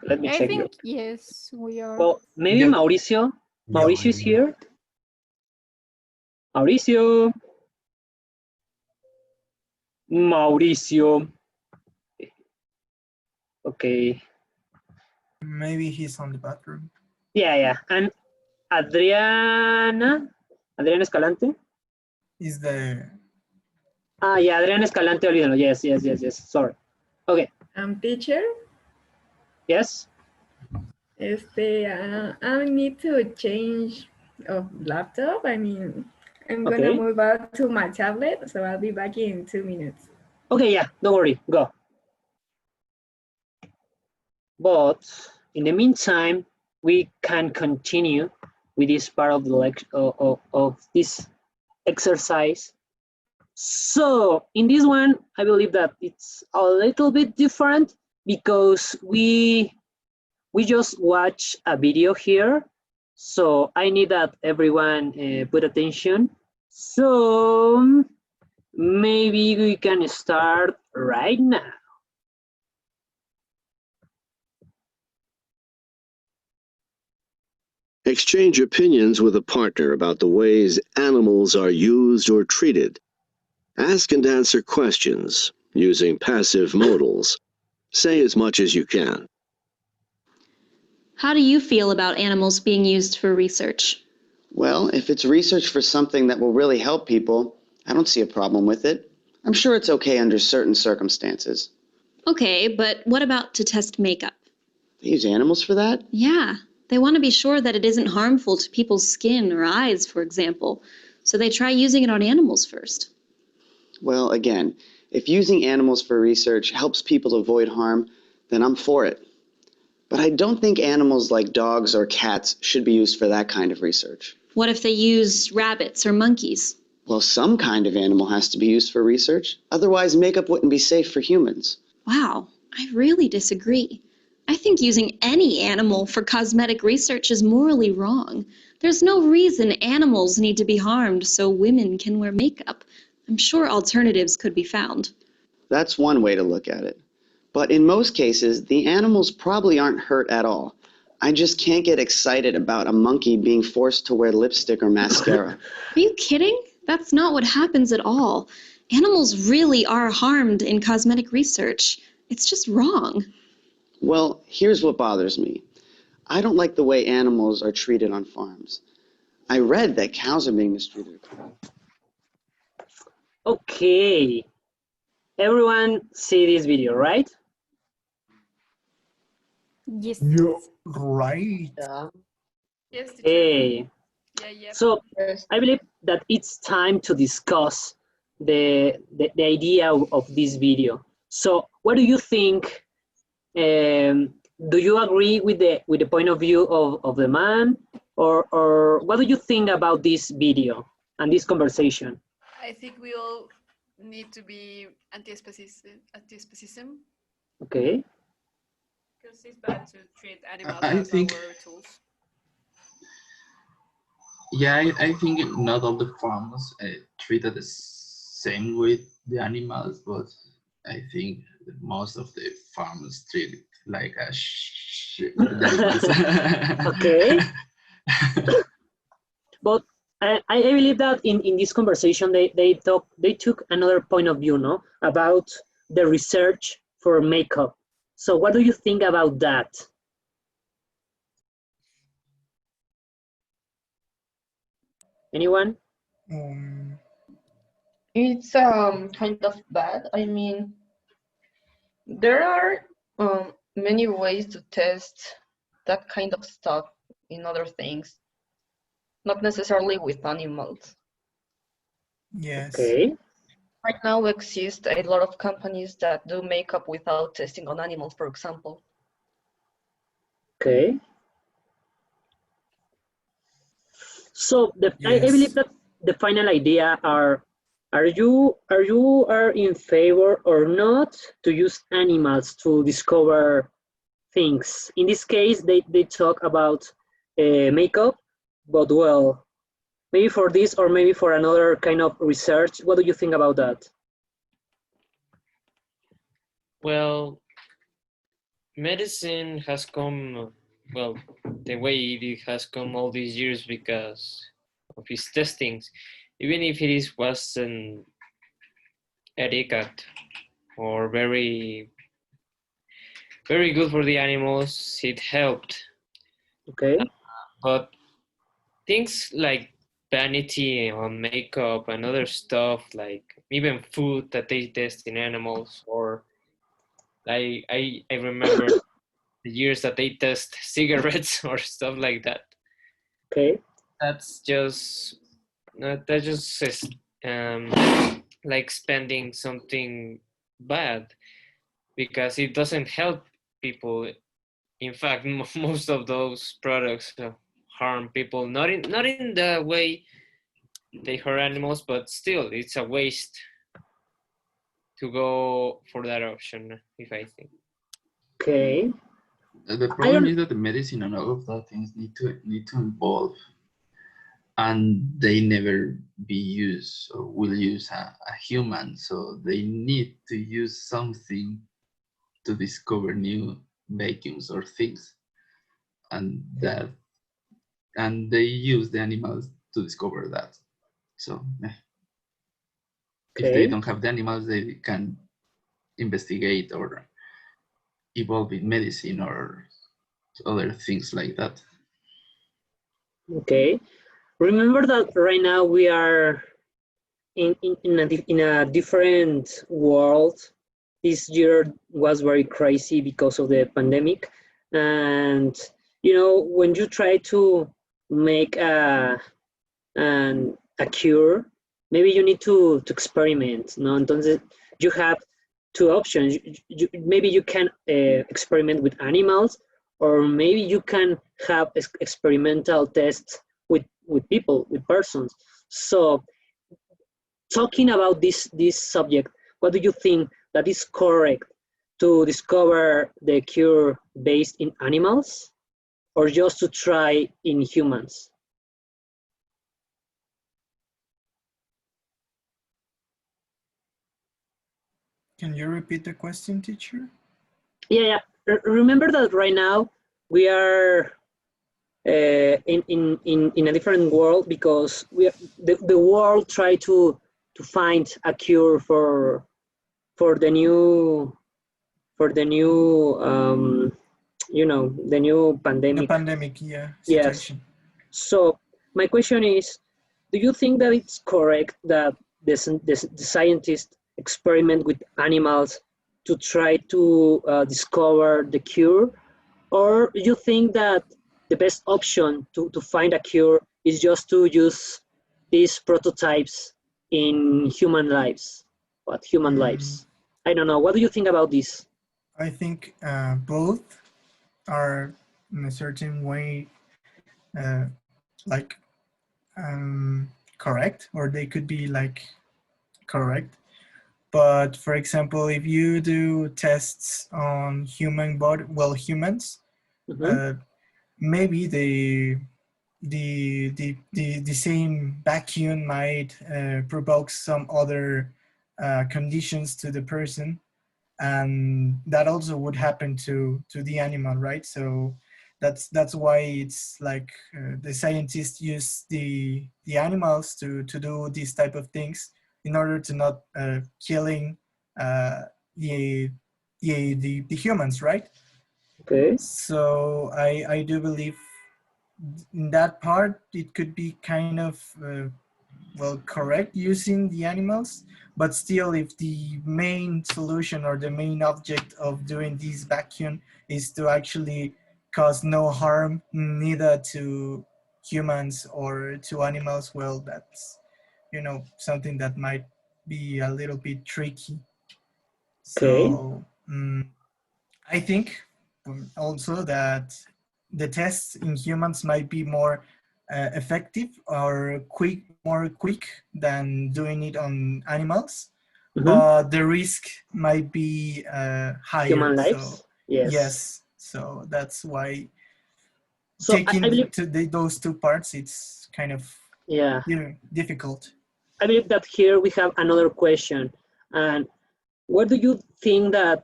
Let me I check think you. yes, we are. Well, maybe Yeah. Mauricio. Mauricio is here. Mauricio. Mauricio. Okay. Maybe he's on the bathroom. Yeah. And Adriana Escalante. Is the Ah, yeah, Adriana Escalante, olvídalo. Yes. Sorry. Okay. Teacher, Yes. I need to change of laptop. I mean, I'm gonna Okay. move out to my tablet, so I'll be back in 2 minutes. Okay, yeah, don't worry, go. But in the meantime, we can continue with this part of the lecture of this exercise. So in this one, I believe that it's a little bit different because we just watch a video here. So I need that everyone put attention. So maybe we can start right now. Exchange opinions with a partner about the ways animals are used or treated. Ask and answer questions using passive modals. Say as much as you can. How do you feel about animals being used for research? Well, if it's research for something that will really help people, I don't see a problem with it. I'm sure it's okay under certain circumstances. Okay, but what about to test makeup? They use animals for that? Yeah, they want to be sure that it isn't harmful to people's skin or eyes, for example. So they try using it on animals first. Well, again, if using animals for research helps people avoid harm, then I'm for it. But I don't think animals like dogs or cats should be used for that kind of research. What if they use rabbits or monkeys? Well, some kind of animal has to be used for research. Otherwise, makeup wouldn't be safe for humans. Wow, I really disagree. I think using any animal for cosmetic research is morally wrong. There's no reason animals need to be harmed so women can wear makeup. I'm sure alternatives could be found. That's one way to look at it. But in most cases, the animals probably aren't hurt at all. I just can't get excited about a monkey being forced to wear lipstick or mascara. Are you kidding? That's not what happens at all. Animals really are harmed in cosmetic research. It's just wrong. Well, here's what bothers me. I don't like the way animals are treated on farms. I read that cows are being mistreated. Okay. Everyone see this video, right? Yes. You're right. Yeah. Yes, teacher. Hey. Yeah. So I believe that it's time to discuss the idea of this video. So what do you think? Do you agree with the point of view of the man, or what do you think about this video and this conversation? I think we all need to be anti-speciesism. Okay. Because it's bad to treat animals I as think, our tools. yeah, I think not all the farmers treated the same with the animals, but I think most of the farmers treat it like a shit. The animals. Okay. But I believe that in this conversation they took another point of view, no, about the research for makeup. So what do you think about that? Anyone? It's kind of bad. I mean, there are many ways to test that kind of stuff in other things, not necessarily with animals. Yes. Okay. Right now exist a lot of companies that do makeup without testing on animals, for example. Okay. So I believe that the final idea are you in favor or not to use animals to discover things? In this case, they talk about makeup, but well, Maybe for this or maybe for another kind of research. What do you think about that? Well, medicine has come, well, the way it has come all these years because of its testings, even if wasn't adequate or very good for the animals, it helped. Okay. But things like vanity on makeup and other stuff, like even food that they test in animals, or I remember the years that they test cigarettes or stuff like that. Okay. That's just is like spending something bad because it doesn't help people. In fact, most of those products harm people. Not in the way they hurt animals, but still, it's a waste to go for that option. If I think. Okay. The problem is that the medicine and all of that things need to evolve, and they never be used or will use a human. So they need to use something to discover new vacuums or things, and they use the animals to discover that. So if they don't have the animals, they can investigate or evolve in medicine or other things like that. Okay. Remember that right now we are in a different world. This year was very crazy because of the pandemic, and when you try to make a cure, maybe you need to experiment. No, entonces you have two options. Maybe you can experiment with animals, or maybe you can have experimental tests with people, with persons. So talking about this subject, what do you think that is correct to discover the cure based in animals, or just to try in humans? Can you repeat the question, teacher? Yeah. Remember that right now we are in a different world because the world try to find a cure for the new the new pandemic. The pandemic, yeah, Yes. situation. So my question is, do you think that it's correct that the scientists experiment with animals to try to discover the cure? Or you think that the best option to find a cure is just to use these prototypes in human lives? What human lives? I don't know. What do you think about this? I think both are in a certain way like correct, or they could be like correct. But for example, if you do tests on human body, well, humans, maybe the same vacuum might provoke some other conditions to the person, and that also would happen to the animal, right? So that's why it's like the scientists use the animals to do these type of things in order to not killing the humans, right? Okay. So I do believe in that part it could be kind of well, correct using the animals, but still if the main solution or the main object of doing this vacuum is to actually cause no harm neither to humans or to animals, well, that's something that might be a little bit tricky. So I think also that the tests in humans might be more effective or more quick than doing it on animals, but the risk might be higher. Human lives? So Yes. yes, so that's why So taking I believe those two parts, it's kind of Yeah. difficult. I believe that here we have another question. And what do you think that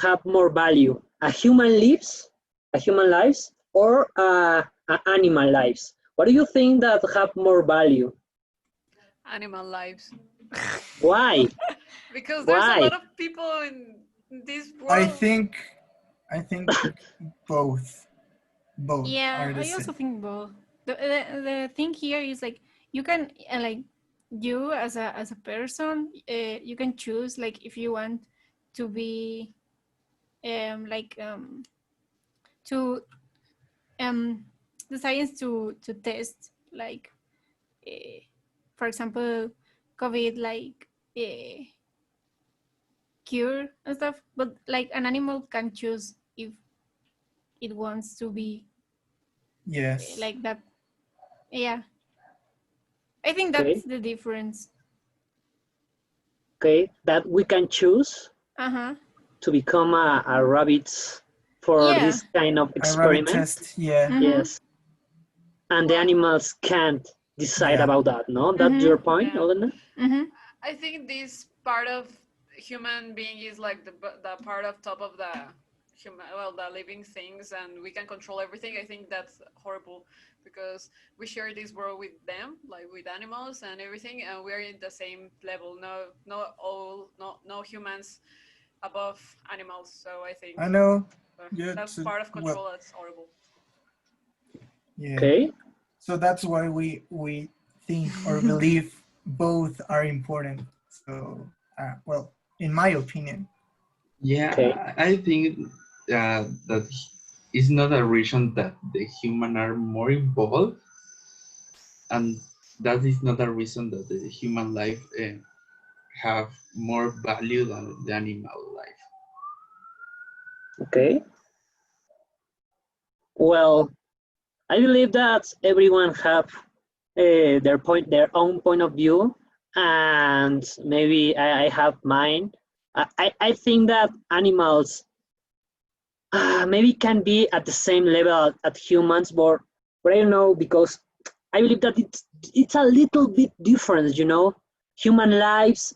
have more value? A human lives, or animal lives? What do you think that have more value? Animal lives. Why? Because there's Why? a lot of people in this world. I think both Yeah, are the I also same. think both. The thing here is like you can like you as a person, you can choose like if you want to be like to the science to test like for example COVID like cure and stuff, but like an animal can choose if it wants to be Yes. like that. Yeah, I think Okay. that's the difference. Okay, that we can choose Uh-huh. to become a rabbit for Yeah. this kind of A rabbit experiment. test, yeah. Yes. And the animals can't decide Yeah. about that, no? That's your point, Olena? I think this part of human being is like the part of top of the human, well, the living things, and we can control everything. I think that's horrible because we share this world with them, like with animals and everything, and we're in the same level. No humans above animals. So I think I know. that's part of control. That's horrible. Yeah. Okay. So that's why we think or believe both are important. So, well, in my opinion. Yeah, I think that it's not a reason that the human are more involved, and that is not a reason that the human life have more value than the animal life. Okay. Well, I believe that everyone have their own point of view, and maybe I have mine. I think that animals maybe can be at the same level at humans, but I don't know, because I believe that it's a little bit different, you know. Human lives,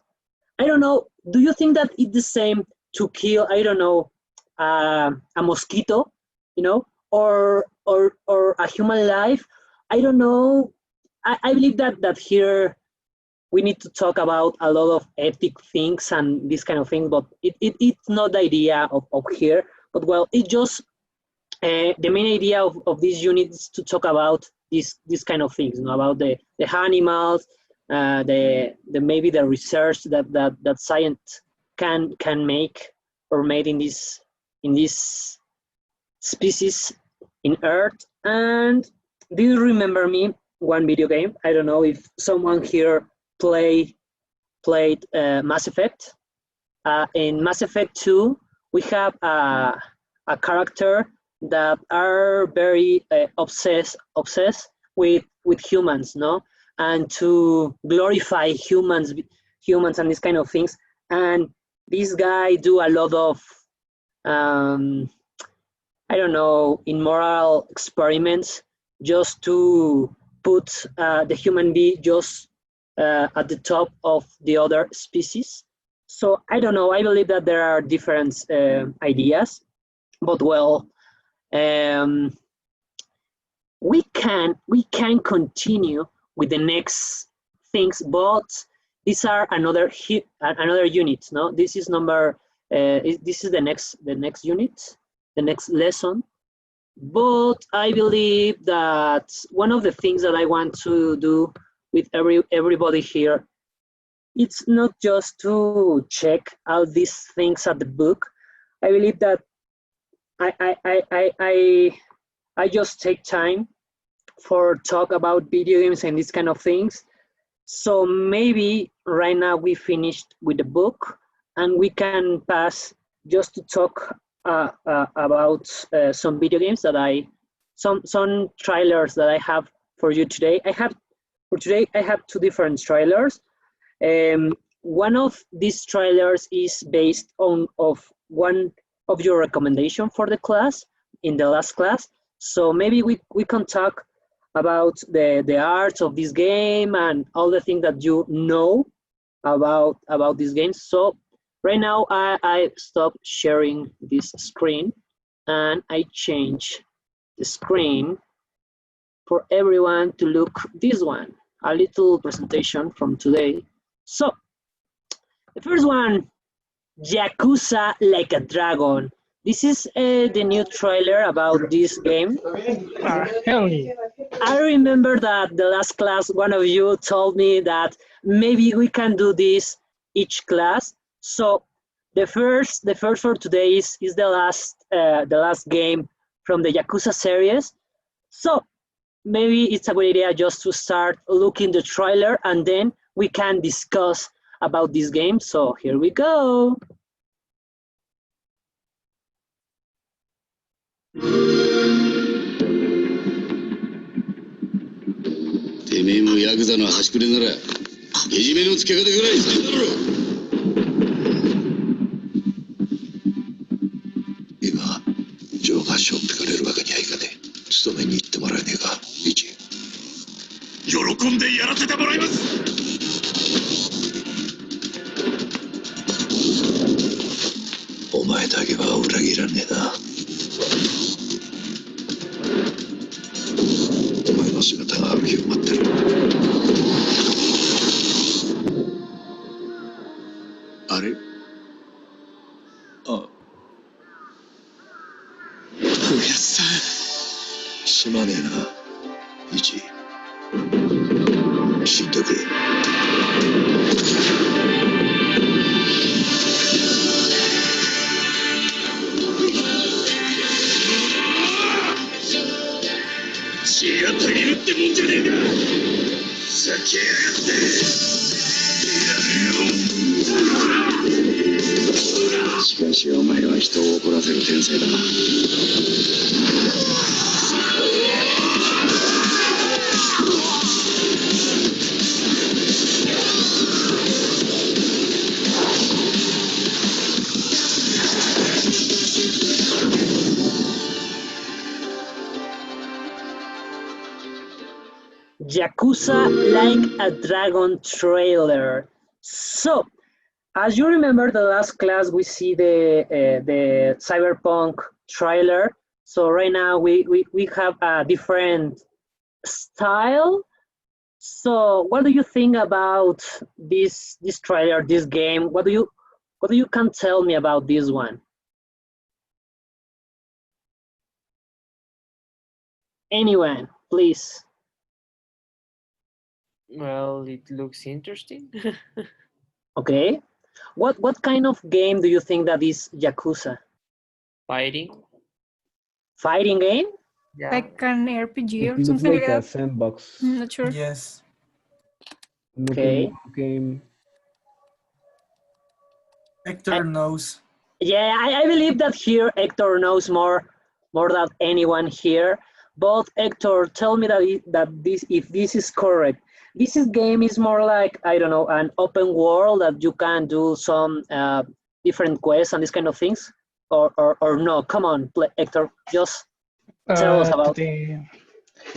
I don't know. Do you think that it's the same to kill, I don't know, a mosquito, you know, or a human life? I don't know. I believe that here we need to talk about a lot of ethic things and this kind of thing, but it's not the idea of here. But well, it's just the main idea of this unit is to talk about this kind of things, you know, about the animals, the maybe the research that science can make or made in this species in Earth. And do you remember me one video game? I don't know if someone here played Mass Effect. In Mass Effect 2, we have a character that are very obsessed with humans, no, and to glorify humans and these kind of things. And this guy do a lot of I don't know, immoral experiments just to put the human being just at the top of the other species. So I don't know. I believe that there are different ideas, but well, we can continue with the next things, but these are another unit. No, this is number. This is the next unit, the next lesson. But I believe that one of the things that I want to do with everybody here, it's not just to check out these things at the book. I believe that I just take time for talk about video games and these kind of things. So maybe right now we finished with the book, and we can pass just to talk about some video games that some trailers that I have for you today. I have two different trailers. One of these trailers is based on one of your recommendation for the class in the last class. So maybe we can talk about the arts of this game and all the things that you know about this game. So right now I stop sharing this screen and I change the screen for everyone to look this one, a little presentation from today. So the first one, Yakuza Like a Dragon. This is the new trailer about this game. Hell yeah. I remember that the last class, one of you told me that maybe we can do this each class. So the first for today is the last game from the Yakuza series. So maybe it's a good idea just to start looking the trailer and then we can discuss about this game. So here we go. てめえもヤクザの端くれならけじめのつけ方ぐらいせんだろ。今上官ショップかれるわけにはいかねえ。勤めに行ってもらえねえか一。喜んでやらせてもらいます。お前だけは裏切らねえな。お前の姿がある日を待ってる。あれ？あ。おやっさん。すまねえな。一。死んどけ。血が足りるってもんじゃねえか。ふざけやがって。しかしお前は人を怒らせる天才だな。Yakuza Like a Dragon trailer. So, as you remember the last class, we see the Cyberpunk trailer. So right now we have a different style. So what do you think about this trailer, this game? What do you can tell me about this one? Anyone, please. Well, it looks interesting. Okay. What kind of game do you think that is Yakuza? Fighting. Fighting game? Yeah. Like an RPG It or looks something like like a that. sandbox I'm not sure. Yes. Okay. game. Hector knows. Yeah, I believe that here Hector knows more than anyone here. But Hector, tell me if this is correct. Game is more like, I don't know, an open world that you can do some different quests and these kind of things, or no? Come on, Hector, just tell us about the game.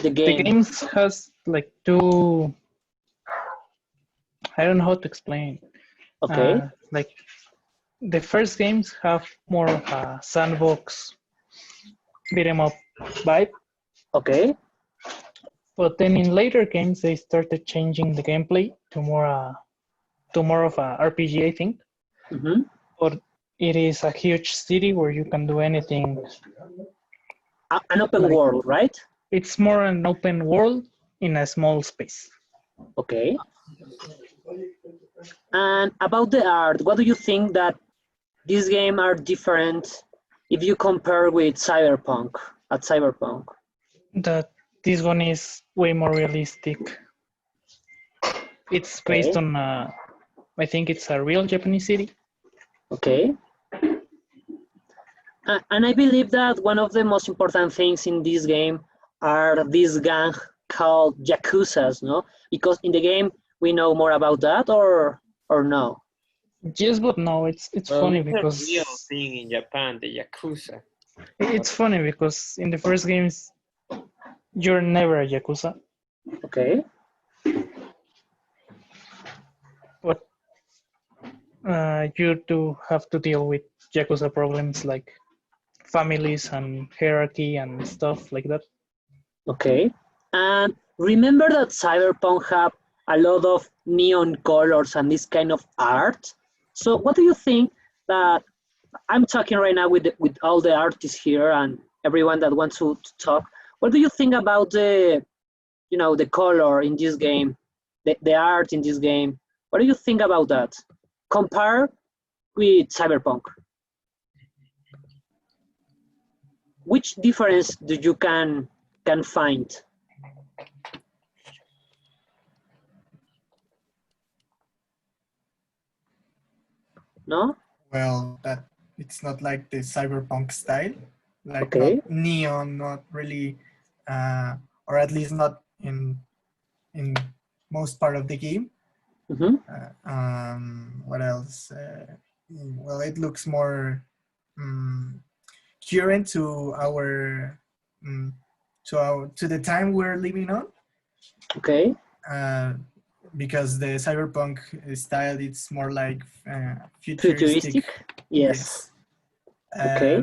The games has like two. I don't know how to explain. Okay. Like the first games have more of a sandbox beat 'em up vibe. Okay. But then in later games they started changing the gameplay to more of a RPG, I think. Mm-hmm. But it is a huge city where you can do anything. An open world, right? It's more an open world in a small space. Okay. And about the art, what do you think that these games are different if you compare with Cyberpunk? That this one is way more realistic. It's based on, I think it's a real Japanese city. Okay. And I believe that one of the most important things in this game are this gang called Yakuzas, no? Because in the game we know more about that, or no? Yes, but no, it's funny It's because a real thing in Japan, the Yakuza. it's funny because in the first games You're never a Yakuza. Okay. But you do have to deal with Yakuza problems like families and hierarchy and stuff like that. Okay. And remember that Cyberpunk have a lot of neon colors and this kind of art. So what do you think that I'm talking right now with all the artists here and everyone that wants to talk. What do you think about the the color in this game, the art in this game? What do you think about that? Compare with Cyberpunk. Which difference do you can find? No? Well, that it's not like the cyberpunk style, like Okay. not neon, not really, or at least not in most part of the game. What else? Well, it looks more current to our to the time we're living on. Okay. Because the cyberpunk style, it's more like Futuristic. Yes. Okay.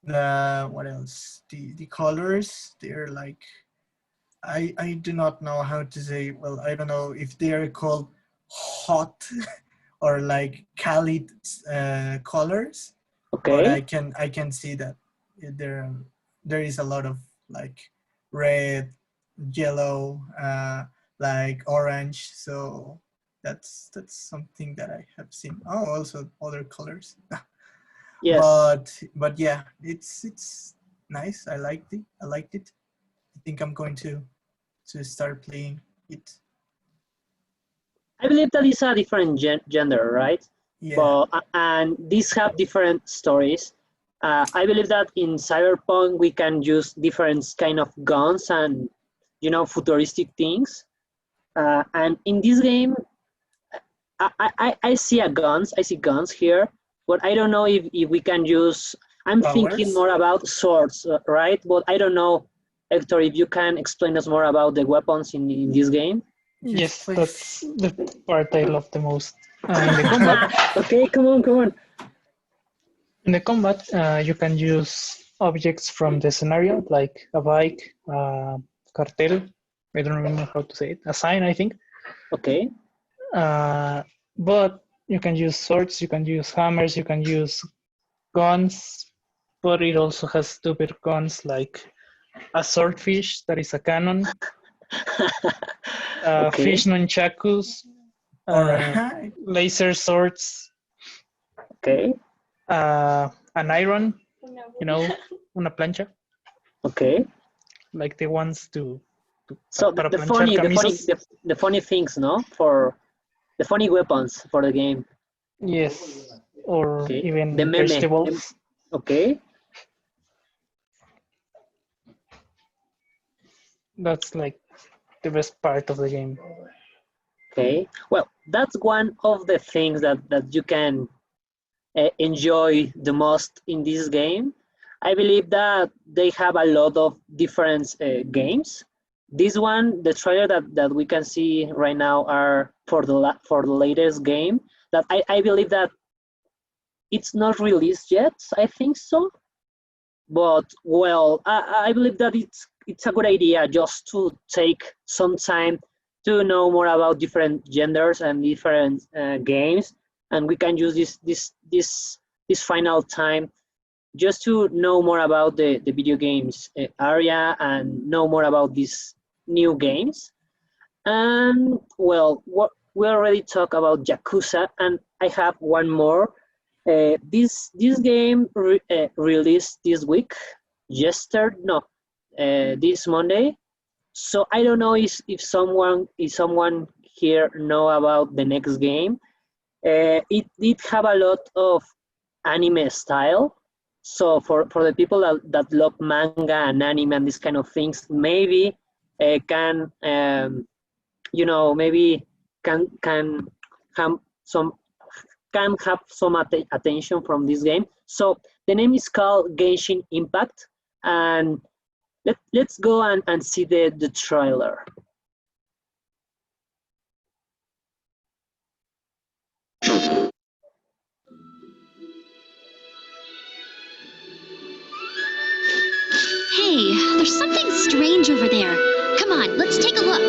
What else? The colors, they're like, I do not know how to say. Well, I don't know if they are called hot or like Khalid colors. Okay. But I can see that there is a lot of like red, yellow, like orange. So that's something that I have seen. Oh, also other colors. Yes. But yeah, it's nice. I liked it. I think I'm going to start playing it. I believe that is a different gender, right? Yeah. But and these have different stories. I believe that in Cyberpunk we can use different kind of guns and futuristic things. And in this game, I see guns. I see guns here, but I don't know if we can use. I'm thinking more about swords, right? But I don't know, Hector, if you can explain us more about the weapons in this game. Yes, that's the part I love the most. In the combat. Okay, come on. In the combat, you can use objects from the scenario, like a bike, cartel. I don't remember how to say it. A sign, I think. Okay. But you can use swords, you can use hammers, you can use guns, but it also has stupid guns like a swordfish that is a cannon, Okay. fish nunchakus, Alright. laser swords, Okay. an iron, una plancha. Okay. Like the ones to so para the planchar funny things, no? For the funny weapons for the game. Yes, or Okay. even The meme. vegetables. Okay. That's like the best part of the game. Okay. Well, that's one of the things that you can enjoy the most in this game. I believe that they have a lot of different games. This one, the trailer that we can see right now are for the latest game. That I believe that it's not released yet. I think so. But well, I believe that it's a good idea just to take some time to know more about different genders and different games, and we can use this final time just to know more about the video games area and know more about these new games. And well, we already talked about Yakuza, and I have one more. This game released this week, this Monday. So I don't know if someone here know about the next game. It did have a lot of anime style. So for the people that love manga and anime and these kind of things, maybe can maybe can have some attention from this game. So the name is called Genshin Impact, and let's go and see the trailer. Hey, there's something strange over there. Come on, let's take a look.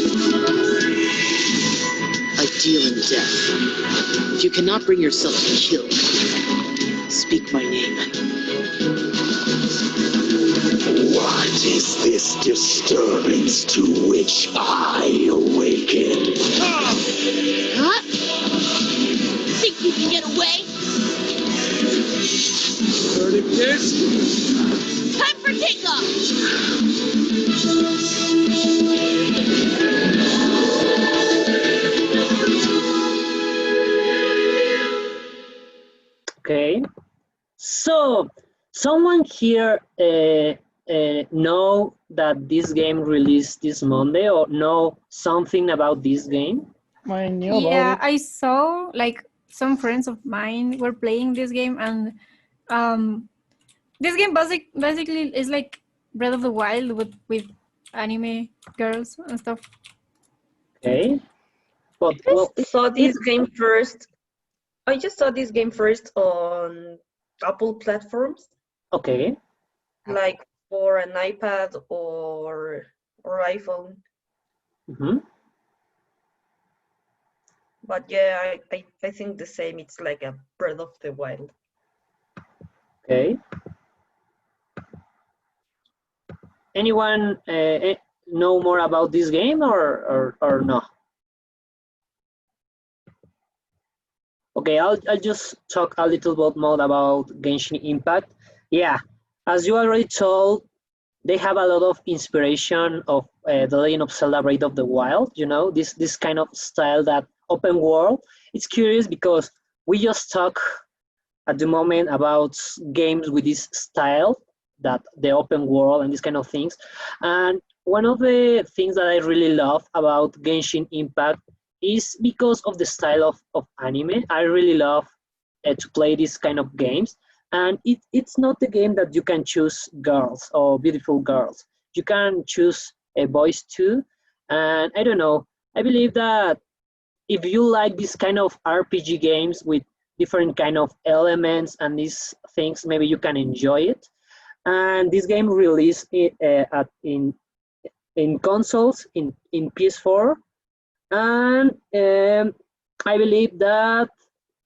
I summoned I deal in death. If you cannot bring yourself to kill, speak my name. What is this disturbance to which I awaken? Huh? Think you can get away? Burning this? Time for takeoff! Okay, so someone here know that this game released this Monday, or know something about this game? I knew Yeah, about it. I saw like some friends of mine were playing this game, and this game basically is like Breath of the Wild with anime girls and stuff. Okay, but I well, just saw this game first. I just saw this game first on Apple platforms, okay, like for an iPad or iPhone. mm-hmm. But yeah, I think the same. It's like a Breath of the Wild. Okay. Anyone know more about this game or no? Okay, I'll just talk a little bit more about Genshin Impact. Yeah, as you already told, they have a lot of inspiration of The Legend of Zelda Breath of the Wild. You know, this kind of style, that open world. It's curious because we just talk at the moment about games with this style, that the open world and these kind of things. And one of the things that I really love about Genshin Impact is because of the style of anime. I really love to play these kind of games. And it's not the game that you can choose girls or beautiful girls. You can choose boys too. And I don't know, I believe that if you like this kind of RPG games with different kind of elements and these things, maybe you can enjoy it. And this game released in consoles, in PS4, and I believe that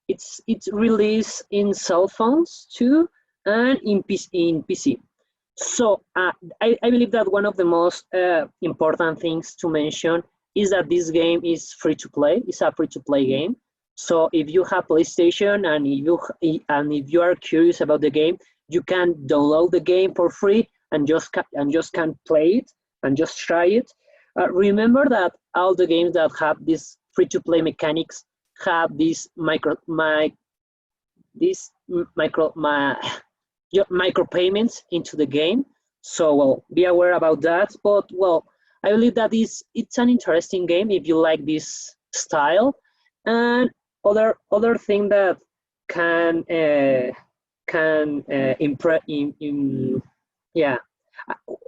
it's released in cell phones too, and in PC. So I believe that one of the most important things to mention is that this game is free to play. It's a free to play game. So if you have PlayStation and if you are curious about the game, you can download the game for free and just can play it and just try it. Remember that all the games that have this free to play mechanics have these micro payments into the game. So well, be aware about that. But well, I believe that it's an interesting game if you like this style. And other thing that can impress yeah,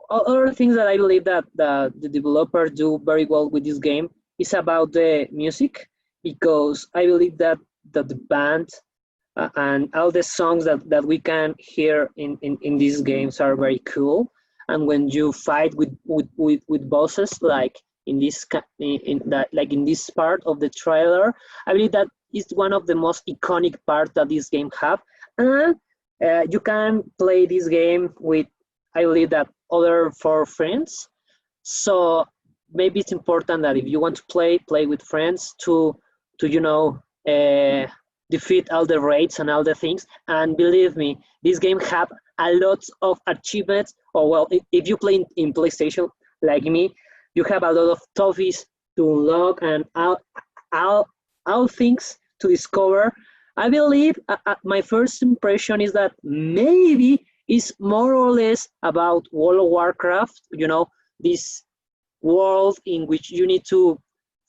other things that I believe that the developers do very well with this game is about the music, because I believe that the band and all the songs that we can hear in these games are very cool. And when you fight with bosses, like in this part of the trailer, I believe that is one of the most iconic parts that this game have. And you can play this game with, I believe that, other 4 friends. So maybe it's important that if you want to play with friends to defeat all the raids and all the things. And believe me, this game have a lot of achievements. Or well, if you play in PlayStation like me, you have a lot of trophies to unlock and all things to discover. I believe my first impression is that maybe it's more or less about World of Warcraft, this world in which you need to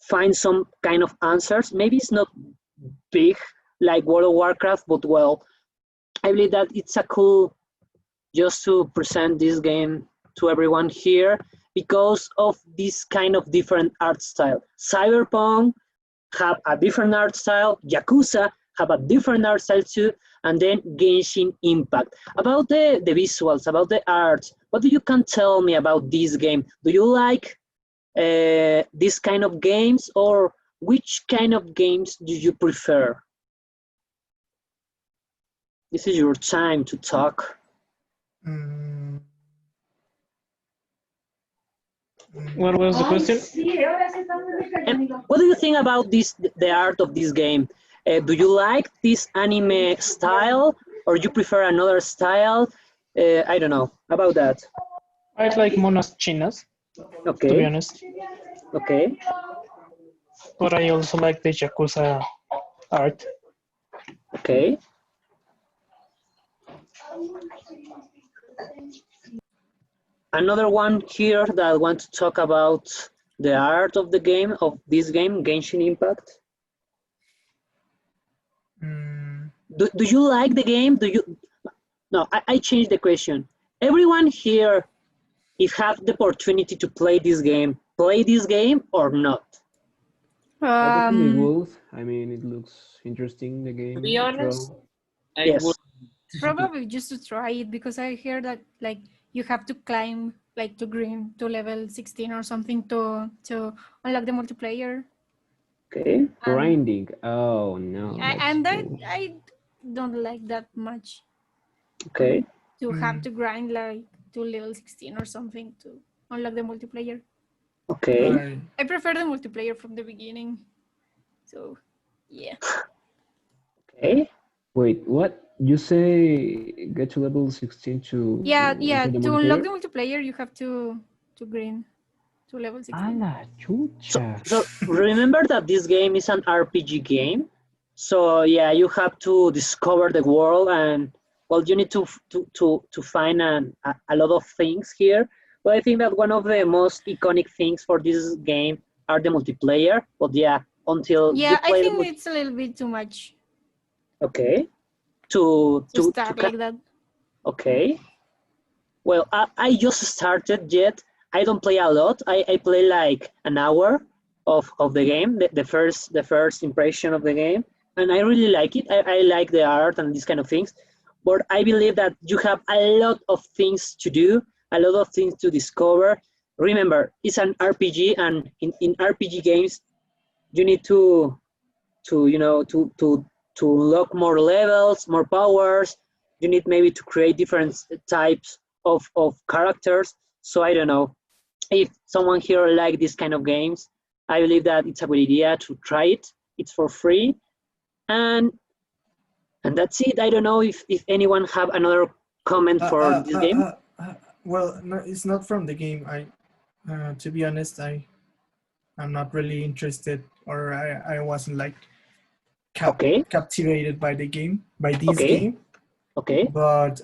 find some kind of answers. Maybe it's not big like World of Warcraft, but well, I believe that it's a cool just to present this game to everyone here because of this kind of different art style. Cyberpunk have a different art style, Yakuza have a different art style too, and then Genshin Impact. About the visuals, about the art, what do you can tell me about this game? Do you like this kind of games, or which kind of games do you prefer? This is your time to talk. What was the question? And what do you think about the art of this game? Do you like this anime style, or you prefer another style? I don't know about that. I like monas chinas, Okay. to be honest. Okay. But I also like the Yakuza art. Okay. Another one here that I want to talk about the art of the game, of this game, Genshin Impact. Do you like the game? No, I changed the question. Everyone here, if have the opportunity to play this game or not? I definitely would. I mean, it looks interesting, the game. To be honest, I would. Probably just to try it, because I hear that like you have to climb like to green to level 16 or something to unlock the multiplayer. Okay. Grinding. Oh no. And that I don't like that much. Okay. To have to grind like to level 16 or something to unlock the multiplayer. Okay. I prefer the multiplayer from the beginning. So yeah. Okay. Wait, what? You say get to level 16 to Yeah. enter the To unlock multiplayer? the multiplayer, you have to grind to level 16. So remember that this game is an RPG game. So yeah, you have to discover the world, and well, you need to find a lot of things here. But I think that one of the most iconic things for this game are the multiplayer. But yeah, until you Yeah, I play think it's a little bit too much. Okay. To start like that. Okay. Well, I just started yet. I don't play a lot. I play like an hour of the game, the first impression of the game, and I really like it. I like the art and these kind of things. But I believe that you have a lot of things to do, a lot of things to discover. Remember, it's an RPG, and in RPG games, you need to unlock more levels, more powers. You need maybe to create different types of characters. So I don't know if someone here like this kind of games. I believe that it's a good idea to try it. It's for free, and that's it. I don't know if anyone have another comment for this game. Well, no, it's not from the game. To be honest, I'm not really interested, or I wasn't like captivated by the game, by this game. Okay. But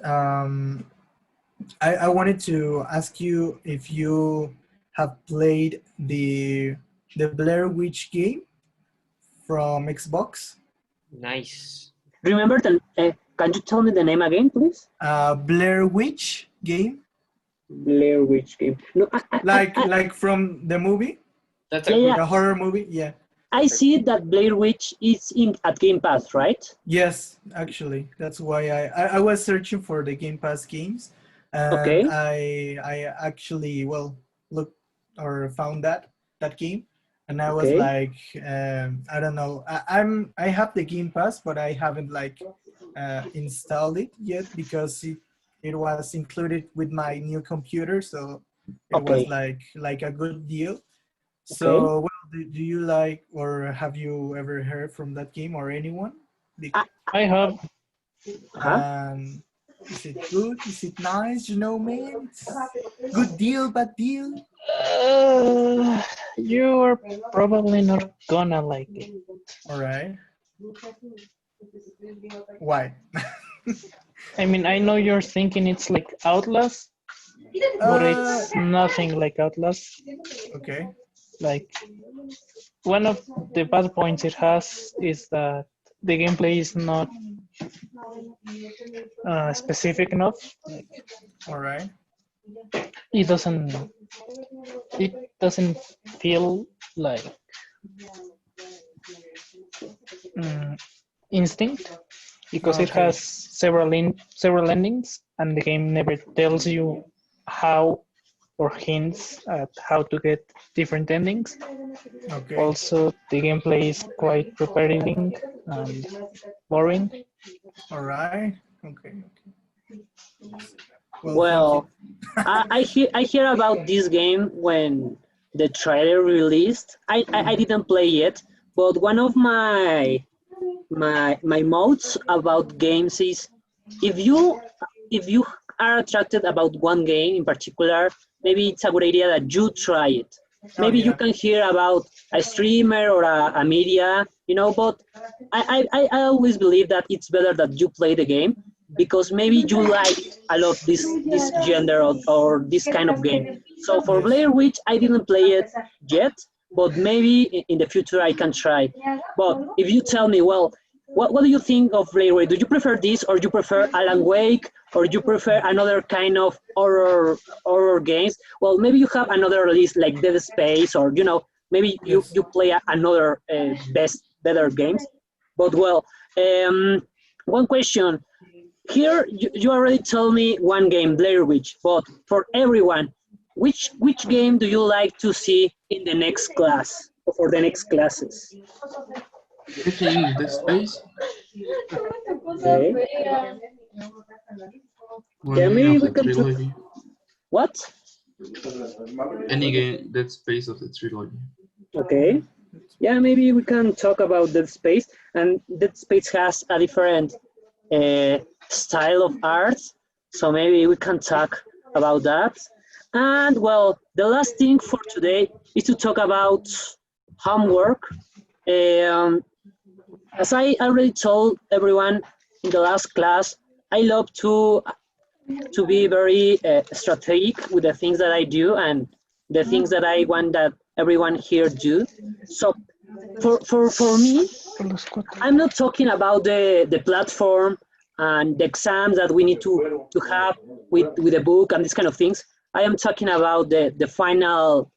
I wanted to ask you if you have played the Blair Witch game from Xbox. Nice. Remember can you tell me the name again, please? Blair Witch game. Blair Witch game. No, like from the movie. That's the horror movie. Yeah. I see that Blair Witch is at Game Pass, right? Yes, actually, that's why I was searching for the Game Pass games, and I actually looked or found that game, and I was like, I don't know, I have the Game Pass, but I haven't like installed it yet because it was included with my new computer, so It was Okay. like a good deal. So, Okay. well, do you like or have you ever heard from that game or anyone? I have. And is it good? Is it nice? You know, man, it's good deal, bad deal. You're probably not gonna like it. All right. Why? I mean, I know you're thinking it's like Outlast, but it's nothing like Outlast. Okay. Like, one of the bad points it has is that the gameplay is not specific enough. Like, all right. It doesn't feel like instinct because it Okay. has several endings, and the game never tells you how or hints at how to get different endings. Okay. Also, the gameplay is quite repetitive and boring. All right. Okay. Well, I hear about this game when the trailer released. I didn't play it, but one of my modes about games is if you if you are attracted about one game in particular, maybe it's a good idea that you try it. Oh Maybe you yeah. can hear about a streamer or a media, but I always believe that it's better that you play the game because maybe you like a lot this gender or this kind of game. So for Yes. Blair Witch, I didn't play it yet, but maybe in the future I can try. But if you tell me, well, what do you think of Blair Witch? Do you prefer this, or you prefer Alan Wake, or you prefer another kind of horror games? Well, maybe you have another list like Dead Space, or maybe Yes. you play another better games. But well, one question. Here you already told me one game, Blair Witch, but for everyone, which game do you like to see in the next class or for the next classes? I think the space. Okay. Or Yeah, any maybe of we the can talk. trilogy. What? Any game that space of the trilogy. Okay. Yeah, maybe we can talk about Dead Space, and Dead Space has a different style of art, so maybe we can talk about that. And well, the last thing for today is to talk about homework. Um, as I already told everyone in the last class, I love to be very strategic with the things that I do and the things that I want that everyone here do. So for me, I'm not talking about the platform and the exams that we need to have with the book and these kind of things. I am talking about the final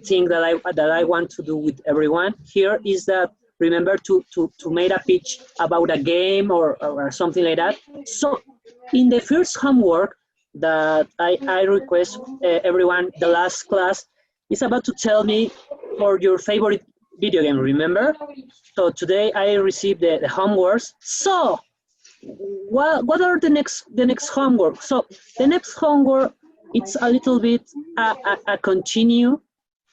thing that I want to do with everyone here is that remember to make a pitch about a game or something like that. So in the first homework that I request everyone the last class is about to tell me for your favorite video game, remember? So today I received the homeworks. So what are the next homework? So the next homework it's a little bit a continue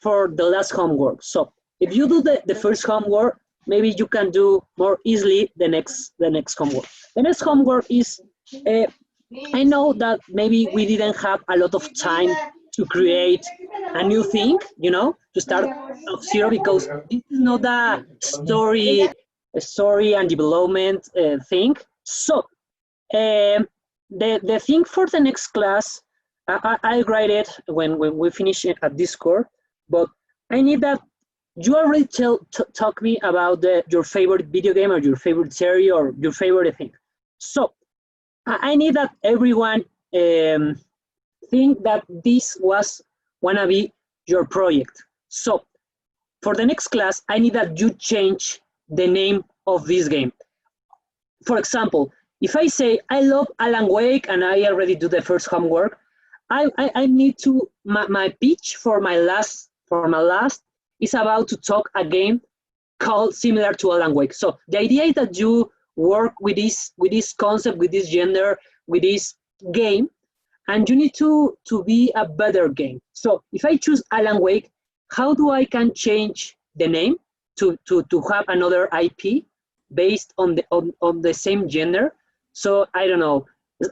for the last homework. So if you do the first homework, maybe you can do more easily the next homework. The next homework is I know that maybe we didn't have a lot of time to create a new thing, to start of zero because this is not a story and development thing. So the thing for the next class, I write it when we finish it at Discord, but I need that you already talk me about your favorite video game or your favorite series or your favorite thing. So I need that everyone think that this was wanna be your project. So for the next class, I need that you change the name of this game. For example, if I say I love Alan Wake and I already do the first homework, I need to my pitch for my last is about to talk a game called similar to Alan Wake. So the idea is that you work with this concept, with this gender, with this game, and you need to be a better game. So if I choose Alan Wake, how do I can change the name to have another IP based on the same gender? So I don't know.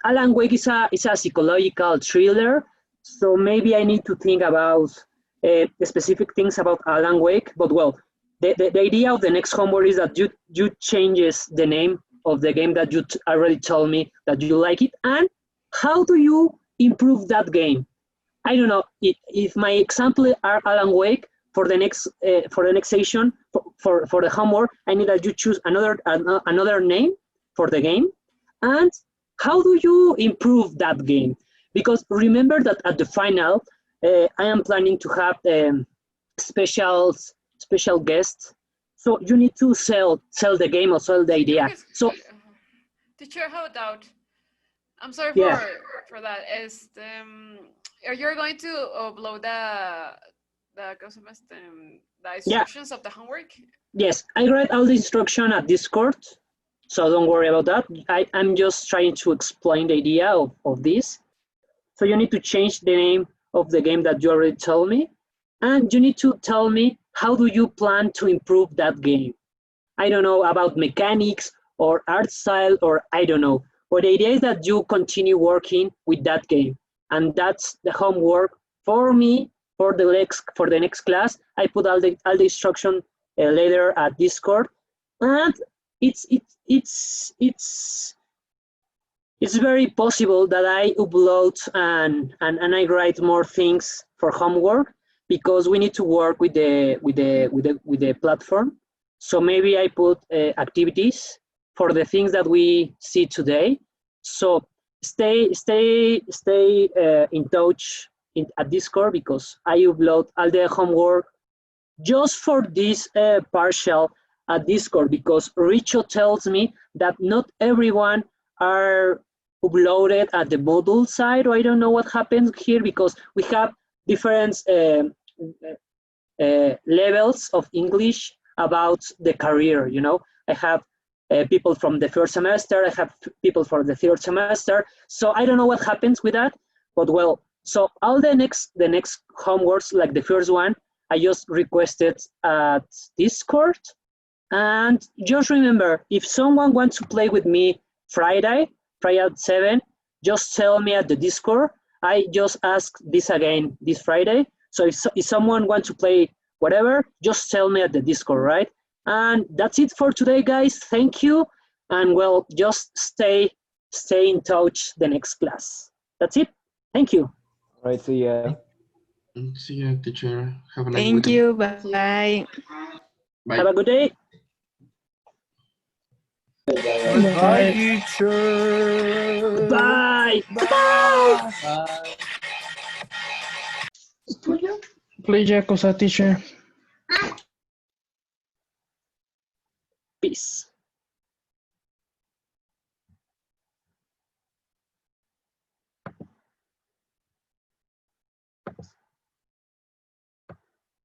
Alan Wake is a psychological thriller, so maybe I need to think about specific things about Alan Wake. But well, the idea of the next homework is that you changes the name of the game that you already told me that you like it, and how do you improve that game? I don't know if my example are Alan Wake. For the next session for the homework, I need that you choose another name for the game, and how do you improve that game? Because remember that at the final, I am planning to have special guests. So you need to sell the game or sell the idea. So teacher, how about? I'm sorry yeah. for that. You're going to upload the instructions of the homework? Yes, I read all the instruction at Discord, so don't worry about that. I'm just trying to explain the idea of this. So you need to change the name of the game that you already told me, and you need to tell me how do you plan to improve that game. I don't know about mechanics or art style, or I don't know. But the idea is that you continue working with that game, and that's the homework for me for the next class. I put all the instruction later at Discord, and it's very possible that I upload and I write more things for homework because we need to work with the platform. So maybe I put activities for the things that we see today. So stay in touch at Discord because I upload all the homework just for this partial at Discord because Richo tells me that not everyone are uploaded at the module side, or I don't know what happens here because we have different levels of English about the career, you know. I have people from the first semester, I have people for the third semester, so I don't know what happens with that, but well, so all the next homeworks, like the first one, I just requested at Discord, and just remember, if someone wants to play with me Friday at 7, just tell me at the Discord. I just ask this again this Friday. So if someone wants to play whatever, just tell me at the Discord, right? And that's it for today, guys. Thank you. And well, just stay in touch the next class. That's it. Thank you. All right, see ya. See you, teacher. Have a nice Thank weekend. you. Bye. Bye. Have a good day. Goodbye, teacher. Bye. Bye. Play ya cosa, teacher. Peace.